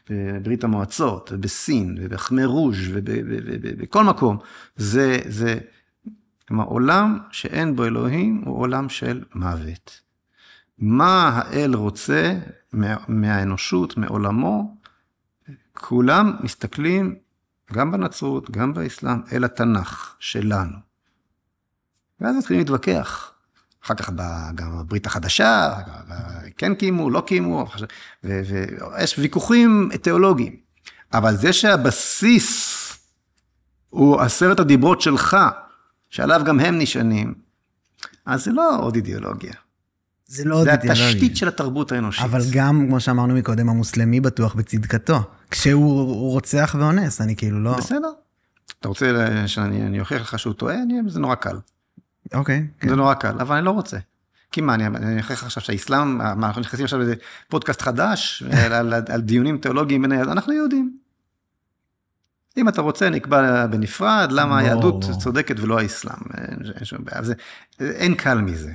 בברית המועצות, ובסין, ובחמר רוז' ובכל מקום, זה, כלומר, עולם שאין בו אלוהים הוא עולם של מוות. מה האל רוצה מהאנושות, מעולמו, כולם מסתכלים, גם בנצרות, גם באסלאם, אל התנ"ך שלנו. ואז מתחילים להתווכח. אחר כך גם בברית החדשה, כן קיימו, לא קיימו, ויש ויכוחים תיאולוגיים. אבל זה שהבסיס הוא 10 הדיברות שלך, שעליו גם הם נשענים, אז זה לא עוד אידיאולוגיה. זה לא עוד אידיאולוגיה. זה התשתית של התרבות האנושית. אבל גם, כמו שאמרנו מקודם, המוסלמי בטוח בצדקתו. כשהוא רוצח ואונס, אני כאילו לא... בסדר. אתה רוצה שאני אוכיח לך שהוא טועה? זה נורא קל. אוקיי. זה נורא קל, אבל אני לא רוצה. כי מה, אני אוכיח עכשיו שהאסלאם, אנחנו נכנסים עכשיו לאיזה פודקאסט חדש, על דיונים תיאולוגיים ביניהם, אנחנו יהודים. אם אתה רוצה, נקבע בנפרד, למה היהדות צודקת ולא האסלאם. אין קל מזה.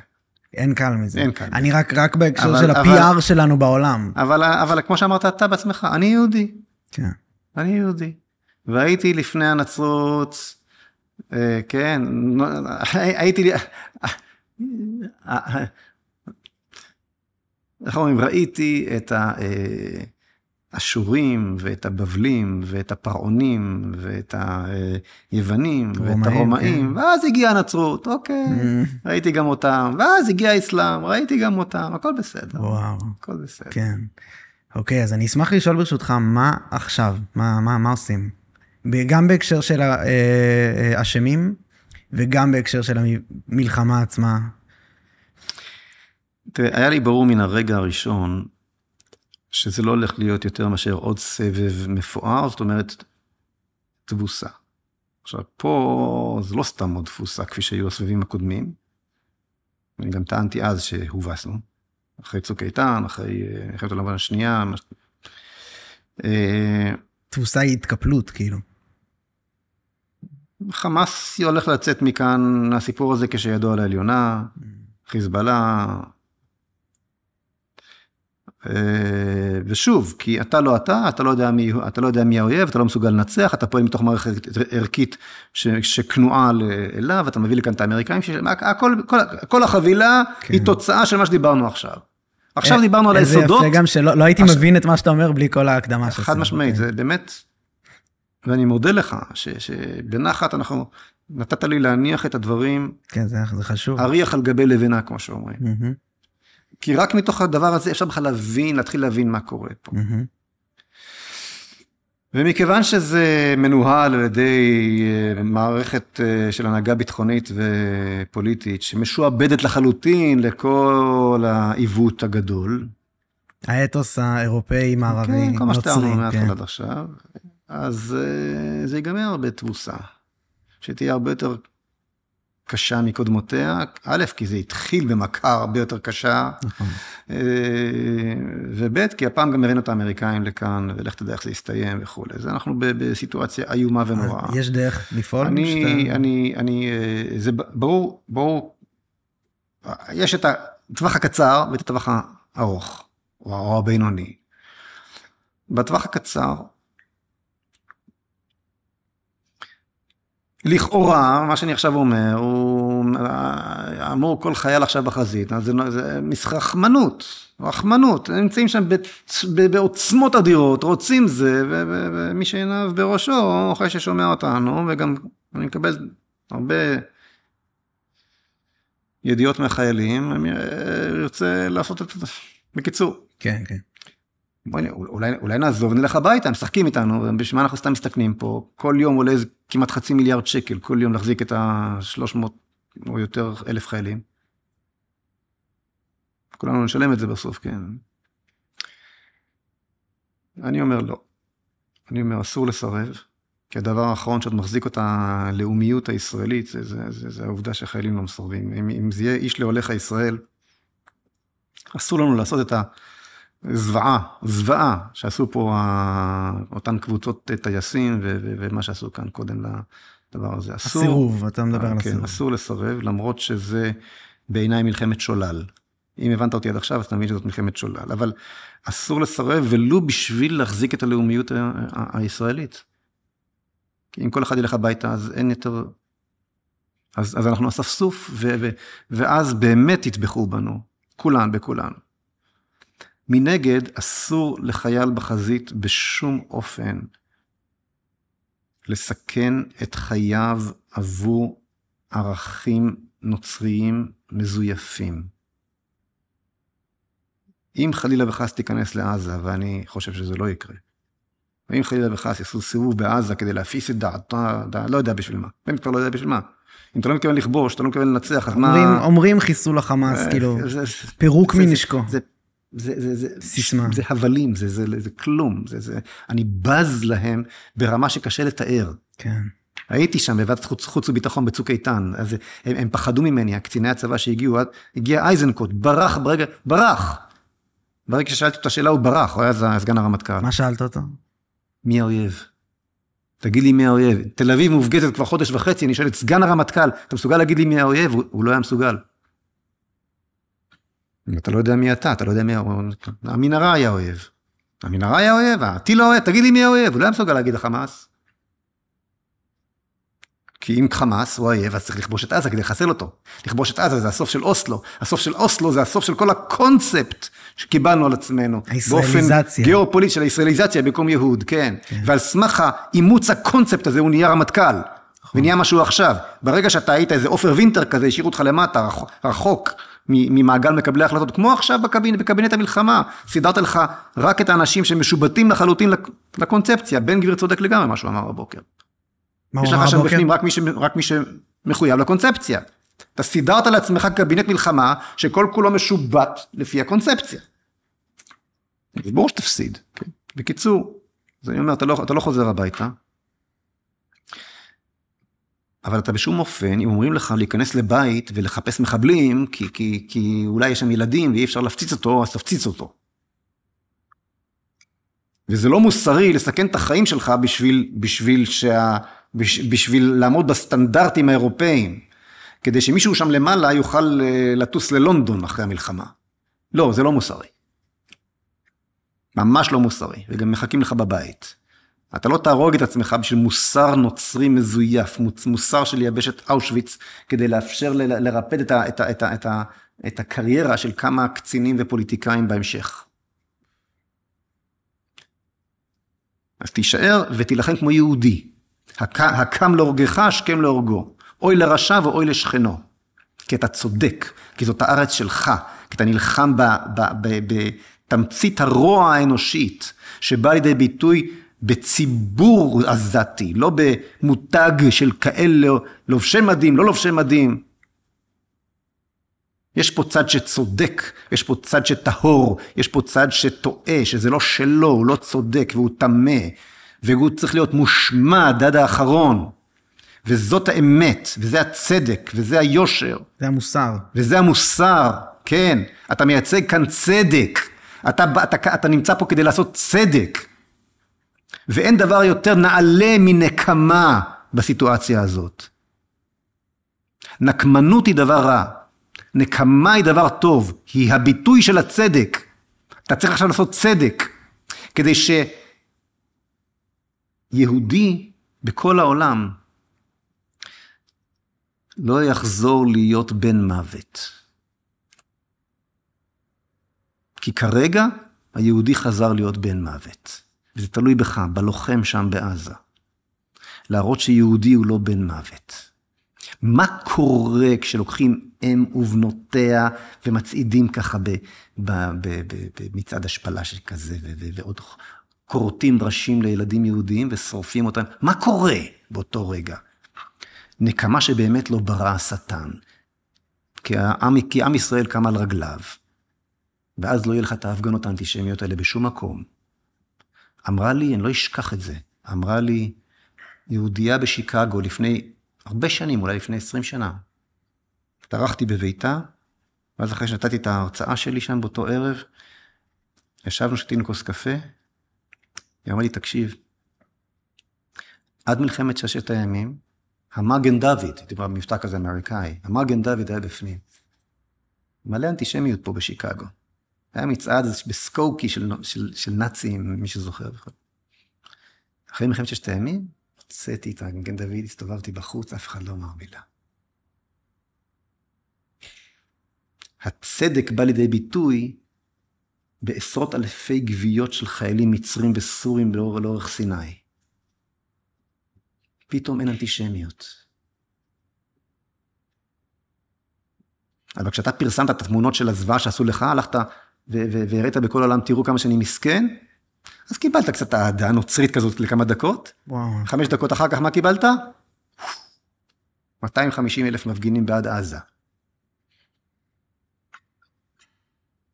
אין קל מזה. אני רק בהקשר של ה-PR שלנו בעולם. אבל כמו שאמרת אתה בעצמך, אני יהודי. כן. אני יהודי. והייתי לפני הנצרות, כן, הייתי, איך אומרים, ראיתי את האשורים ואת הבבלים ואת הפרעונים ואת היוונים ואת הרומאים, ואז הגיעה הנצרות, אוקיי, ראיתי גם אותם, ואז הגיע האסלאם, ראיתי גם אותם, הכל בסדר. וואו. הכל בסדר. כן. אוקיי, אז אני אשמח לשאול ברשותך, מה עכשיו? מה עושים? גם בהקשר של האשמים, וגם בהקשר של המלחמה עצמה. תראה, היה לי ברור מן הרגע הראשון, שזה לא הולך להיות יותר מאשר עוד סבב מפואר, זאת אומרת, תבוסה. עכשיו, פה זה לא סתם מאוד תפוסה, כפי שהיו הסבבים הקודמים. אני גם טענתי אז שהובסנו, אחרי צוק איתן, אחרי מלחמת העולם השנייה. תפוסה היא התקפלות, כאילו. חמאס הולך לצאת מכאן, הסיפור הזה כשידוע על העליונה, חיזבאללה, ושוב, כי אתה לא יודע מי האויב, אתה לא מסוגל לנצח, אתה פועל מתוך מערכת ערכית שכנועה אליו, אתה מביא לכאן את האמריקאים, כל החבילה היא תוצאה של מה שדיברנו עכשיו. עכשיו דיברנו על היסודות. איזה יפה גם שלא הייתי מבין את מה שאתה אומר בלי כל ההקדמה שלך. חד משמעית, זה באמת, ואני מודה לך, שבנחת נתת לי להניח את הדברים. כן, זה חשוב. אריח על גבי לבנה, כמו שאומרים. כי רק מתוך הדבר הזה אפשר בכלל להתחיל להבין מה קורה פה. ומכיוון שזה מנוהל על ידי מערכת של הנהגה ביטחונית ופוליטית, שמשועבדת לחלוטין לכל העיוות הגדול. האתוס האירופאי, מערבי, נוצרי. כן, כל מה שתיארנו מהתחלה עד עכשיו. אז זה ייגמר בתבוסה, שתהיה הרבה יותר קשה מקודמותיה, א', כי זה התחיל במכה הרבה יותר קשה, וב', כי הפעם גם הראינו את האמריקאים לכאן, ולך תדע איך זה יסתיים וכו'. אז אנחנו בסיטואציה איומה ונוראה. יש דרך לפעול? זה ברור, יש את הטווח הקצר ואת הטווח הארוך, או הבינוני. בטווח הקצר, לכאורה, מה שאני עכשיו אומר, הוא אמור כל חייל עכשיו בחזית, זה רחמנות, הם נמצאים שם בעוצמות אדירות, רוצים זה, ומי שעיניו בראשו, אחרי ששומע אותנו, וגם אני מקבל הרבה ידיעות מהחיילים, אני רוצה לעשות את זה, בקיצור. כן, כן. אולי נעזוב, נלך הביתה, משחקים איתנו, בשביל מה אנחנו סתם מסתכנים פה, כל יום עולה כמעט 500 מיליארד שקל, כל יום להחזיק את 300 או יותר 1,000 חיילים. כולנו נשלם את זה בסוף, כן. אני אומר לא. אני אומר, אסור לסרב, כי הדבר האחרון שאת מחזיק את הלאומיות הישראלית, זה העובדה שחיילים לא מסרבים. אם זה יהיה איש להולך הישראל, אסור לנו לעשות את זוועה שעשו פה אותן קבוצות טייסים ומה שעשו כאן קודם לדבר הזה. הסירוב, אתה מדבר על הסירוב. כן, אסור לסרב, למרות שזה בעיניי מלחמת שולל. אם הבנת אותי עד עכשיו, אז אתה מבין שזאת מלחמת שולל. אבל אסור לסרב ולו בשביל להחזיק את הלאומיות הישראלית. כי אם כל אחד ילך הביתה, אז אין יותר... אז אנחנו אספסוף, ואז באמת יטבחו בנו. בכולנו. מנגד, אסור לחייל בחזית בשום אופן לסכן את חייו עבור ערכים נוצריים מזויפים. אם חלילה וחס תיכנס לעזה, ואני חושב שזה לא יקרה, ואם חלילה וחס יעשו סיבוב בעזה כדי להפיס את דעתה, לא יודע בשביל מה, באמת כבר לא יודע בשביל מה. אם אתה לא מתכוון לכבוש, אתה לא מתכוון לנצח, אז מה... אומרים חיסול החמאס, כאילו, פירוק מנשקו. זה הבלים, זה כלום, אני בז להם ברמה שקשה לתאר. כן. הייתי שם בוועדת חוץ וביטחון בצוק איתן, אז הם פחדו ממני, הקציני הצבא שהגיעו, הגיע אייזנקוט, ברח. ברגע ששאלתי את השאלה הוא ברח, הוא היה סגן הרמטכ"ל. מה שאלת אותו? מי האויב? תגיד לי מי האויב. תל אביב מופגזת כבר חודש וחצי, אני שואל את סגן הרמטכ"ל, אתה מסוגל להגיד לי מי האויב? הוא לא היה מסוגל. אתה לא יודע מי אתה לא יודע מי האויב. המנהרה היה אויב. המנהרה היה אויב, הטיל האויב, תגיד לי מי האויב, הוא לא היה מסוגל להגיד החמאס. כי אם חמאס הוא האויב, אז צריך לכבוש את עזה כדי לחסל אותו. לכבוש את עזה זה הסוף של אוסלו. הסוף של אוסלו זה הסוף של כל הקונספט שקיבלנו על עצמנו. הישראליזציה. באופן גיאופוליטי של הישראליזציה במקום יהוד, כן. ועל סמך האימוץ הקונספט הזה הוא נהיה רמטכ"ל. ונהיה משהו עכשיו. ברגע שאתה היית איזה אופר וינטר כזה, השאירו אותך למטה, רחוק ממעגל מקבלי ההחלטות, כמו עכשיו בקבינט המלחמה, סידרת לך רק את האנשים שמשובטים לחלוטין לקונספציה. בן גביר צודק לגמרי מה שהוא אמר בבוקר. יש לך שם בפנים רק מי שמחויב לקונספציה. אתה סידרת לעצמך קבינט מלחמה שכל כולו משובט לפי הקונספציה. ברור שתפסיד. בקיצור, אז אני אומר, אתה לא חוזר הביתה. אבל אתה בשום אופן, אם אומרים לך להיכנס לבית ולחפש מחבלים, כי אולי יש שם ילדים ואי אפשר להפציץ אותו, אז תפציץ אותו. וזה לא מוסרי לסכן את החיים שלך בשביל לעמוד בסטנדרטים האירופאים, כדי שמישהו שם למעלה יוכל לטוס ללונדון אחרי המלחמה. לא, זה לא מוסרי. ממש לא מוסרי, וגם מחכים לך בבית. אתה לא תהרוג את עצמך בשביל מוסר נוצרי מזויף, מוסר של יבשת אושוויץ, כדי לאפשר לרפד את הקריירה של כמה קצינים ופוליטיקאים בהמשך. אז תישאר ותילחם כמו יהודי. הקם להורגך, השכם להורגו. אוי לרשע ואוי לשכנו. כי אתה צודק, כי זאת הארץ שלך, כי אתה נלחם בתמצית הרוע האנושית, שבא לידי ביטוי בציבור עזתי, לא במותג של כאלה לובשי מדים, לא לובשי מדים. יש פה צד שצודק, יש פה צד שטהור, יש פה צד שטועה, שזה לא שלו, הוא לא צודק והוא תמה, והוא צריך להיות מושמד עד האחרון. וזאת האמת, וזה הצדק, וזה היושר. זה המוסר. וזה המוסר, כן. אתה מייצג כאן צדק. אתה נמצא פה כדי לעשות צדק. ואין דבר יותר נעלה מנקמה בסיטואציה הזאת. נקמנות היא דבר רע. נקמה היא דבר טוב. היא הביטוי של הצדק. אתה צריך עכשיו לעשות צדק. כדי שיהודי בכל העולם לא יחזור להיות בן מוות. כי כרגע היהודי חזר להיות בן מוות. וזה תלוי בך, בלוחם שם בעזה. להראות שיהודי הוא לא בן מוות. מה קורה כשלוקחים אם ובנותיה ומצעידים ככה במצעד השפלה שכזה ועוד קורטים ראשים לילדים יהודיים ושורפים אותם? מה קורה באותו רגע? נקמה שבאמת לא ברא השטן. כי עם ישראל קם על רגליו. ואז לא יהיה לך את ההפגנות האנטישמיות האלה בשום מקום. אמרה לי, אני לא אשכח את זה, אמרה לי, יהודייה בשיקגו לפני הרבה שנים, אולי לפני 20 שנה. התארחתי בביתה, ואז אחרי שנתתי את ההרצאה שלי שם באותו ערב, ישבנו שתינו כוס קפה, היא אמרה לי, תקשיב, עד מלחמת ששת הימים, המגן דוד, דיברה במבטא כזה אמריקאי, המגן דוד היה בפנים. מלא אנטישמיות פה בשיקגו. היה מצעד בסקוקי של נאצים, מי שזוכר. אחרי מלחמת ששת הימים, הוצאתי את המגן דוד, הסתובבתי בחוץ, אף אחד לא אמר מילה. הצדק בא לידי ביטוי בעשרות אלפי גוויות של חיילים מצרים וסורים לאורך סיני. פתאום אין אנטישמיות. אבל כשאתה פרסמת את התמונות של הזוועה שעשו לך, הלכת והראית בכל העולם, תראו כמה שאני מסכן, אז קיבלת קצת אהדה נוצרית כזאת לכמה דקות. וואו. 5 דקות אחר כך, מה קיבלת? 250,000 מפגינים בעד עזה.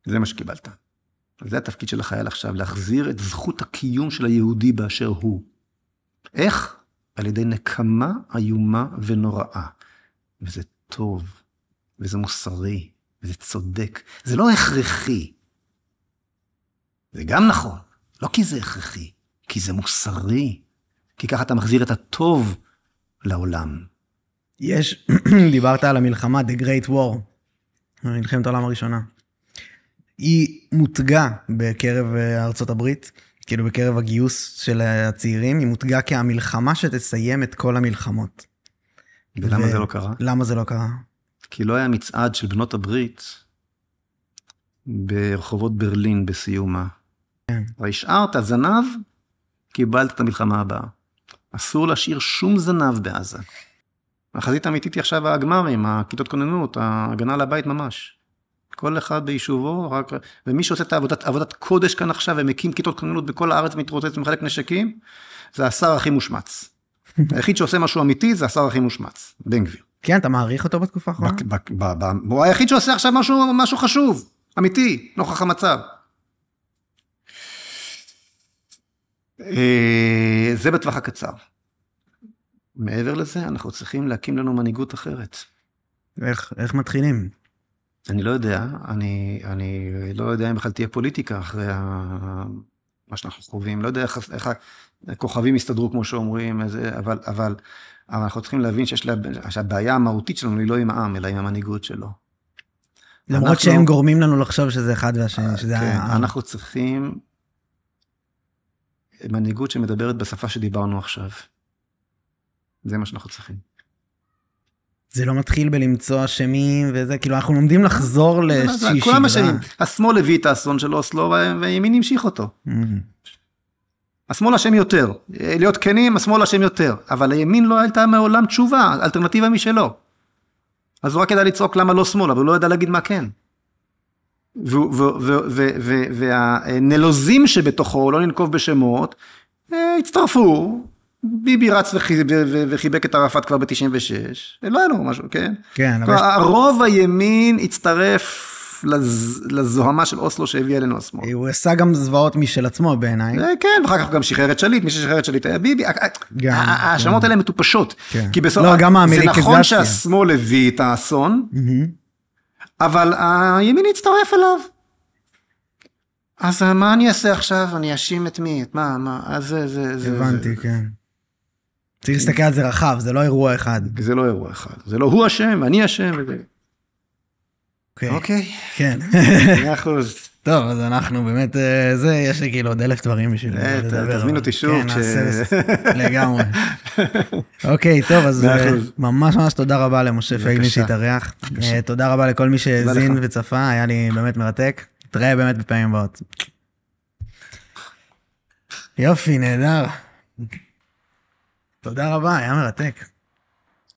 זה מה שקיבלת. זה התפקיד של החייל עכשיו, להחזיר את זכות הקיום של היהודי באשר הוא. איך? על ידי נקמה איומה ונוראה. וזה טוב, וזה מוסרי, וזה צודק. זה לא הכרחי. זה גם נכון. לא כי זה הכרחי, כי זה מוסרי. כי ככה אתה מחזיר את הטוב לעולם. דיברת על המלחמה, The Great War, מלחמת העולם הראשונה. היא מותגה בקרב ארצות הברית, כאילו בקרב הגיוס של הצעירים, היא מותגה כהמלחמה שתסיים את כל המלחמות. ולמה זה לא קרה? למה זה לא קרה? כי לא היה מצעד של בנות הברית ברחובות ברלין בסיומה. כן. והשארת זנב, קיבלת את המלחמה הבאה. אסור להשאיר שום זנב בעזה. החזית האמיתית היא עכשיו הגמרים, הכיתות כוננות, ההגנה על הבית ממש. כל אחד ביישובו, ומי שעושה את עבודת קודש כאן עכשיו, ומקים כיתות כוננות בכל הארץ, מתרוצץ ומחלק נשקים, זה השר הכי מושמץ. היחיד שעושה משהו אמיתי, זה השר הכי מושמץ, בן גביר. כן, אתה מעריך אותו בתקופה האחרונה? הוא היחיד שעושה עכשיו משהו חשוב, אמיתי, נוכח המצב. זה בטווח הקצר. מעבר לזה, אנחנו צריכים להקים לנו מנהיגות אחרת. איך מתחילים? אני לא יודע, אני לא יודע אם בכלל תהיה פוליטיקה אחרי מה שאנחנו חווים, לא יודע איך הכוכבים יסתדרו כמו שאומרים, אבל אנחנו צריכים להבין שהבעיה המהותית שלנו היא לא עם העם, אלא עם המנהיגות שלו. למרות שהם גורמים לנו לחשוב שזה אחד והשני, שזה העם. אנחנו צריכים מנהיגות שמדברת בשפה שדיברנו עכשיו. זה מה שאנחנו צריכים. זה לא מתחיל בלמצוא אשמים וזה, כאילו אנחנו לומדים לחזור לשגרה. כולם אשמים. השמאל הביא את האסון של אוסלו, והימין המשיך אותו. השמאל אשם יותר. להיות כנים, השמאל אשם יותר. אבל הימין לא הייתה מעולם תשובה, אלטרנטיבה משלו. אז הוא רק ידע לצעוק למה לא שמאל, אבל הוא לא ידע להגיד מה כן. והנלוזים שבתוכו, לא ננקוב בשמות, הצטרפו. ביבי רץ וחיבק את ערפאת כבר ב-96. לא היה לו משהו, כן? כן. הרוב הימין הצטרף לזוהמה של אוסלו שהביאה אלינו השמאל. הוא עשה גם זוועות משל עצמו בעיניי. כן, ואחר כך גם שחרר את שליט, מי ששחרר את שליט היה ביבי. ההאשמות האלה מטופשות. כי בסוף, זה נכון שהשמאל הביא את האסון, אבל הימין הצטרף אליו. אז מה אני אעשה עכשיו? אני אשים את מי? את מה? אז זה... הבנתי, כן. צריך להסתכל על זה רחב, זה לא אירוע אחד. זה לא אירוע אחד. זה לא הוא אשם, אני אשם. אוקיי. כן. 100%. טוב, אז אנחנו באמת, יש לי כאילו עוד 1000 דברים בשביל לדבר. תזמין אותי שוב. כן, נעשה לגמרי. אוקיי, טוב, אז ממש ממש תודה רבה למשה פייגלין שהתארח. תודה רבה לכל מי שהאזין וצפה, היה לי באמת מרתק. תראה באמת בפעמים הבאות. יופי, נהדר. תודה רבה, היה מרתק.